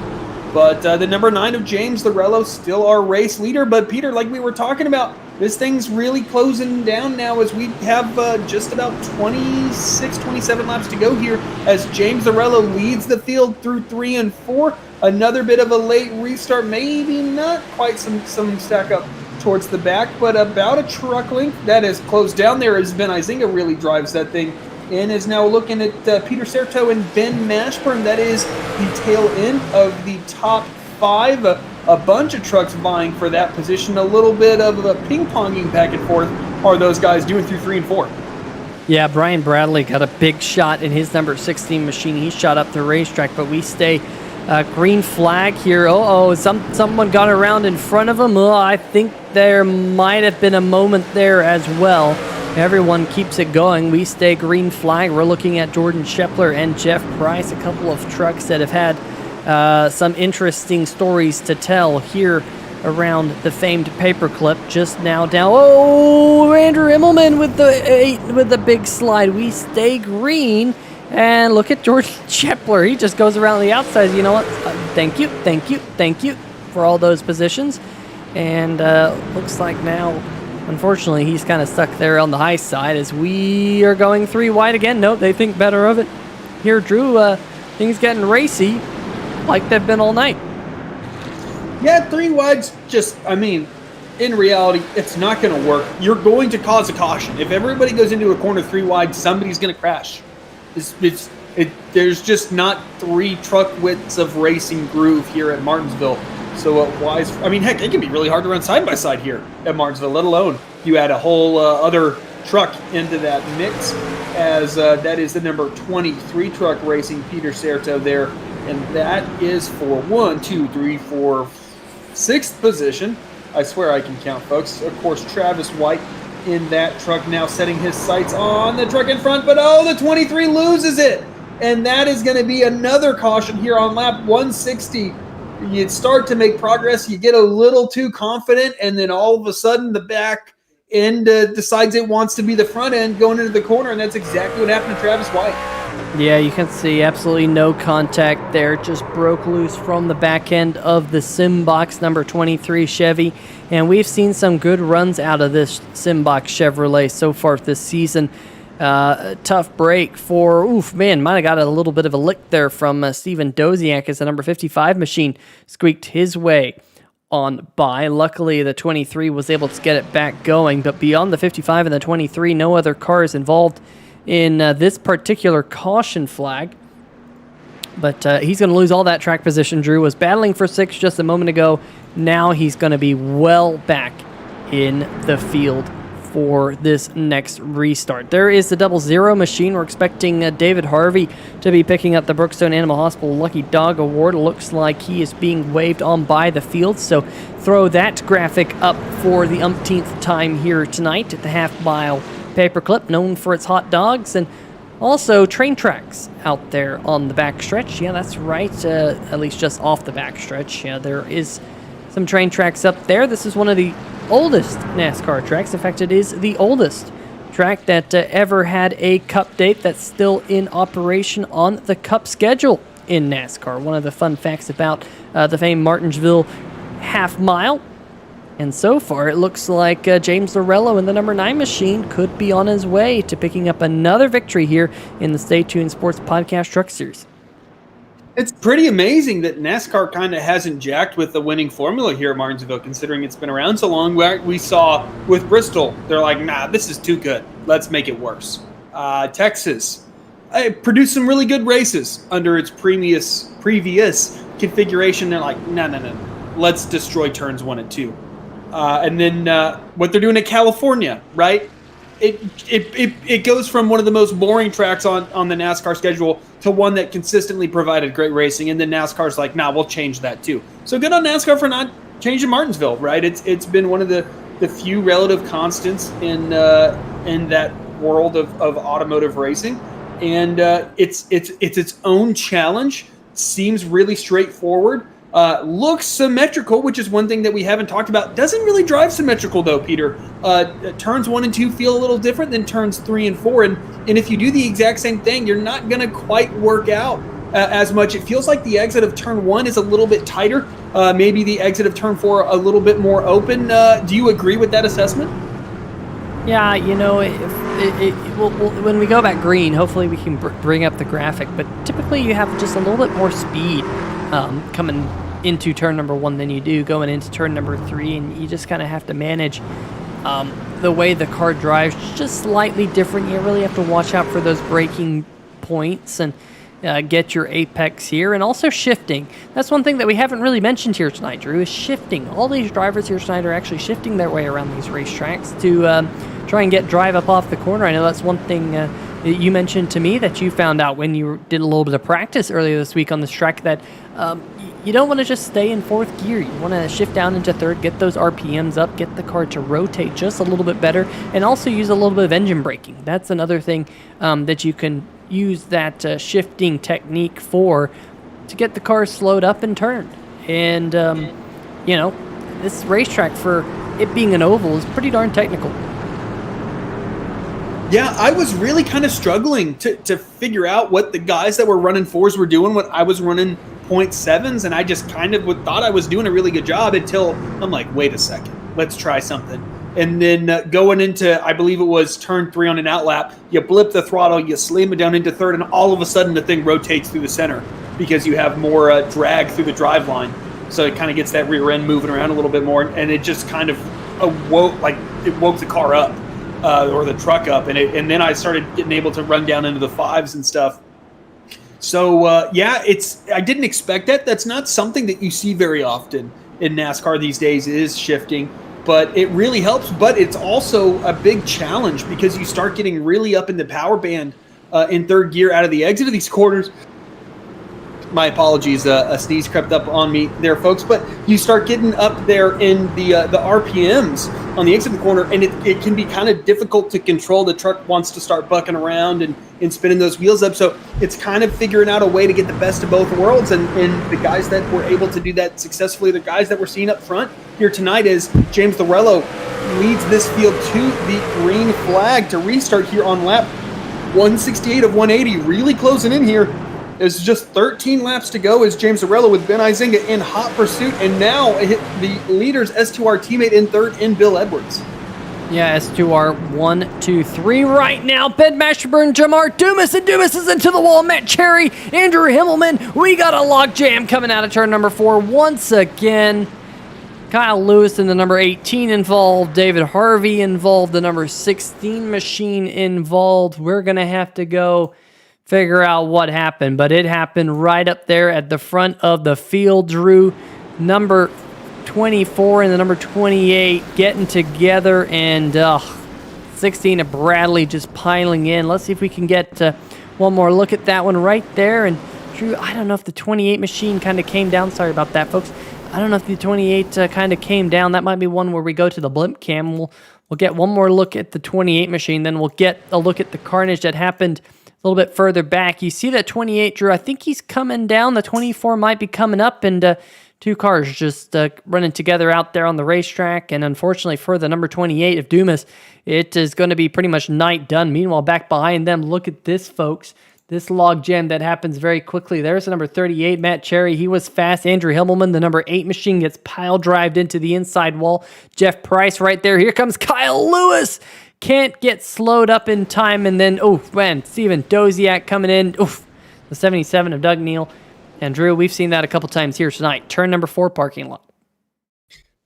But the number 9 of James Lorello, still our race leader. But Peter, like we were talking about, this thing's really closing down now as we have just about 26, 27 laps to go here as James Lorello leads the field through 3 and 4. Another bit of a late restart, maybe not quite some stack up towards the back, but about a truck length that is closed down there as Ben Izinga really drives that thing and is now looking at Peter Serto and Ben Mashburn. That is the tail end of the top 5. A bunch of trucks vying for that position. A little bit of a ping-ponging back and forth are those guys doing through 3 and 4. Yeah, Brian Bradley got a big shot in his number 16 machine. He shot up the racetrack, but we stay green flag here. Someone got around in front of him. I think there might have been a moment there as well. Everyone keeps it going. We stay green flag. We're looking at Jordan Shepler and Jeff Price, a couple of trucks that have had some interesting stories to tell here around the famed paperclip. Just now down. Oh, Andrew Immelman with the big slide. We stay green. And look at Jordan Shepler. He just goes around the outside. You know what? Thank you for all those positions. And looks like now, unfortunately, he's kind of stuck there on the high side as we are going 3 wide again. Nope, they think better of it. Here, Drew, things getting racy like they've been all night. Yeah, 3 wide's just, in reality, it's not going to work. You're going to cause a caution. If everybody goes into a corner 3 wide, somebody's going to crash. There's just not 3 truck widths of racing groove here at Martinsville. So heck, it can be really hard to run side by side here at Martinsville, let alone you add a whole other truck into that mix, as that is the number 23 truck racing Peter Serto there, and that is for 6th position. I swear I can count, folks. Of course, Travis White in that truck now setting his sights on the truck in front, but the 23 loses it, and that is going to be another caution here on lap 160. You start to make progress, you get a little too confident, and then all of a sudden the back end decides it wants to be the front end going into the corner, and that's exactly what happened to Travis White. Yeah, you can see absolutely no contact there. Just broke loose from the back end of the Simbox number 23 Chevy. And we've seen some good runs out of this Simbox Chevrolet so far this season. Tough break for, might have got a little bit of a lick there from Steven Doziak as the number 55 machine squeaked his way on by. Luckily, the 23 was able to get it back going. But beyond the 55 and the 23, no other cars involved in this particular caution flag. But he's going to lose all that track position. Drew was battling for 6 just a moment ago. Now he's going to be well back in the field for this next restart. There is the 00 machine. We're expecting David Harvey to be picking up the Brookstone Animal Hospital Lucky Dog Award. It looks like he is being waved on by the field, so throw that graphic up for the umpteenth time here tonight at the half-mile paperclip, known for its hot dogs, and also train tracks out there on the backstretch. Yeah, that's right, at least just off the backstretch. Yeah, there is some train tracks up there. This is one of the oldest NASCAR tracks. In fact, it is the oldest track that ever had a Cup date that's still in operation on the Cup schedule in NASCAR. One of the fun facts about the famed Martinsville half mile. And so far, it looks like James Lorello in the number 9 machine could be on his way to picking up another victory here in the Stay Tuned Sports Podcast Truck Series. It's pretty amazing that NASCAR kind of hasn't jacked with the winning formula here at Martinsville, considering it's been around so long. We saw with Bristol, they're like, nah, this is too good. Let's make it worse. Texas produced some really good races under its previous configuration. They're like, no, let's destroy turns 1 and 2. And then what they're doing at California, right? It goes from one of the most boring tracks on the NASCAR schedule to one that consistently provided great racing, and then NASCAR's like, nah, we'll change that too. So good on NASCAR for not changing Martinsville, right? It's been one of the few relative constants in that world of automotive racing, and it's its own challenge. Seems really straightforward. Looks symmetrical, which is one thing that we haven't talked about. Doesn't really drive symmetrical, though, Peter. Turns 1 and 2 feel a little different than turns 3 and 4. And if you do the exact same thing, you're not going to quite work out as much. It feels like the exit of turn 1 is a little bit tighter. Maybe the exit of turn 4 a little bit more open. Do you agree with that assessment? Yeah, when we go back green, hopefully we can bring up the graphic. But typically you have just a little bit more speed coming into turn number 1 than you do going into turn number 3, and you just kind of have to manage the way the car drives just slightly different. You really have to watch out for those braking points and get your apex here, and also shifting. That's one thing that we haven't really mentioned here tonight, Drew, is shifting. All these drivers here tonight are actually shifting their way around these racetracks to try and get drive up off the corner. I know that's one thing you mentioned to me that you found out when you did a little bit of practice earlier this week on this track, that you don't want to just stay in 4th gear. You want to shift down into 3rd, get those RPMs up, get the car to rotate just a little bit better, and also use a little bit of engine braking. That's another thing that you can use that shifting technique for, to get the car slowed up and turned. And, this racetrack, for it being an oval, is pretty darn technical. Yeah, I was really kind of struggling to figure out what the guys that were running 4s were doing, what I was running 0.7s, and I just kind of thought I was doing a really good job until I'm like, wait a second, let's try something. And then going into, I believe it was turn 3 on an outlap, you blip the throttle, you slam it down into 3rd, and all of a sudden the thing rotates through the center because you have more drag through the drive line. So it kind of gets that rear end moving around a little bit more, and it just kind of woke the car up. Or the truck up, and then I started getting able to run down into the 5s and stuff. So I didn't expect that. That's not something that you see very often in NASCAR these days, is shifting, but it really helps. But it's also a big challenge because you start getting really up in the power band in 3rd gear out of the exit of these corners. My apologies, a sneeze crept up on me there, folks. But you start getting up there in the RPMs on the exit of the corner, and it can be kind of difficult to control. The truck wants to start bucking around and spinning those wheels up. So it's kind of figuring out a way to get the best of both worlds. And the guys that were able to do that successfully, the guys that we're seeing up front here tonight, is James Lorello leads this field to the green flag to restart here on lap 168 of 180, really closing in here. There's just 13 laps to go as James Lorello with Ben Izinga in hot pursuit, and now the leader's S2R teammate in 3rd in Bill Edwards. Yeah, S2R 1, 2, 3 right now. Ben Masherburn, Jamar Dumas, and Dumas is into the wall. Matt Cherry, Andrew Himmelman. We got a log jam coming out of turn number 4 once again. Kyle Lewis in the number 18 involved. David Harvey involved. The number 16 machine involved. We're going to have to go figure out what happened, but it happened right up there at the front of the field. Drew, number 24 and the number 28 getting together, and 16 of Bradley just piling in. Let's see if we can get one more look at that one right there. And Drew, I don't know if the 28 machine kind of came down. Sorry about that, folks. I don't know if the 28 kind of came down. That might be one where we go to the blimp cam. We'll get one more look at the 28 machine, then we'll get a look at the carnage that happened a little bit further back. You see that 28, Drew, I think he's coming down. The 24 might be coming up, and Two cars just running together out there on the racetrack, and unfortunately for the number 28 of Dumas, it is going to be pretty much night done. Meanwhile, back behind them, look at this, folks. This log jam that happens very quickly. There's the number 38, Matt Cherry. He was fast. Andrew Himmelman, the number 8 machine, gets pile-drived into the inside wall. Jeff Price right there. Here comes Kyle Lewis. Can't get slowed up in time, and then, Steven Doziak coming in. The 77 of Doug Neal. And Drew, we've seen that a couple times here tonight. Turn number 4 parking lot.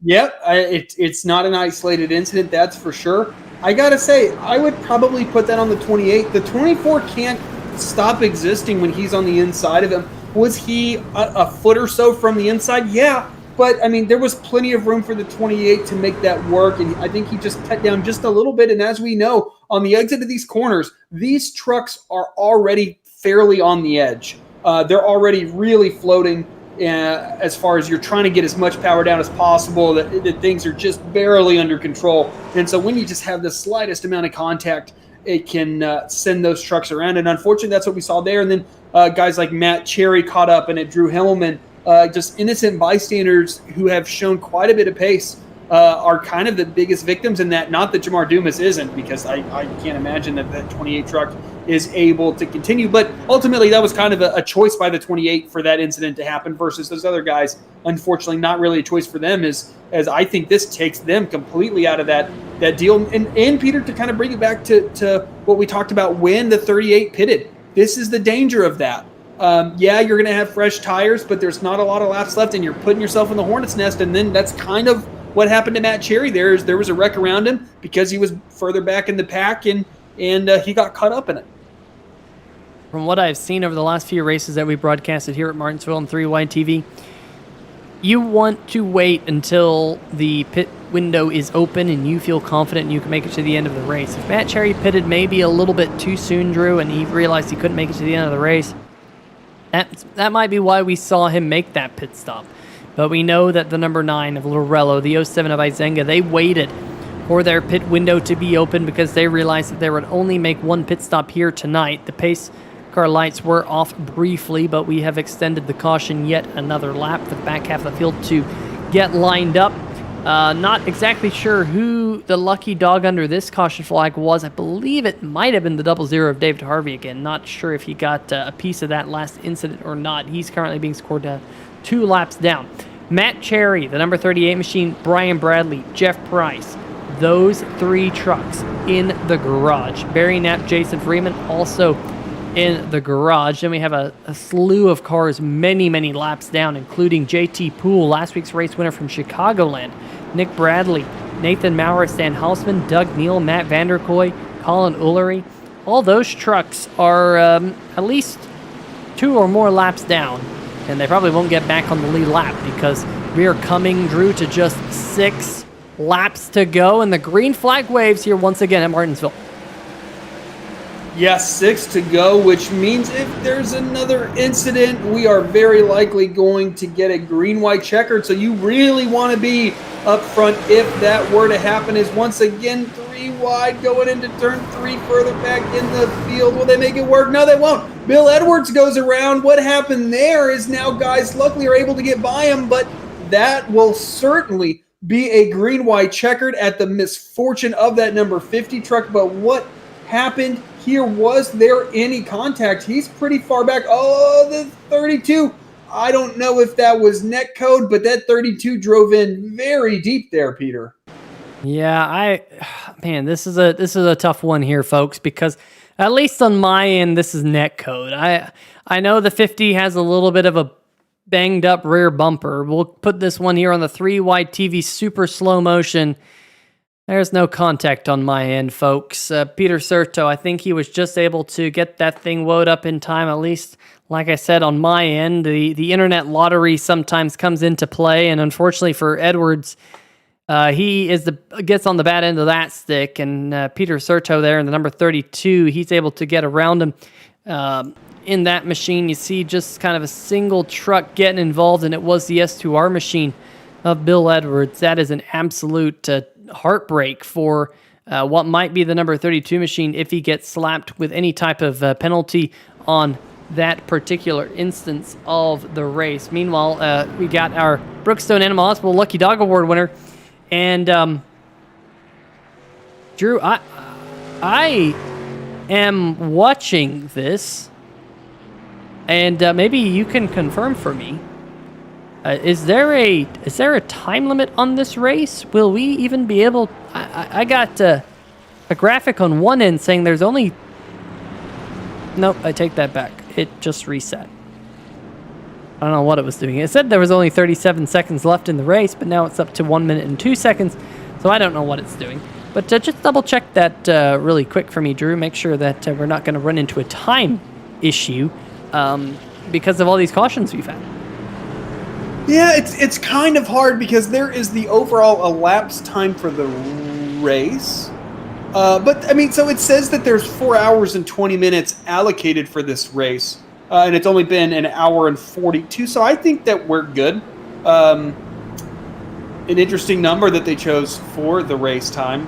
Yep, it's not an isolated incident, that's for sure. I gotta say, I would probably put that on the 28. The 24 can't stop existing when he's on the inside of him. Was he a foot or so from the inside? Yeah, but I mean, there was plenty of room for the 28 to make that work, and I think he just cut down just a little bit. And as we know, on the exit of these corners, these trucks are already fairly on the edge. They're already really floating as far as you're trying to get as much power down as possible, that things are just barely under control. And so when you just have the slightest amount of contact, it can send those trucks around. And unfortunately, that's what we saw there. And then guys like Matt Cherry caught up, and it Drew Himmelman, just innocent bystanders who have shown quite a bit of pace, are kind of the biggest victims in that. Not that Jamar Dumas isn't, because I can't imagine that 28 truck is able to continue. But ultimately, that was kind of a choice by the 28 for that incident to happen versus those other guys. Unfortunately, not really a choice for them, as I think this takes them completely out of that deal. And Peter, to kind of bring it back to what we talked about when the 38 pitted, this is the danger of that. Yeah, you're going to have fresh tires, but there's not a lot of laps left, and you're putting yourself in the hornet's nest. And then that's kind of what happened to Matt Cherry. There was a wreck around him because he was further back in the pack, and he got caught up in it. From what I've seen over the last few races that we broadcasted here at Martinsville on 3 Wide TV, you want to wait until the pit window is open and you feel confident you can make it to the end of the race. If Matt Cherry pitted maybe a little bit too soon, Drew, and he realized he couldn't make it to the end of the race, that might be why we saw him make that pit stop. But we know that the number 9 of Lorello, the 07 of Izenga, they waited for their pit window to be open because they realized that they would only make one pit stop here tonight. The pace car lights were off briefly, but we have extended the caution yet another lap for the back half of the field to get lined up. Not exactly sure who the lucky dog under this caution flag was. I believe it might have been the 00 of David Harvey again. Not sure if he got a piece of that last incident or not. He's currently being scored 2 laps down. Matt Cherry, the number 38 machine, Brian Bradley, Jeff Price, those 3 trucks in the garage. Barry Knapp, Jason Freeman also in the garage. Then we have a slew of cars many laps down, including JT Poole, last week's race winner from Chicagoland, Nick Bradley, Nathan Maurer, Stan Hausman, Doug Neal, Matt Vanderkoy, Colin Ullery. All those trucks are at least 2 or more laps down, and they probably won't get back on the lead lap because we are coming, Drew, to just 6 laps to go, and the green flag waves here once again at Martinsville. Yes, 6 to go, which means if there's another incident, we are very likely going to get a green-white checkered. So you really want to be up front if that were to happen. Is once again 3 wide going into turn 3, further back in the field. Will they make it work? No, they won't. Bill Edwards goes around. What happened there is now guys luckily are able to get by him, but that will certainly be a green-white checkered at the misfortune of that number 50 truck. But what happened here? Was there any contact? He's pretty far back. Oh, the 32. I don't know if that was net code, but that 32 drove in very deep there, Peter. Yeah, this is a tough one here, folks, because at least on my end, this is net code. I know the 50 has a little bit of a banged up rear bumper. We'll put this one here on the 3 Wide TV super slow motion. There's no contact on my end, folks. Peter Serto, I think he was just able to get that thing wound up in time, at least, like I said, on my end. The internet lottery sometimes comes into play, and unfortunately for Edwards, he gets on the bad end of that stick, and Peter Serto there in the number 32, he's able to get around him. In that machine, you see just kind of a single truck getting involved, and it was the S2R machine of Bill Edwards. That is an absolute heartbreak for what might be the number 32 machine if he gets slapped with any type of penalty on that particular instance of the race. Meanwhile, we got our Brookstone Animal Hospital Lucky Dog Award winner. And, Drew, I am watching this, and maybe you can confirm for me. Is there a time limit on this race? Will we even be able? I got a graphic on one end saying there's only. Nope, I take that back. It just reset. I don't know what it was doing. It said there was only 37 seconds left in the race, but now it's up to 1 minute and 2 seconds. So I don't know what it's doing. But just double check that really quick for me, Drew. Make sure that we're not going to run into a time issue because of all these cautions we've had. Yeah, it's kind of hard because there is the overall elapsed time for the race. But, I mean, so it says that there's 4 hours and 20 minutes allocated for this race. And it's only been an hour and 42, so I think that we're good. An interesting number that they chose for the race time.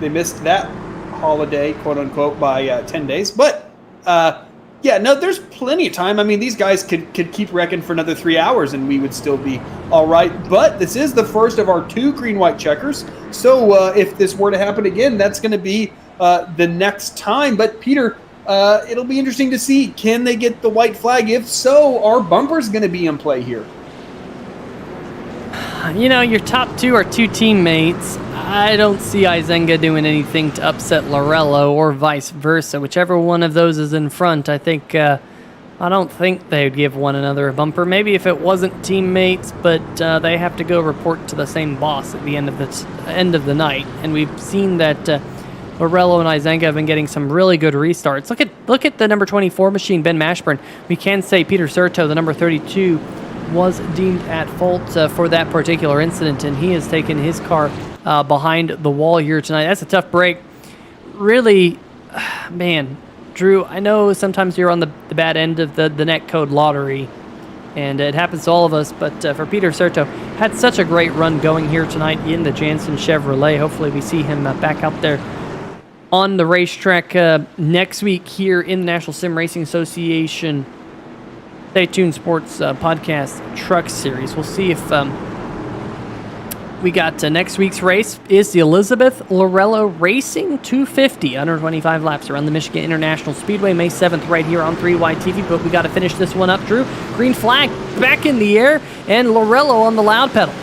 They missed that holiday, quote-unquote, by 10 days. But, yeah, no, there's plenty of time. I mean, these guys could keep wrecking for another 3 hours, and we would still be all right. But this is the first of our 2 green-white checkers. So if this were to happen again, that's going to be the next time. But, Peter, it'll be interesting to see. Can they get the white flag? If so, our bumper's going to be in play here. You know, your top 2 are 2 teammates. I don't see Izenga doing anything to upset Lorello or vice versa. Whichever one of those is in front, I don't think they would give one another a bumper. Maybe if it wasn't teammates, but they have to go report to the same boss at the end of the night. And we've seen that Lorello and Izenga have been getting some really good restarts. Look at the number 24 machine, Ben Mashburn. We can say Peter Serto, the number 32, was deemed at fault for that particular incident, and he has taken his car behind the wall here tonight. That's a tough break. Really, man, Drew, I know sometimes you're on the bad end of the net code lottery, and it happens to all of us, but for Peter Serto, had such a great run going here tonight in the Jansen Chevrolet. Hopefully we see him back out there on the racetrack next week here in the National Sim Racing Association Stay Tuned Sports Podcast Truck Series. We'll see if we got next week's race is the Elizabeth Lorello Racing 250, 125 laps around the Michigan International Speedway, May 7th, right here on 3Y TV. But we got to finish this one up, Drew. Green flag back in the air, and Lorello on the loud pedal.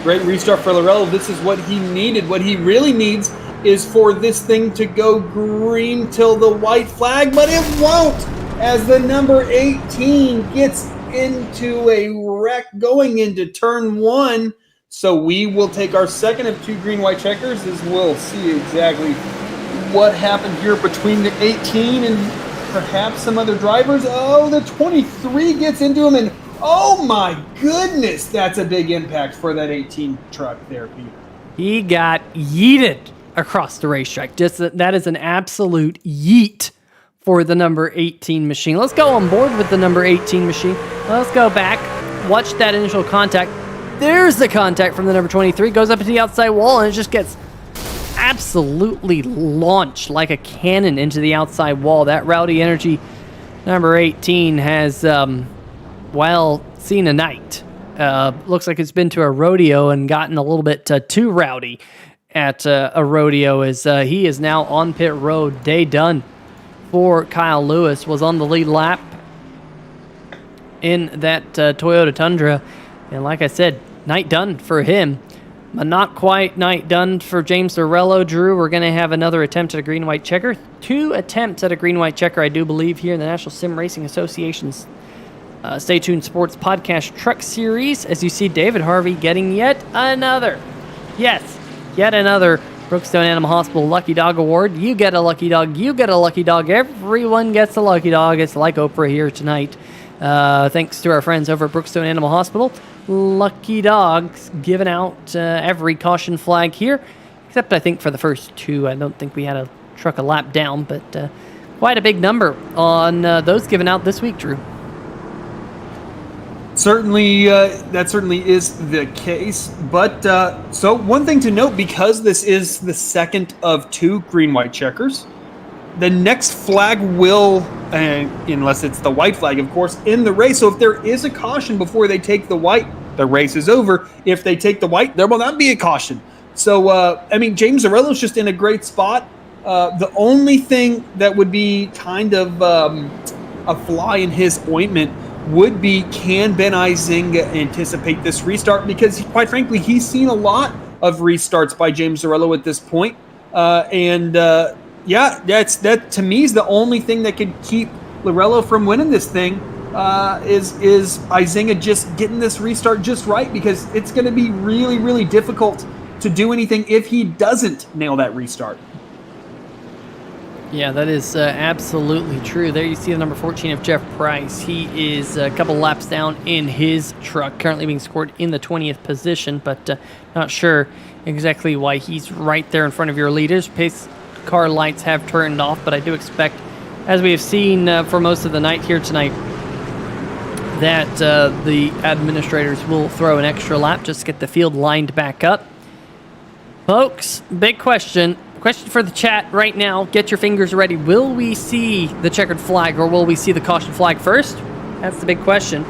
Great restart for Lorello. This is what he needed. What he really needs is for this thing to go green till the white flag, but it won't, as the number 18 gets into a wreck going into turn 1. So we will take our second of 2 green-white checkers, as we'll see exactly what happened here between the 18 and perhaps some other drivers. Oh, the 23 gets into him, and oh my goodness, that's a big impact for that 18 truck there, Peter. He got yeeted across the racetrack. That is an absolute yeet for the number 18 machine. Let's go on board with the number 18 machine. Let's go back, watch that initial contact. There's the contact from the number 23. Goes up to the outside wall, and it just gets absolutely launched like a cannon into the outside wall. That Rowdy Energy number 18 has, seen a night. Looks like it's been to a rodeo and gotten a little bit too rowdy at a rodeo, as he is now on pit road. Day done for Kyle Lewis. Was on the lead lap in that Toyota Tundra, and like I said, night done for him, but not quite night done for James Lorello. Drew, we're going to have another attempt at a green-white checker. 2 attempts at a green-white checker, I do believe, here in the National Sim Racing Association's Stay Tuned Sports Podcast Truck Series, as you see David Harvey getting yet another Brookstone Animal Hospital Lucky Dog Award. You get a lucky dog. You get a lucky dog. Everyone gets a lucky dog. It's like Oprah here tonight. Thanks to our friends over at Brookstone Animal Hospital. Lucky dogs given out every caution flag here, except I think for the first 2. I don't think we had a truck a lap down, but quite a big number on those given out this week, Drew. Certainly, that certainly is the case. But so one thing to note, because this is the second of 2 green-white checkers, the next flag will, unless it's the white flag, of course, in the race. So if there is a caution before they take the white, the race is over. If they take the white, there will not be a caution. So, James Zarello's just in a great spot. The only thing that would be kind of a fly in his ointment would be, can Ben Izinga anticipate this restart? Because, quite frankly, he's seen a lot of restarts by James Zarello at this point. That to me is the only thing that could keep Lorello from winning this thing, is Izinga just getting this restart just right, because it's going to be really, really difficult to do anything if he doesn't nail that restart. Yeah, that is absolutely true. There you see the number 14 of Jeff Price. He is a couple laps down in his truck, currently being scored in the 20th position, but not sure exactly why he's right there in front of your leaders. Pace car lights have turned off, but I do expect, as we have seen for most of the night here tonight, that the administrators will throw an extra lap just to get the field lined back up. Folks, big question. Question for the chat right now. Get your fingers ready. Will we see the checkered flag, or will we see the caution flag first? That's the big question.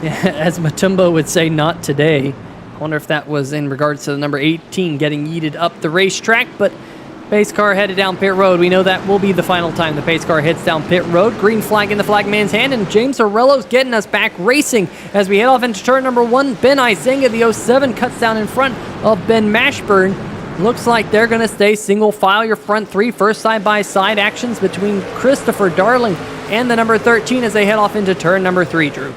As Matumbo would say, not today. I wonder if that was in regards to the number 18 getting yeeted up the racetrack, but pace car headed down pit road. We know that will be the final time the pace car hits down pit road. Green flag in the flagman's hand, and James Zarello's getting us back racing as we head off into turn number 1. Ben Izinga, the 07, cuts down in front of Ben Mashburn. Looks like they're going to stay single file. Your front three, first side-by-side actions between Christopher Darling and the number 13 as they head off into turn number 3, Drew.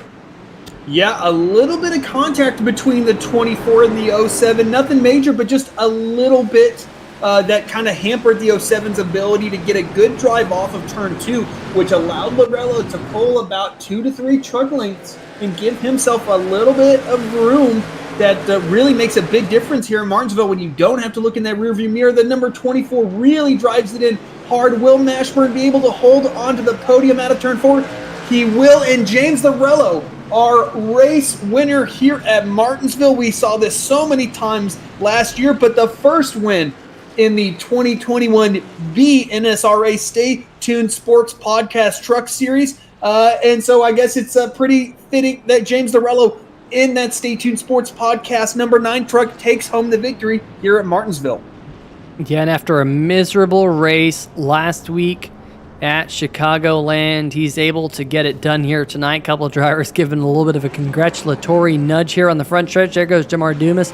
Yeah, a little bit of contact between the 24 and the 07. Nothing major, but just a little bit that kind of hampered the 07's ability to get a good drive off of turn 2, which allowed Lorello to pull about 2 to 3 truck lengths and give himself a little bit of room that really makes a big difference here in Martinsville when you don't have to look in that rearview mirror. The number 24 really drives it in hard. Will Mashburn be able to hold on to the podium out of turn 4? He will, and James Zarello, our race winner here at Martinsville. We saw this so many times last year, but the first win in the 2021 NSRA Stay Tuned Sports Podcast Truck Series. And so I guess it's pretty fitting that James Zarello in that Stay Tuned Sports Podcast number 9 truck takes home the victory here at Martinsville. Yeah, and after a miserable race last week at Chicagoland, he's able to get it done here tonight. Couple of drivers giving a little bit of a congratulatory nudge here on the front stretch. There goes Jamar Dumas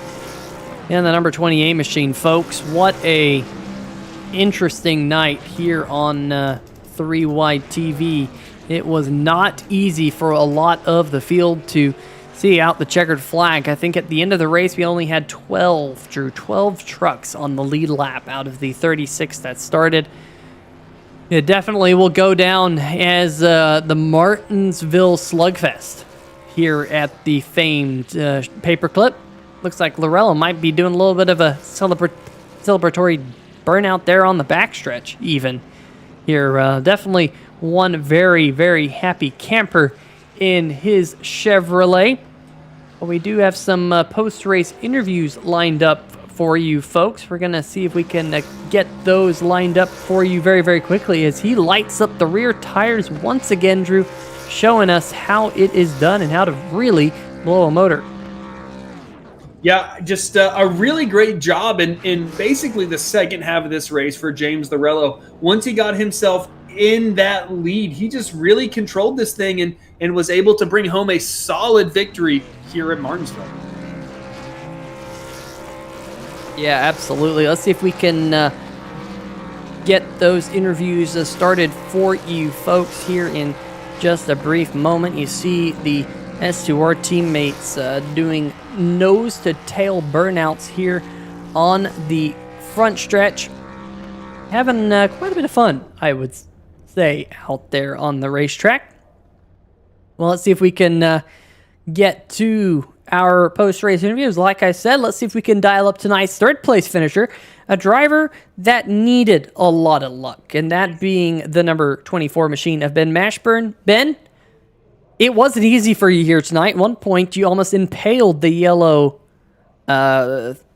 and the number 28 machine. Folks, what a interesting night here on 3 Wide TV. It was not easy for a lot of the field to see out the checkered flag. I think at the end of the race, we only had 12 trucks on the lead lap out of the 36 that started. It definitely will go down as the Martinsville Slugfest here at the famed Paperclip. Looks like Lorello might be doing a little bit of a celebratory burnout there on the backstretch even. Here, definitely one very, very happy camper in his Chevrolet. But we do have some post-race interviews lined up for you folks. We're going to see if we can get those lined up for you very, very quickly as he lights up the rear tires once again, Drew, showing us how it is done and how to really blow a motor. Yeah, just a really great job in basically the second half of this race for James Lorello. Once he got himself in that lead, he just really controlled this thing and was able to bring home a solid victory here at Martinsville. Yeah, absolutely. Let's see if we can get those interviews started for you folks here in just a brief moment. You see the S2R teammates doing nose-to-tail burnouts here on the front stretch. Having quite a bit of fun, I would say, out there on the racetrack. Well, let's see if we can get to our post-race interviews. Like I said, let's see if we can dial up tonight's third-place finisher, a driver that needed a lot of luck, and that being the number 24 machine of Ben Mashburn. Ben, it wasn't easy for you here tonight. At one point, you almost impaled the yellow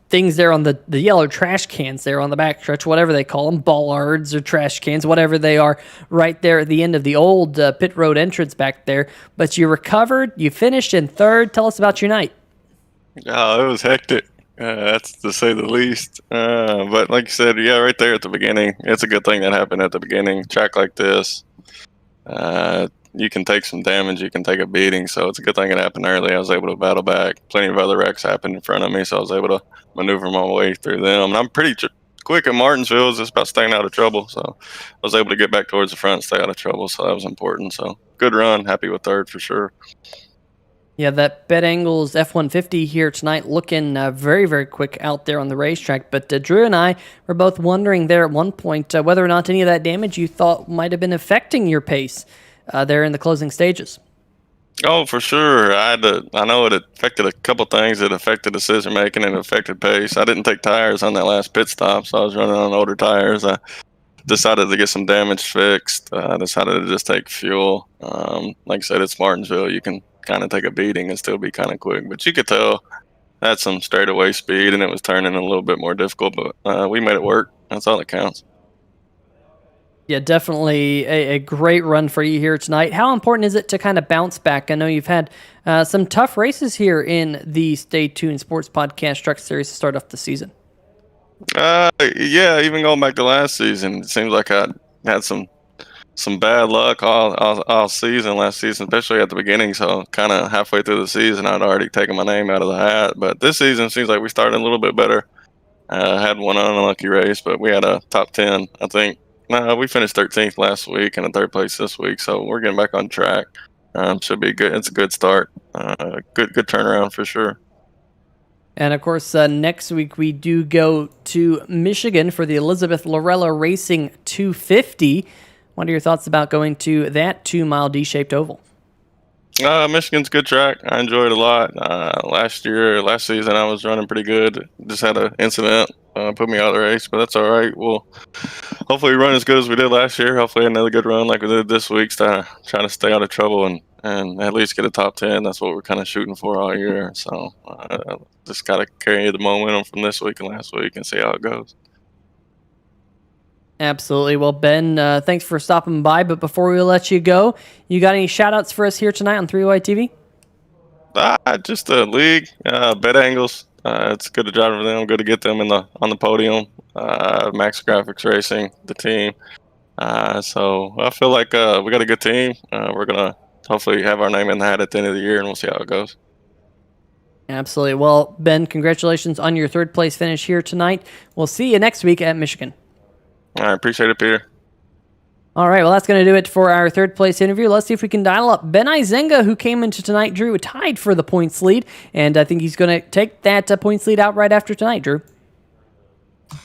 things there on the yellow trash cans there on the backstretch, whatever they call them, bollards or trash cans, whatever they are, right there at the end of the old pit road entrance back there. But you recovered, you finished in third. Tell us about your night. Oh, it was hectic. That's to say the least. But like you said, yeah, right there at the beginning, it's a good thing that happened at the beginning. Track like this, you can take some damage, you can take a beating. So it's a good thing it happened early. I was able to battle back. Plenty of other wrecks happened in front of me, so I was able to maneuver my way through them. And I'm pretty quick at Martinsville. It's just about staying out of trouble. So I was able to get back towards the front and stay out of trouble. So that was important. So good run. Happy with third for sure. Yeah, that Bet Angles F-150 here tonight looking very, very quick out there on the racetrack. But Drew and I were both wondering there at one point whether or not any of that damage you thought might have been affecting your pace there in the closing stages. Oh, for sure. I know it affected a couple things. It affected decision making and it affected pace. I didn't take tires on that last pit stop, so I was running on older tires. I decided to get some damage fixed. Decided to just take fuel. Like I said, it's Martinsville. You can kind of take a beating and still be kind of quick, but you could tell I had some straightaway speed and it was turning a little bit more difficult, but we made it work. That's all that counts. Yeah, definitely a great run for you here tonight. How important is it to kind of bounce back? I know you've had some tough races here in the Stay Tuned Sports Podcast Truck Series to start off the season. Yeah, even going back to last season, it seems like I had some bad luck all season last season, especially at the beginning. So kind of halfway through the season, I'd already taken my name out of the hat. But this season seems like we started a little bit better. Had one unlucky race, but we had a top 10, I think. We finished 13th last week and in third place this week, so we're getting back on track. Should be good. It's a good start. Good turnaround for sure. And of course, next week we do go to Michigan for the Elizabeth Lorella Racing 250. What are your thoughts about going to that 2-mile D-shaped oval? Michigan's a good track. I enjoyed it a lot. Last season, I was running pretty good. Just had an incident, put me out of the race, but that's all right. We'll hopefully run as good as we did last year. Hopefully another good run like we did this week. Trying to stay out of trouble and at least get a top 10. That's what we're kind of shooting for all year. So just got to carry the momentum from this week and last week and see how it goes. Absolutely. Well, Ben, thanks for stopping by. But before we let you go, you got any shout-outs for us here tonight on 3Y TV? Just the league, Bet Angles. It's good to drive for them. Good to get them on the podium. MaxGrafix Racing, the team. So I feel like we got a good team. We're gonna hopefully have our name in the hat at the end of the year, and we'll see how it goes. Absolutely. Well, Ben, congratulations on your third place finish here tonight. We'll see you next week at Michigan. All right, appreciate it, Peter. All right, well, that's going to do it for our third place interview. Let's see if we can dial up Ben Izenga, who came into tonight, Drew, tied for the points lead, and I think he's going to take that points lead out right after tonight, Drew.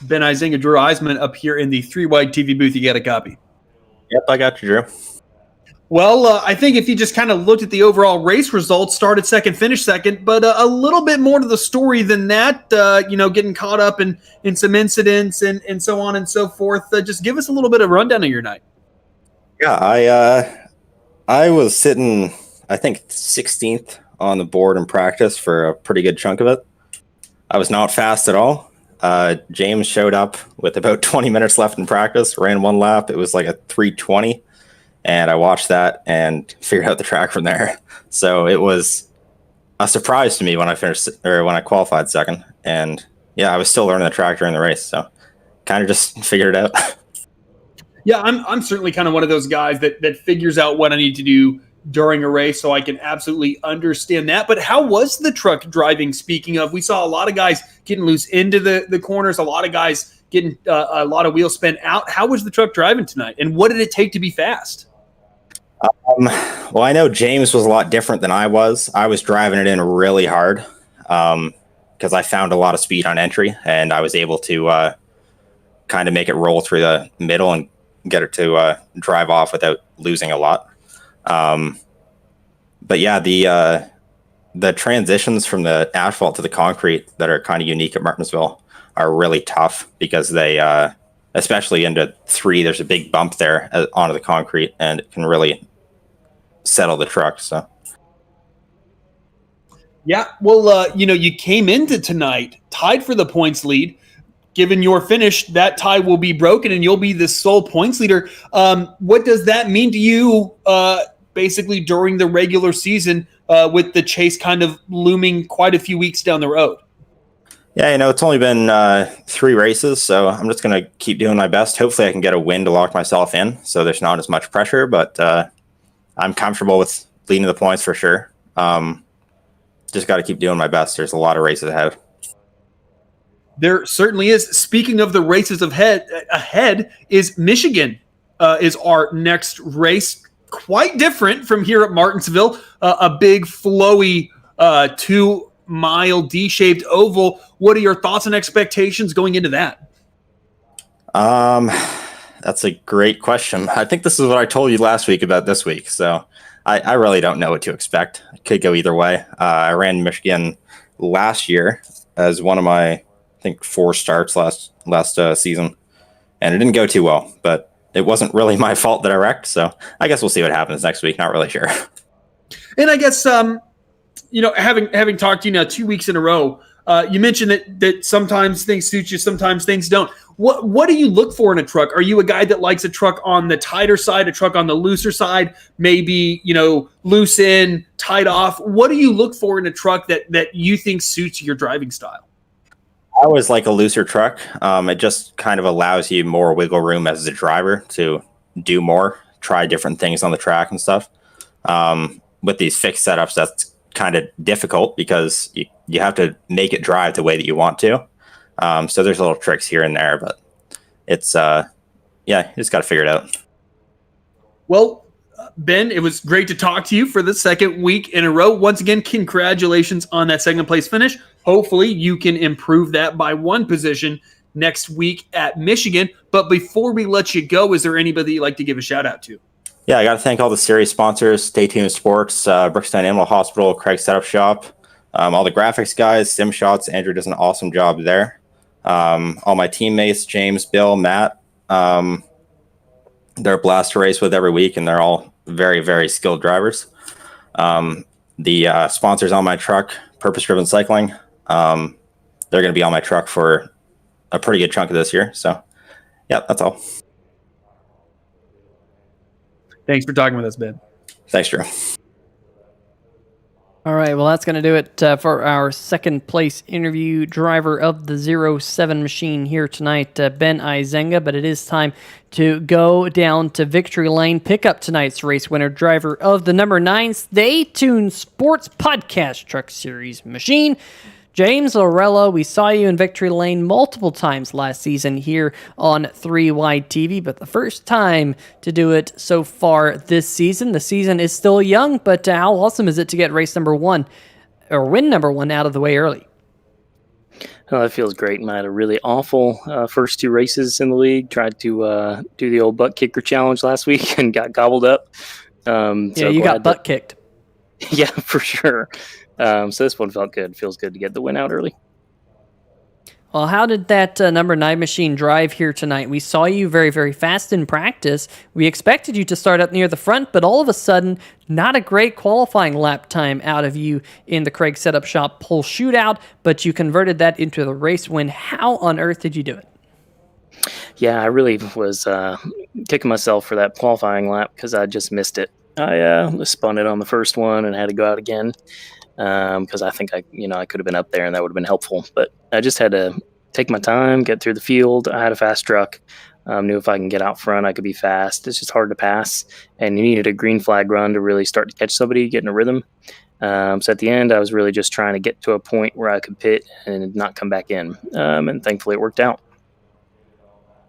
Ben Izenga, Drew Eisman up here in the 3Y TV booth. You got a copy? Yep, I got you, Drew. Well, I think if you just kind of looked at the overall race results, started second, finished second, but a little bit more to the story than that, getting caught up in some incidents and so on and so forth. Just give us a little bit of rundown of your night. Yeah, I was sitting, I think, 16th on the board in practice for a pretty good chunk of it. I was not fast at all. James showed up with about 20 minutes left in practice, ran one lap. It was like a 3:20. And I watched that and figured out the track from there. So it was a surprise to me when I finished or when I qualified second. And yeah, I was still learning the track during the race. So kind of just figured it out. Yeah, I'm certainly kind of one of those guys that figures out what I need to do during a race, so I can absolutely understand that. But how was the truck driving? Speaking of, we saw a lot of guys getting loose into the corners, a lot of guys getting a lot of wheel spin out. How was the truck driving tonight? And what did it take to be fast? Well, I know James was a lot different than I was. I was driving it in really hard because I found a lot of speed on entry, and I was able to kind of make it roll through the middle and get it to drive off without losing a lot. But yeah, the transitions from the asphalt to the concrete that are kind of unique at Martinsville are really tough because they, especially into 3, there's a big bump there onto the concrete, and it can really settle the truck. So Yeah, well, you came into tonight tied for the points lead. Given your finish, that tie will be broken, and you'll be the sole points leader. What does that mean to you, basically during the regular season, with the chase kind of looming quite a few weeks down the road? Yeah, it's only been 3 races, so I'm just going to keep doing my best. Hopefully I can get a win to lock myself in, so there's not as much pressure, but I'm comfortable with leading the points for sure. Just got to keep doing my best. There's a lot of races ahead. There certainly is. Speaking of the races ahead is Michigan is our next race. Quite different from here at Martinsville. A big, flowy 2-mile D-shaped oval. What are your thoughts and expectations going into that? That's a great question. I think this is what I told you last week about this week. So I really don't know what to expect. It could go either way. I ran Michigan last year as one of my, I think, 4 starts last season, and it didn't go too well, but it wasn't really my fault that I wrecked. So I guess we'll see what happens next week. Not really sure. And I guess, having talked to you now 2 weeks in a row, you mentioned that sometimes things suit you, sometimes things don't. What do you look for in a truck? Are you a guy that likes a truck on the tighter side, a truck on the looser side, maybe, loose in, tight off? What do you look for in a truck that you think suits your driving style? I always like a looser truck. It just kind of allows you more wiggle room as a driver to do more, try different things on the track and stuff. With these fixed setups, that's kind of difficult because you have to make it drive the way that you want to. So there's little tricks here and there, but it's, you just got to figure it out. Well, Ben, it was great to talk to you for the second week in a row. Once again, congratulations on that second place finish. Hopefully you can improve that by 1 position next week at Michigan. But before we let you go, is there anybody you'd like to give a shout out to? Yeah, I got to thank all the series sponsors, Stay Tuned Sports, Brookstone Animal Hospital, Craig Setup Shop, all the graphics guys, Sim Shots. Andrew does an awesome job there. All my teammates, James, Bill, Matt, they're a blast to race with every week, and they're all very, very skilled drivers. The sponsors on my truck, Purpose Driven Cycling, they're going to be on my truck for a pretty good chunk of this year. So, yeah, that's all. Thanks for talking with us, Ben. Thanks, Drew. All right, well, that's going to do it for our second place interview driver of the 07 machine here tonight, Ben Izenga. But it is time to go down to victory lane, pick up tonight's race winner, driver of the number 9 Stay Tuned Sports Podcast Truck Series machine, James Lorello. We saw you in victory lane multiple times last season here on 3 Wide TV, but the first time to do it so far this season. The season is still young, but how awesome is it to get race number 1 or win number 1 out of the way early? Oh, that feels great. I had a really awful first 2 races in the league. Tried to do the old Buttkicker challenge last week and got gobbled up. Yeah, you got butt kicked. Yeah, for sure. So this one felt good. Feels good to get the win out early. Well, how did that number 9 machine drive here tonight? We saw you very, very fast in practice. We expected you to start up near the front, but all of a sudden, not a great qualifying lap time out of you in the Craig Setup Shop pole shootout, but you converted that into the race win. How on earth did you do it? Yeah, I really was kicking myself for that qualifying lap because I just missed it. I spun it on the first one and had to go out again. Because I think I could have been up there and that would have been helpful, but I just had to take my time, get through the field. I had a fast truck, knew if I can get out front, I could be fast. It's just hard to pass, and you needed a green flag run to really start to catch somebody, get in a rhythm. So at the end, I was really just trying to get to a point where I could pit and not come back in, and thankfully it worked out.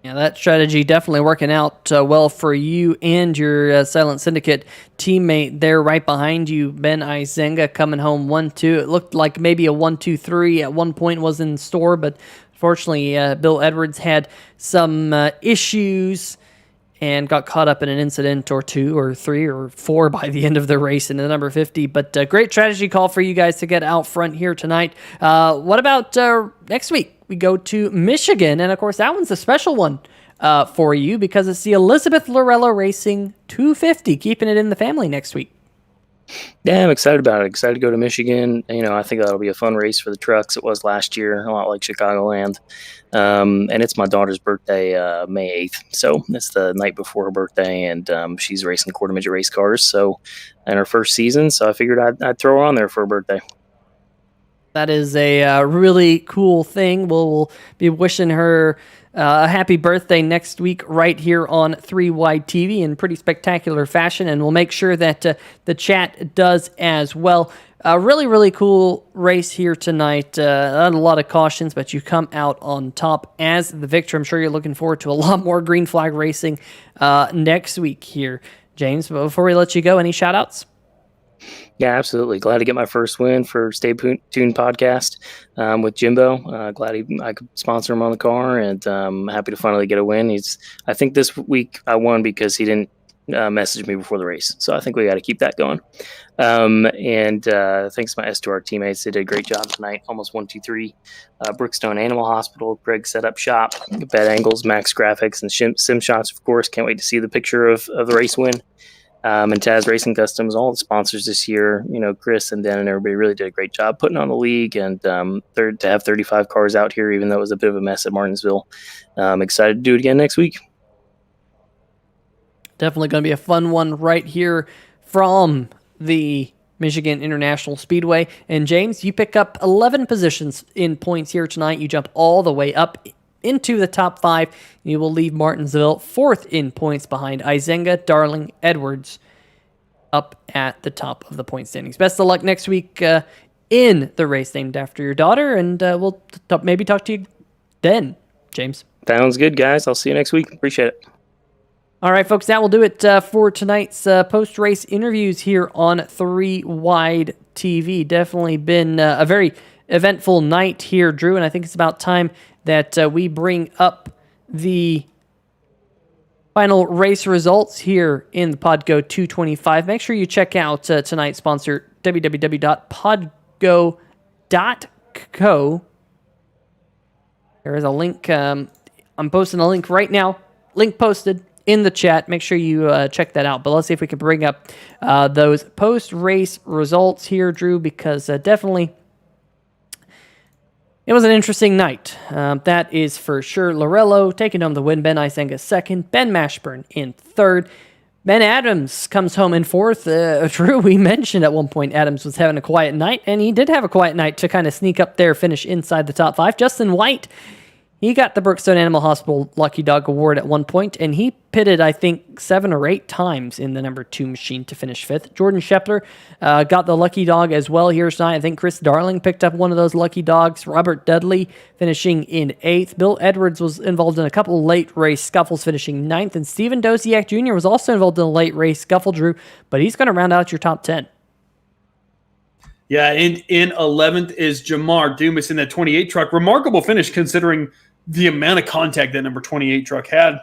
Yeah, that strategy definitely working out well for you and your Silent Syndicate teammate there right behind you, Ben Izenga, coming home 1-2. It looked like maybe a 1-2-3 at one point was in store, but fortunately Bill Edwards had some issues and got caught up in an incident or 2 or 3 or 4 by the end of the race in the number 50. But great strategy call for you guys to get out front here tonight. What about next week? We go to Michigan, and of course that one's a special one for you because it's the Elizabeth Lorello Racing 250, keeping it in the family next week. Yeah, I'm excited about it. Excited to go to Michigan. I think that'll be a fun race for the trucks. It was last year, a lot like Chicagoland. And it's my daughter's birthday, May 8th. So it's the night before her birthday, and she's racing quarter midget race cars. So, in her first season, so I figured I'd throw her on there for her birthday. That is a really cool thing. We'll be wishing her a happy birthday next week right here on 3 Wide TV in pretty spectacular fashion, and we'll make sure that the chat does as well. Really, really cool race here tonight. Not a lot of cautions, but you come out on top as the victor. I'm sure you're looking forward to a lot more green flag racing next week here. James, before we let you go, any shout-outs? Yeah, absolutely. Glad to get my first win for Stay Tuned podcast with Jimbo. Glad I could sponsor him on the car, and happy to finally get a win. I think this week I won because he didn't message me before the race, so I think we got to keep that going. And thanks to my S2R teammates, they did a great job tonight. Almost 1-2-3. Brookstone Animal Hospital, Greg set up shop, bed angles, MaxGrafix, and sim shots. Of course, can't wait to see the picture of the race win. And Taz Racing Customs, all the sponsors this year, Chris and Dan and everybody really did a great job putting on the league, and to have 35 cars out here, even though it was a bit of a mess at Martinsville. Excited to do it again next week. Definitely going to be a fun one right here from the Michigan International Speedway. And James, you pick up 11 positions in points here tonight. You jump all the way up into the top 5. You will leave Martinsville 4th in points behind Izenga, Darling, Edwards up at the top of the point standings. Best of luck next week in the race named after your daughter, and we'll maybe talk to you then, James. Sounds good, guys. I'll see you next week. Appreciate it. All right, folks, that will do it for tonight's post-race interviews here on 3 Wide TV. Definitely been a very eventful night here, Drew, and I think it's about time that we bring up the final race results here in the PODGO 225. Make sure you check out tonight's sponsor, www.podgo.co. There is a link. I'm posting a link right now. Link posted in the chat. Make sure you check that out. But let's see if we can bring up those post-race results here, Drew, because definitely it was an interesting night. That is for sure. Lorello taking home the win. Ben Isenga second. Ben Mashburn in third. Ben Adams comes home in fourth. Drew, we mentioned at one point Adams was having a quiet night, and he did have a quiet night to kind of sneak up there, finish inside the top 5. Justin White, he got the Brookstone Animal Hospital Lucky Dog Award at one point, and he pitted, I think, 7 or 8 times in the number 2 machine to finish 5th. Jordan Shepler got the Lucky Dog as well here tonight. I think Chris Darling picked up one of those Lucky Dogs. Robert Dudley finishing in 8th. Bill Edwards was involved in a couple late race scuffles, finishing 9th. And Steven Dosiak Jr. was also involved in a late race scuffle, Drew, but he's going to round out your top 10. Yeah, and in 11th is Jamar Dumas in that 28 truck. Remarkable finish considering the amount of contact that number 28 truck had.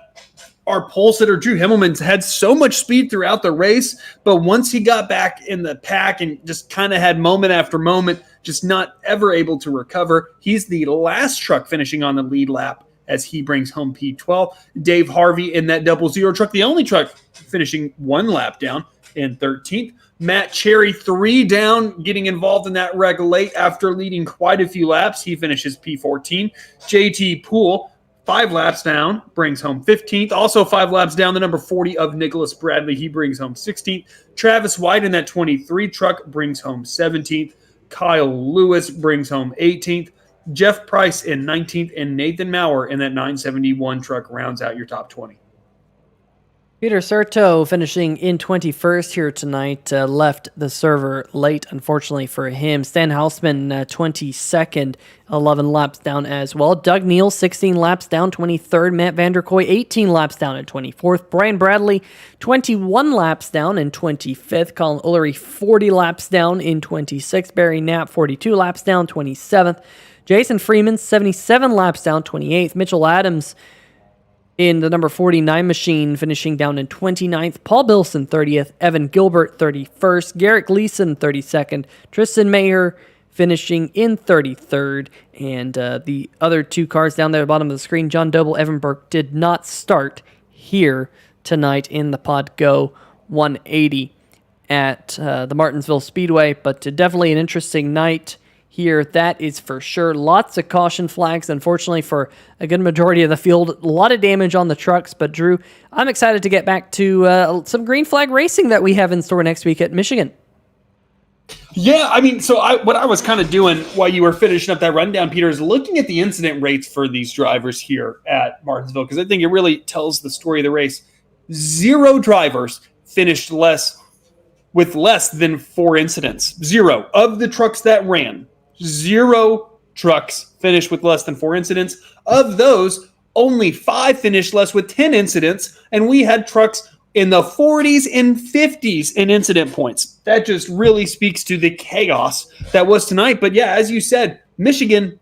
Our pole sitter, Drew Himmelman's had so much speed throughout the race, but once he got back in the pack and just kind of had moment after moment, just not ever able to recover, he's the last truck finishing on the lead lap as he brings home P12. Dave Harvey in that 00 truck, the only truck finishing 1 lap down in 13th. Matt Cherry 3 down, getting involved in that wreck late after leading quite a few laps. He finishes P14. JT Poole, 5 laps down, brings home 15th. Also 5 laps down, the number 40 of Nicholas Bradley. He brings home 16th. Travis White in that 23 truck brings home 17th. Kyle Lewis brings home 18th. Jeff Price in 19th. And Nathan Maurer in that 971 truck rounds out your top 20. Peter Serto finishing in 21st here tonight, left the server late, unfortunately for him. Stan Hausman, 22nd, 11 laps down as well. Doug Neal, 16 laps down, 23rd. Matt Vanderkoy, 18 laps down at 24th. Brian Bradley, 21 laps down in 25th. Colin Ullery, 40 laps down in 26th. Barry Knapp, 42 laps down, 27th. Jason Freeman, 77 laps down, 28th. Mitchell Adams in the number 49 machine, finishing down in 29th. Paul Bilson, 30th. Evan Gilbert, 31st. Garrett Gleason, 32nd. Tristan Mayer finishing in 33rd. And the other 2 cars down there at the bottom of the screen, John Doble, Evan Burke, did not start here tonight in the PODGO 180. at the Martinsville Speedway, but definitely an interesting night here, that is for sure. Lots of caution flags, unfortunately, for a good majority of the field. A lot of damage on the trucks, but Drew, I'm excited to get back to some green flag racing that we have in store next week at Michigan. Yeah, I mean, what I was kind of doing while you were finishing up that rundown, Peter, is looking at the incident rates for these drivers here at Martinsville, because I think it really tells the story of the race. 0 drivers finished with less than 4 incidents. 0 of the trucks that ran. 0 trucks finished with less than 4 incidents. Of those, only 5 finished less with 10 incidents, and we had trucks in the 40s and 50s in incident points. That just really speaks to the chaos that was tonight. But yeah, as you said, Michigan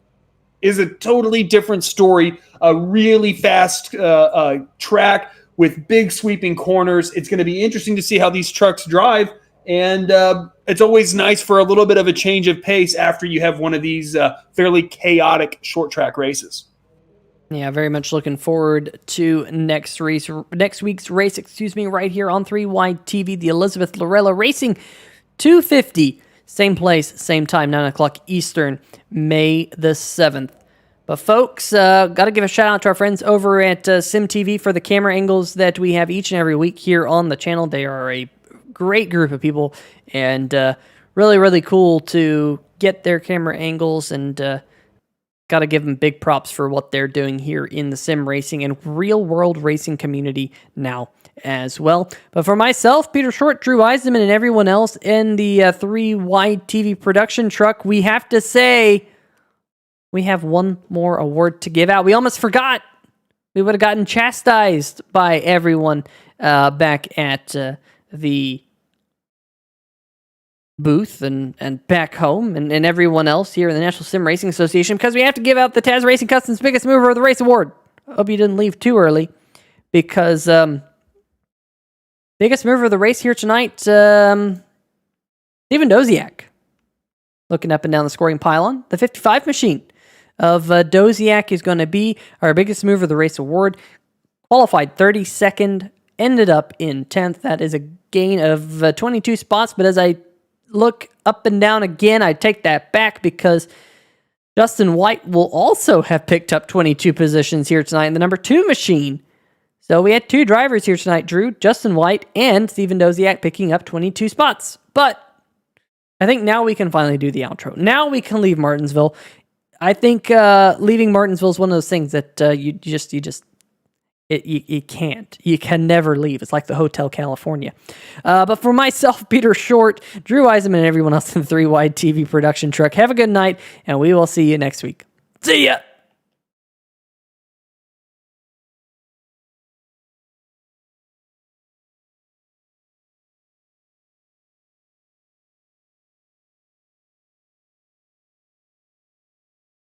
is a totally different story. A really fast track with big sweeping corners. It's going to be interesting to see how these trucks drive. And it's always nice for a little bit of a change of pace after you have one of these fairly chaotic short track races. Yeah, very much looking forward to next week's race, right here on 3 Wide TV, the Elizabeth Lorella Racing 250. Same place, same time, 9 o'clock Eastern, May the 7th. But folks, got to give a shout out to our friends over at Sim TV for the camera angles that we have each and every week here on the channel. They are a great group of people, and really, really cool to get their camera angles, and got to give them big props for what they're doing here in the sim racing and real world racing community now as well. But for myself, Peter Short, Drew Eisenman, and everyone else in the 3 Wide TV production truck, we have to say we have one more award to give out. We almost forgot. We would have gotten chastised by everyone back at the booth and back home and everyone else here in the National Sim Racing Association, because we have to give out the Taz Racing Customs Biggest Mover of the Race Award. I hope you didn't leave too early, because biggest mover of the race here tonight, Steven Doziak. Looking up and down the scoring pylon, the 55 machine of Doziak is going to be our biggest mover of the race award. Qualified 32nd, ended up in 10th. That is a gain of 22 spots, but as I look up and down again, I take that back, because Justin White will also have picked up 22 positions here tonight in the number 2 machine. So we had 2 drivers here tonight, Drew, Justin White and Steven Doziak picking up 22 spots. But I think now we can finally do the outro. Now we can leave Martinsville. I think leaving Martinsville is one of those things that you can't. You can never leave. It's like the Hotel California. But for myself, Peter Short, Drew Eisenman, and everyone else in the 3 Wide TV production truck, have a good night, and we will see you next week. See ya!